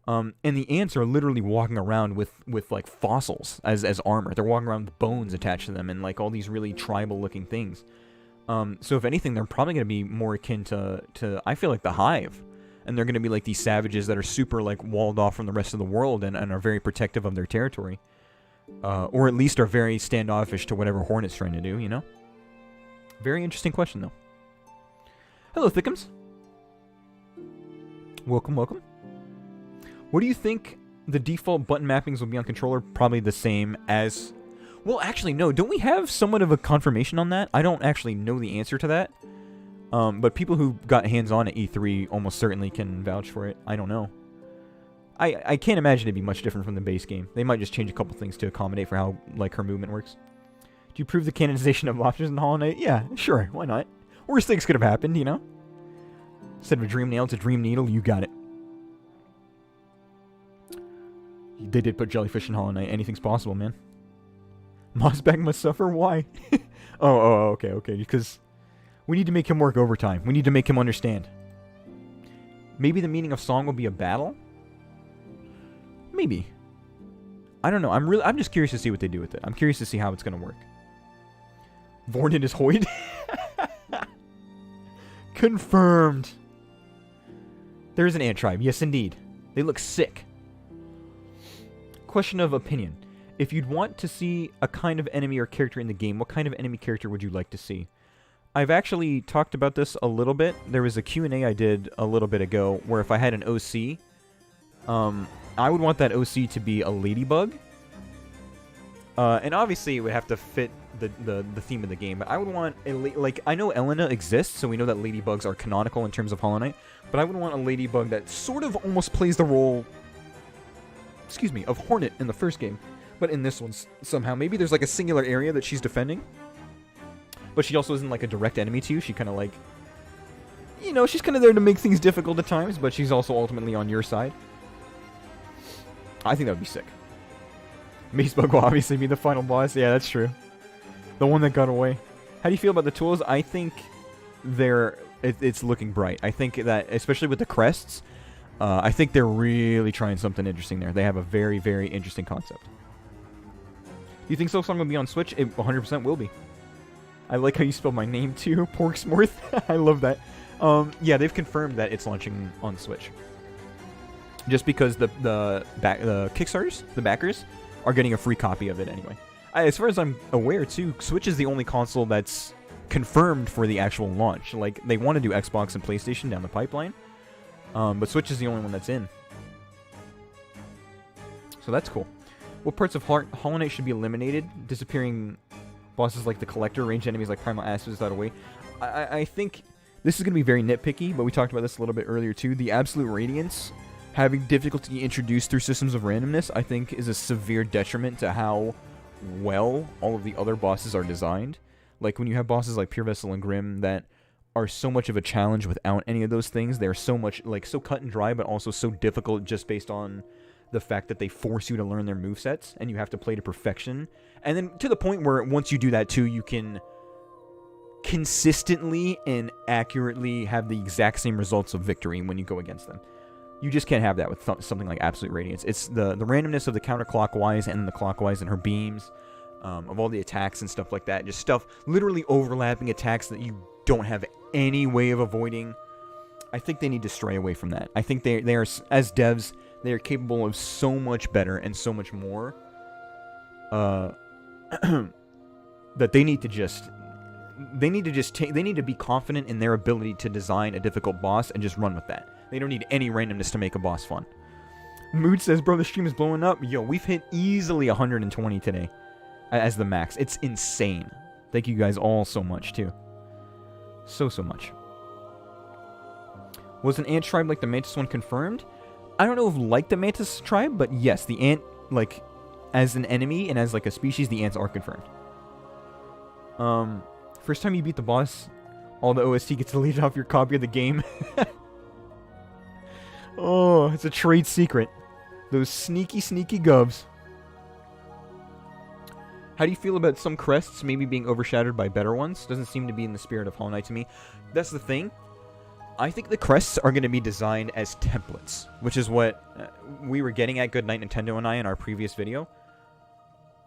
And the ants are literally walking around with like, fossils as armor. They're walking around with bones attached to them and, like, all these really tribal-looking things. So if anything, they're probably going to be more akin to, I feel like, the Hive. And they're going to be like these savages that are super, like, walled off from the rest of the world and are very protective of their territory. Or at least are very standoffish to whatever Hornet's trying to do, you know? Very interesting question, though. Hello, Thickums. Welcome, welcome. What do you think the default button mappings will be on controller? Probably the same as... Well, actually, no. Don't we have somewhat of a confirmation on that? I don't actually know the answer to that. But people who got hands-on at E3 almost certainly can vouch for it. I don't know. I can't imagine it'd be much different from the base game. They might just change a couple things to accommodate for how, like, her movement works. Do you prove the canonization of lobsters in Hollow Knight? Yeah, sure. Why not? Worst things could have happened, you know? Instead of a Dream Nail, it's a Dream Needle. You got it. They did put jellyfish in Hollow Knight. Anything's possible, man. Mossback must suffer? Why? Okay. Because we need to make him work overtime. We need to make him understand. Maybe the meaning of song will be a battle? Maybe. I don't know. I'm just curious to see what they do with it. I'm curious to see how it's going to work. Vornin is Hoyd? Confirmed. There is an ant tribe. Yes, indeed. They look sick. Question of opinion. If you'd want to see a kind of enemy or character in the game, what kind of enemy character would you like to see? I've actually talked about this a little bit. There was a Q&A I did a little bit ago where if I had an OC, I would want that OC to be a ladybug. And obviously it would have to fit the theme of the game, but I would want like, I know Elena exists, so we know that ladybugs are canonical in terms of Hollow Knight, but I would want a ladybug that sort of almost plays the role, of Hornet in the first game. But in this one, somehow, maybe there's like a singular area that she's defending. But she also isn't like a direct enemy to you. She kind of like, you know, she's kind of there to make things difficult at times, but she's also ultimately on your side. I think that would be sick. Macebug will obviously be the final boss. Yeah, that's true. The one that got away. How do you feel about the tools? I think it's looking bright. I think that, especially with the crests, I think they're really trying something interesting there. They have a very, very interesting concept. Do you think Silksong will be on Switch? It 100% will be. I like how you spelled my name too, Porksmorth. I love that. Yeah, they've confirmed that it's launching on Switch. Just because the Kickstarters, the backers, are getting a free copy of it anyway. As far as I'm aware, too, Switch is the only console that's confirmed for the actual launch. Like, they want to do Xbox and PlayStation down the pipeline, but Switch is the only one that's in. So that's cool. What parts of Hollow Knight should be eliminated? Disappearing bosses like the Collector, ranged enemies like Primal Ashes out of the way. I think this is going to be very nitpicky, but we talked about this a little bit earlier too. The Absolute Radiance having difficulty introduced through systems of randomness, I think, is a severe detriment to how well all of the other bosses are designed. Like, when you have bosses like Pure Vessel and Grim that are so much of a challenge without any of those things, they're so much, like, so cut and dry, but also so difficult just based on the fact that they force you to learn their movesets, and you have to play to perfection. And then to the point where once you do that too, you can consistently and accurately have the exact same results of victory when you go against them. You just can't have that with something like Absolute Radiance. It's the randomness of the counterclockwise and the clockwise and her beams, of all the attacks and stuff like that. Just stuff, literally overlapping attacks that you don't have any way of avoiding. I think they need to stray away from that. I think they are, as devs, they are capable of so much better and so much more that they need to just... They need to be confident in their ability to design a difficult boss and just run with that. They don't need any randomness to make a boss fun. Mood says, bro, the stream is blowing up. Yo, we've hit easily 120 today as the max. It's insane. Thank you guys all so much, too. So much. Was an ant tribe like the Mantis one confirmed? I don't know if like the Mantis tribe, but yes, the ant, like, as an enemy and as, like, a species, the ants are confirmed. First time you beat the boss, all the OST gets deleted off your copy of the game. Oh, it's a trade secret. Those sneaky gubs. How do you feel about some crests maybe being overshadowed by better ones? Doesn't seem to be in the spirit of Hollow Knight to me. That's the thing. I think the crests are going to be designed as templates, which is what we were getting at, Good Night Nintendo and I, in our previous video.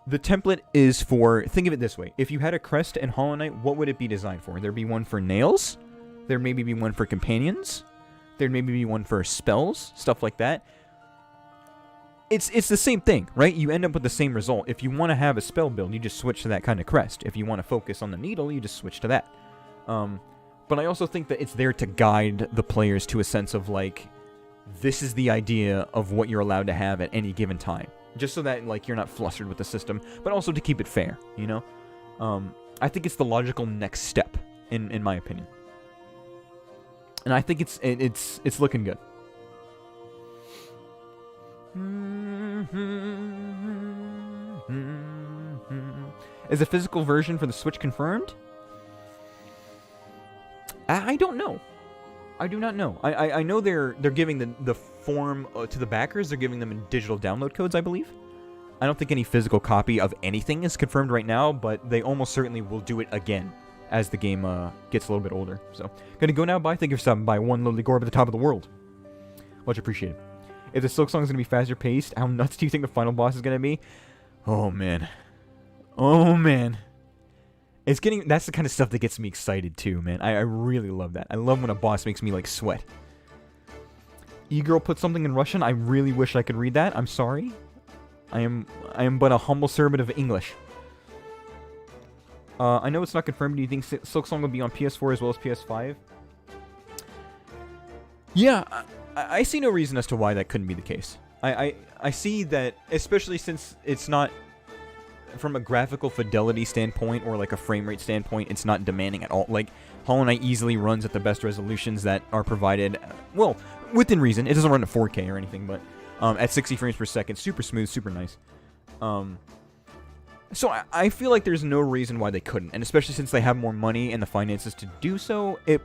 The template is for, think of it this way. If you had a crest in Hollow Knight, what would it be designed for? There'd be one for nails. There'd maybe be one for companions. There'd maybe be one for spells, stuff like that. It's the same thing, right? You end up with the same result. If you want to have a spell build, you just switch to that kind of crest. If you want to focus on the needle, you just switch to that. But I also think that it's there to guide the players to a sense of, like, this is the idea of what you're allowed to have at any given time. Just so that, like, you're not flustered with the system, but also to keep it fair, you know? I think it's the logical next step, in my opinion. And I think it's looking good. Is the physical version for the Switch confirmed? I don't know. I do not know. I know they're giving the form to the backers. They're giving them in digital download codes, I believe. I don't think any physical copy of anything is confirmed right now, but they almost certainly will do it again as the game gets a little bit older. So, gonna go now. Bye. Thank you for stopping by. One Lowly Gorb at the top of the world. Much appreciated. If the Silksong is gonna be faster paced, how nuts do you think the final boss is gonna be? Oh man. Oh man. It's getting, that's the kind of stuff that gets me excited too, man. I really love that. I love when a boss makes me, like, sweat. E-Girl put something in Russian. I really wish I could read that. I'm sorry. I am but a humble servant of English. I know it's not confirmed. Do you think Silksong will be on PS4 as well as PS5? Yeah, I see no reason as to why that couldn't be the case. I see that, especially since it's not, from a graphical fidelity standpoint or like a frame rate standpoint, it's not demanding at all. Like, Hollow Knight easily runs at the best resolutions that are provided, well, within reason. It doesn't run at 4K or anything, but at 60 frames per second, super smooth, super nice. So I feel like there's no reason why they couldn't, and especially since they have more money and the finances to do so, that's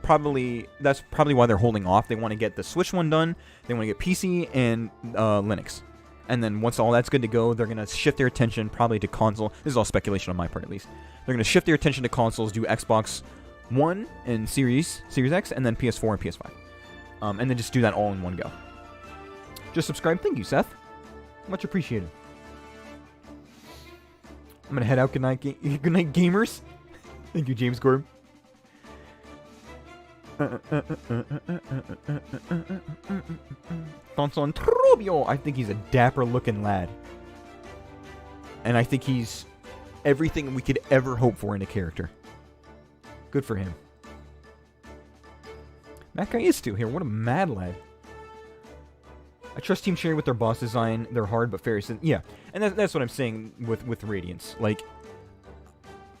probably why they're holding off. They want to get the Switch one done, they want to get PC and Linux. And then once all that's good to go, they're going to shift their attention probably to console. This is all speculation on my part, at least. They're going to shift their attention to consoles, do Xbox One and Series X, and then PS4 and PS5. And then just do that all in one go. Just subscribe. Thank you, Seth. Much appreciated. I'm going to head out. Good night, gamers. Thank you, James Gorb. Tonson Trubio. I think he's a dapper-looking lad. And I think he's everything we could ever hope for in a character. Good for him. That guy is still here. What a mad lad. I trust Team Cherry with their boss design. They're hard but fair. Yeah, and that's what I'm saying with Radiance. Like,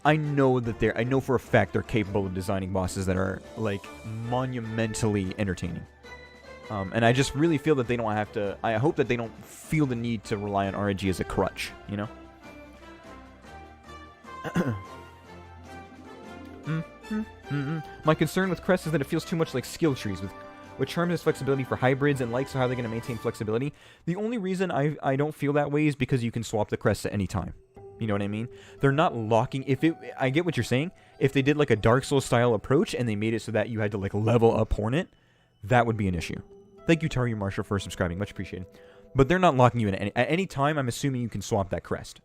I know for a fact they're capable of designing bosses that are, like, monumentally entertaining. And I just really feel that they don't have to... I hope that they don't feel the need to rely on RNG as a crutch, you know? My concern with Crests is that it feels too much like skill trees, with Charm has flexibility for hybrids and so how are they going to maintain flexibility? The only reason I don't feel that way is because you can swap the Crests at any time. You know what I mean? They're not locking... I get what you're saying. If they did like a Dark Souls style approach and they made it so that you had to like level up Hornet, that would be an issue. Thank you, Tario Marshall, for subscribing. Much appreciated. But they're not locking you in at any time. I'm assuming you can swap that crest.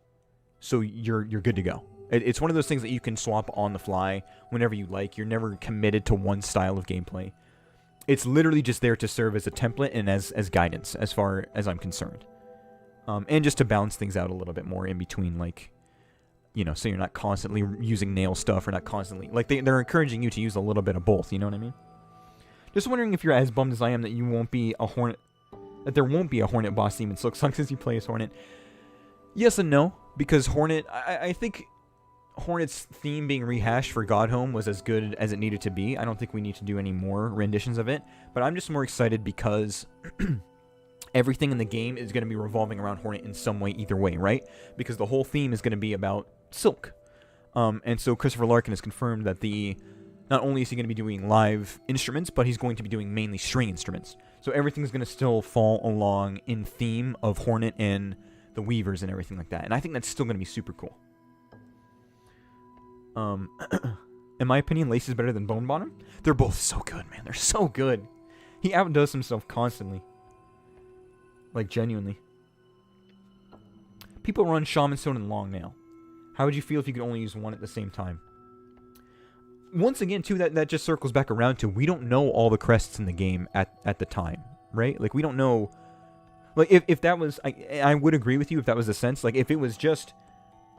So you're good to go. It's one of those things that you can swap on the fly whenever you like. You're never committed to one style of gameplay. It's literally just there to serve as a template and as guidance, as far as I'm concerned. And just to balance things out a little bit more in between, like, you know, so you're not constantly using nail stuff or not constantly... Like, they're encouraging you to use a little bit of both, you know what I mean? Just wondering if you're as bummed as I am that you won't be a Hornet... That there won't be a Hornet boss theme in Silksong since you play as Hornet. Yes and no, because Hornet... I think Hornet's theme being rehashed for Godhome was as good as it needed to be. I don't think we need to do any more renditions of it. But I'm just more excited because... everything in the game is going to be revolving around Hornet in some way either way, right? Because the whole theme is going to be about Silk. And so Christopher Larkin has confirmed that not only is he going to be doing live instruments, but he's going to be doing mainly string instruments. So everything's going to still fall along in theme of Hornet and the Weavers and everything like that. And I think that's still going to be super cool. In my opinion, Lace is better than Bone Bottom. They're both so good, man. They're so good. He outdoes himself constantly. Like, genuinely. People run Shaman Stone and Long Nail. How would you feel if you could only use one at the same time? Once again, too, that just circles back around to we don't know all the crests in the game at the time, right? Like, we don't know... Like, if that was... I would agree with you if that was the sense. Like, if it was just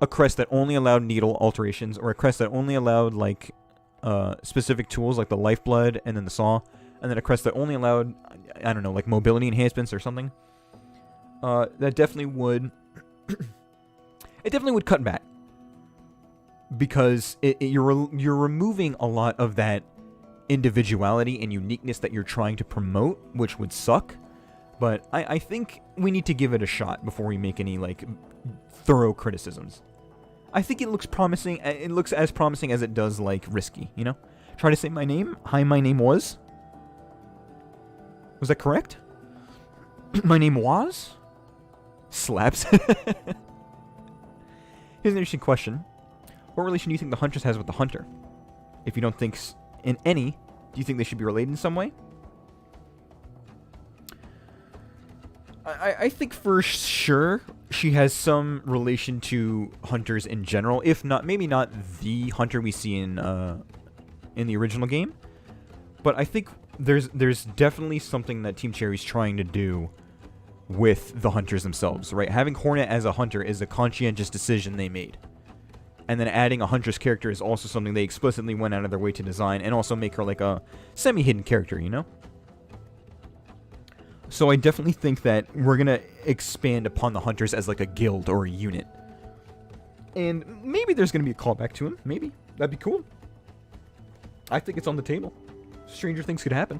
a crest that only allowed needle alterations, or a crest that only allowed, like, specific tools, like the Lifeblood and then the Saw, and then a crest that only allowed, I don't know, like mobility enhancements or something... that definitely would... it definitely would cut back. Because you're removing a lot of that individuality and uniqueness that you're trying to promote, which would suck. But I think we need to give it a shot before we make any, like, thorough criticisms. I think it looks promising. It looks as promising as it does, like, risky, you know? Try to say my name. Hi, my name was... Was that correct? My name was... Slaps. Here's an interesting question. What relation do you think the Huntress has with the Hunter? If you don't think in any, do you think they should be related in some way? I think for sure she has some relation to Hunters in general. If not, maybe not the Hunter we see in the original game. But I think there's definitely something that Team Cherry's trying to do with the Hunters themselves, right? Having Hornet as a Hunter is a conscientious decision they made. And then adding a Huntress character is also something they explicitly went out of their way to design and also make her like a semi-hidden character, you know? So I definitely think that we're going to expand upon the Hunters as like a guild or a unit. And maybe there's going to be a callback to him. Maybe. That'd be cool. I think it's on the table. Stranger things could happen.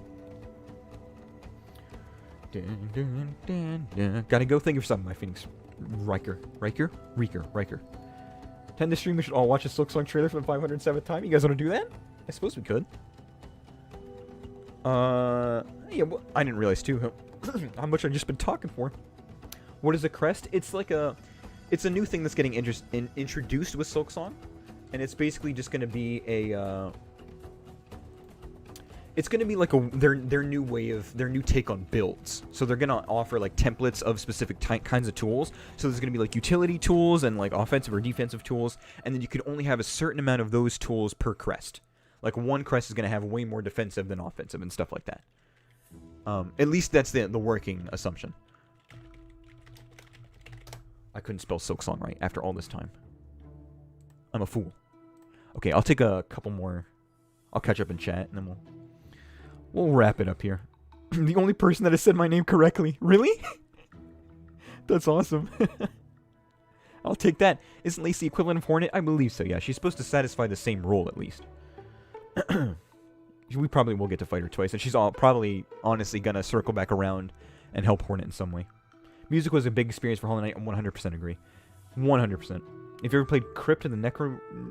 Gotta go. Thank you for something, my Phoenix. Riker. 10 this stream, we should all watch a Silksong trailer for the 507th time. You guys want to do that? I suppose we could. Yeah, well, I didn't realize, too, how much I've just been talking for. What is a crest? It's like it's a new thing that's getting introduced with Silksong. And it's basically just going to be a, it's going to be like their new way of, their new take on builds. So they're going to offer like templates of specific kinds of tools. So there's going to be like utility tools and like offensive or defensive tools. And then you can only have a certain amount of those tools per crest. Like, one Crest is going to have way more defensive than offensive and stuff like that. At least that's the working assumption. I couldn't spell Silksong right after all this time. I'm a fool. Okay, I'll take a couple more. I'll catch up in chat, and then we'll wrap it up here. The only person that has said my name correctly. Really? That's awesome. I'll take that. Isn't Lacey equivalent of Hornet? I believe so, yeah. She's supposed to satisfy the same role, at least. We probably will get to fight her twice, and she's probably, honestly, gonna circle back around and help Hornet in some way. Music was a big experience for Hollow Knight. I 100% agree. 100%. If you ever played Crypt and the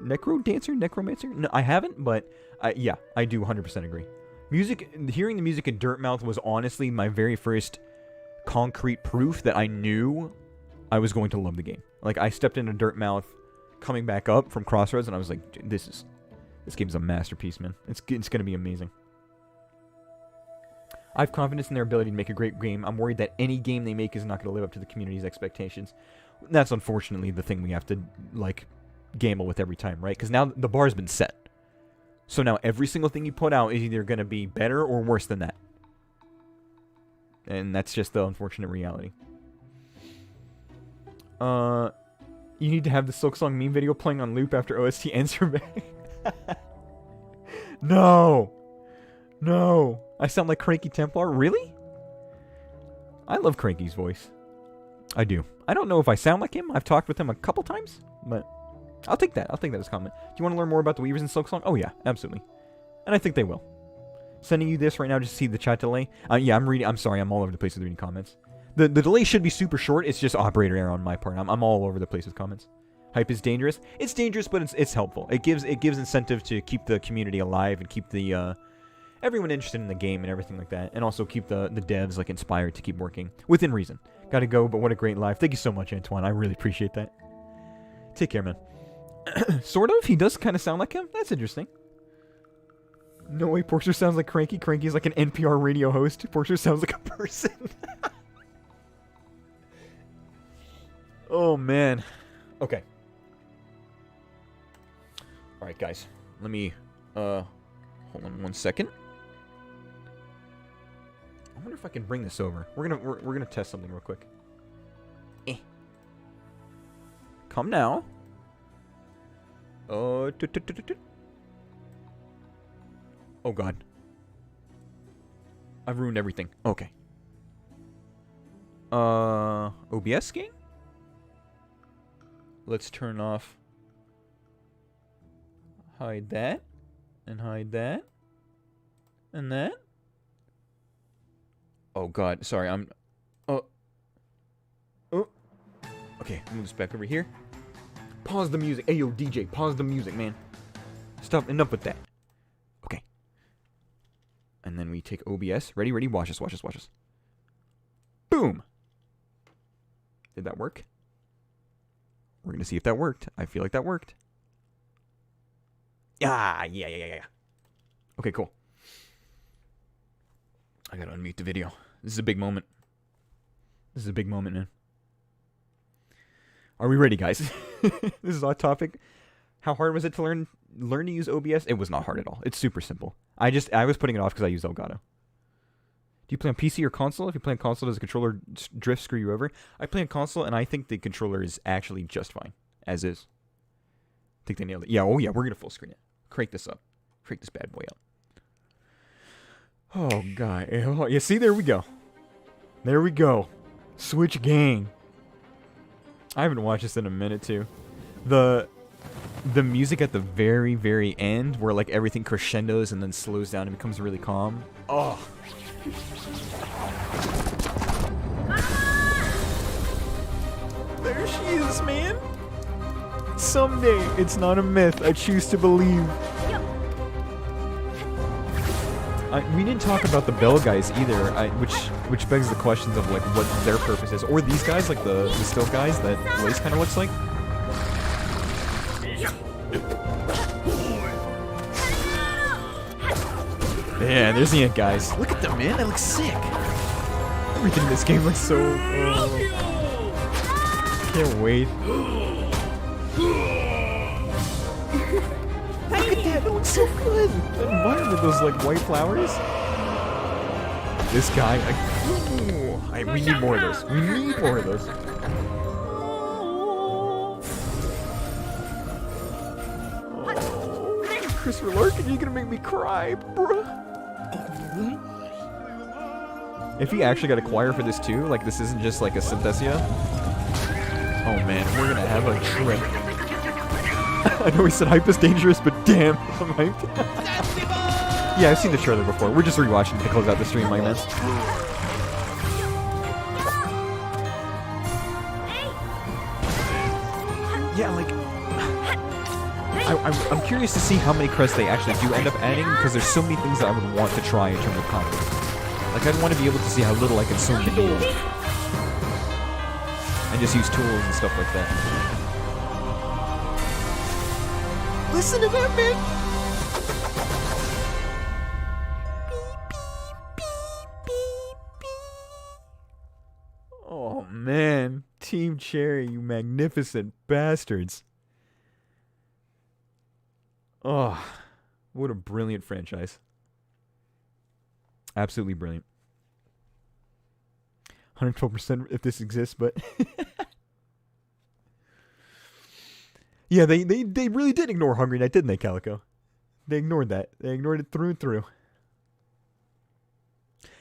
Necromancer? No, I haven't, but yeah, I do 100% agree. Hearing the music in Dirtmouth was honestly my very first concrete proof that I knew I was going to love the game. Like, I stepped into Dirtmouth coming back up from Crossroads, and I was like, this game's a masterpiece, man. It's going to be amazing. I have confidence in their ability to make a great game. I'm worried that any game they make is not going to live up to the community's expectations. That's unfortunately the thing we have to, like, gamble with every time, right? Because now the bar's been set. So now every single thing you put out is either going to be better or worse than that. And that's just the unfortunate reality. You need to have the Silksong meme video playing on loop after OST ends for me. No! No! I sound like Cranky Templar? Really? I love Cranky's voice. I do. I don't know if I sound like him. I've talked with him a couple times, but I'll take that. I'll take that as a comment. Do you want to learn more about the Weavers in Silksong? Oh yeah, absolutely. And I think they will. Sending you this right now just to see the chat delay. Yeah, I'm reading. I'm sorry, I'm all over the place with reading comments. The delay should be super short. It's just operator error on my part. I'm all over the place with comments. Hype is dangerous. It's dangerous, but it's helpful. It gives incentive to keep the community alive and keep the everyone interested in the game and everything like that, and also keep the devs like inspired to keep working within reason. Gotta go, but what a great live. Thank you so much, Antoine. I really appreciate that. Take care, man. Sort of. He does kind of sound like him. That's interesting. No way, Porter sounds like Cranky. Cranky's like an NPR radio host. Porter sounds like a person. Oh, man. Okay. Alright, guys. Let me, hold on 1 second. I wonder if I can bring this over. We're gonna test something real quick. Come now. Oh god. I've ruined everything. Okay. OBS scan? Let's turn off. Hide that. And hide that. And that. Oh god, sorry, I'm... Oh. Okay, move this back over here. Pause the music. Hey, yo, DJ, pause the music, man. Stop, enough with that. Okay. And then we take OBS. Ready, ready, watch us, watch us, watch us. Boom! Did that work? We're gonna see if that worked. I feel like that worked. Yeah. Okay, cool. I gotta unmute the video. This is a big moment. This is a big moment, man. Are we ready, guys? This is off topic. How hard was it to learn to use OBS? It was not hard at all. It's super simple. I was putting it off because I use Elgato. Do you play on PC or console? If you play on console, does the controller drift screw you over? I play on console, and I think the controller is actually just fine, as is. I think they nailed it. Yeah, oh yeah, we're gonna full screen it. Crank this up. Crank this bad boy up. Oh, God. Oh, yeah, see, there we go. There we go. Switch gang. I haven't watched this in a minute, too. The music at the very, very end, where, like, everything crescendos and then slows down and becomes really calm. Oh. There she is, man. Someday, it's not a myth. I choose to believe. We didn't talk about the Bell guys either, which begs the questions of like what their purpose is, or these guys, like the still guys that Lace kind of looks like. Yeah, there's the Ant guys. Look at them, man. They look sick. Everything in this game looks so. Can't wait. How do you Yeah, that looks so good. That environment, those like white flowers. This guy, we need more of those. We need more of those. Oh, Christopher Larkin, you're gonna make me cry, bruh. If he actually got a choir for this too, like this isn't just like a synthesia. Oh man, we're gonna have a trip. I know we said hype is dangerous, but damn, I'm hyped. Yeah, I've seen the trailer before. We're just rewatching to close out the stream, my man. Yeah, like I'm curious to see how many crests they actually do end up adding, because there's so many things that I would want to try in terms of combat. Like I'd want to be able to see how little I can swing the needle and just use tools and stuff like that. Listen to that, man! Oh man, Team Cherry, you magnificent bastards. Oh, what a brilliant franchise. Absolutely brilliant. 112% if this exists, but yeah, they really did ignore Hungry Night, didn't they, Calico? They ignored that. They ignored it through and through.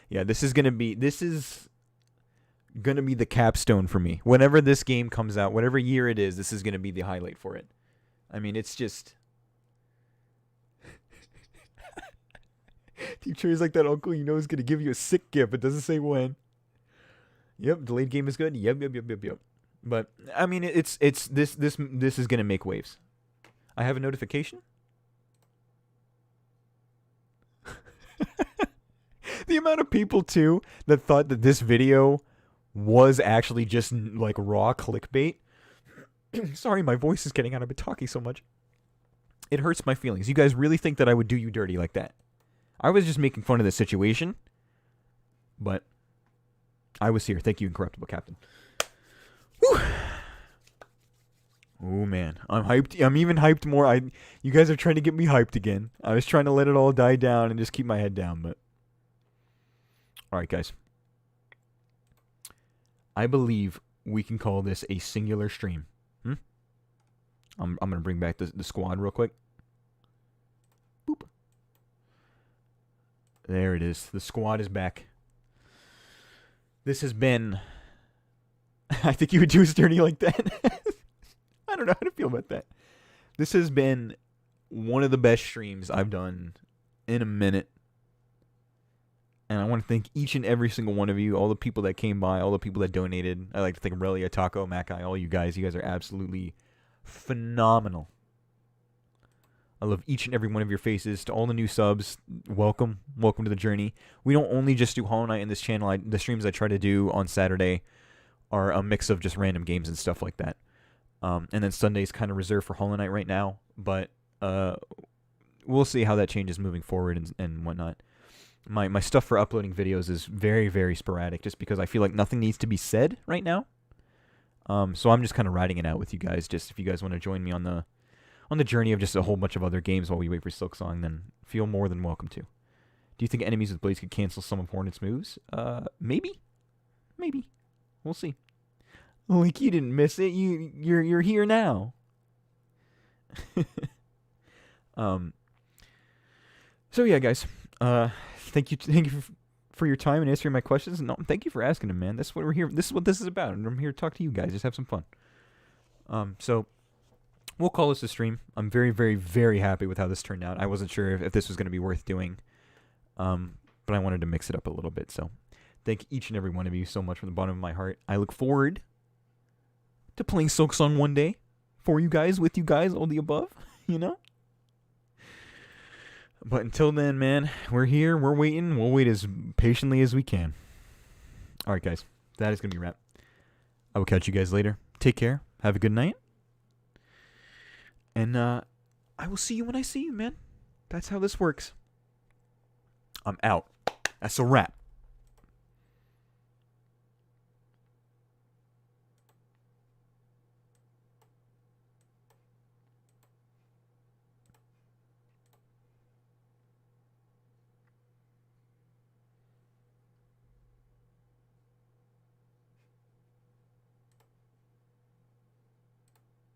Yeah, this is gonna be the capstone for me. Whenever this game comes out, whatever year it is, this is gonna be the highlight for it. I mean, it's just Teacher is like that uncle you know is gonna give you a sick gift, but doesn't say when. Yep, delayed game is good. Yep. But I mean, this is gonna make waves. I have a notification. The amount of people too that thought that this video was actually just like raw clickbait. Sorry, my voice is getting out. I've been talking so much. It hurts my feelings. You guys really think that I would do you dirty like that? I was just making fun of the situation, but I was here. Thank you, Incorruptible Captain. Whew. Oh man, I'm hyped. I'm even hyped more. You guys are trying to get me hyped again. I was trying to let it all die down and just keep my head down, but all right, guys. I believe we can call this a singular stream. I'm gonna bring back the squad real quick. Boop. There it is. The squad is back. This has been. I think you would do a journey like that. I don't know how to feel about that. This has been one of the best streams I've done in a minute. And I want to thank each and every single one of you, all the people that came by, all the people that donated. I like to thank Relia, Taco, Mackay, all you guys. You guys are absolutely phenomenal. I love each and every one of your faces. To all the new subs, welcome. Welcome to the journey. We don't only just do Hollow Knight in this channel. The streams I try to do on Saturday are a mix of just random games and stuff like that. And then Sunday's kind of reserved for Hollow Knight right now. But we'll see how that changes moving forward and whatnot. My stuff for uploading videos is very, very sporadic just because I feel like nothing needs to be said right now. So I'm just kind of riding it out with you guys. Just if you guys want to join me on the journey of just a whole bunch of other games while we wait for Silksong, then feel more than welcome to. Do you think enemies with blades could cancel some of Hornet's moves? Maybe. Maybe. We'll see. Like, you didn't miss it. You're here now. So yeah, guys. Thank you for your time and answering my questions. No, thank you for asking them, man. That's what we're here. This is what this is about. And I'm here to talk to you guys. Just have some fun. So we'll call this a stream. I'm very, very, very happy with how this turned out. I wasn't sure if this was going to be worth doing. But I wanted to mix it up a little bit. So thank each and every one of you so much from the bottom of my heart. I look forward to playing Silksong one day for you guys, with you guys, all the above, you know? But until then, man, we're here. We're waiting. We'll wait as patiently as we can. All right, guys. That is going to be a wrap. I will catch you guys later. Take care. Have a good night. And I will see you when I see you, man. That's how this works. I'm out. That's a wrap.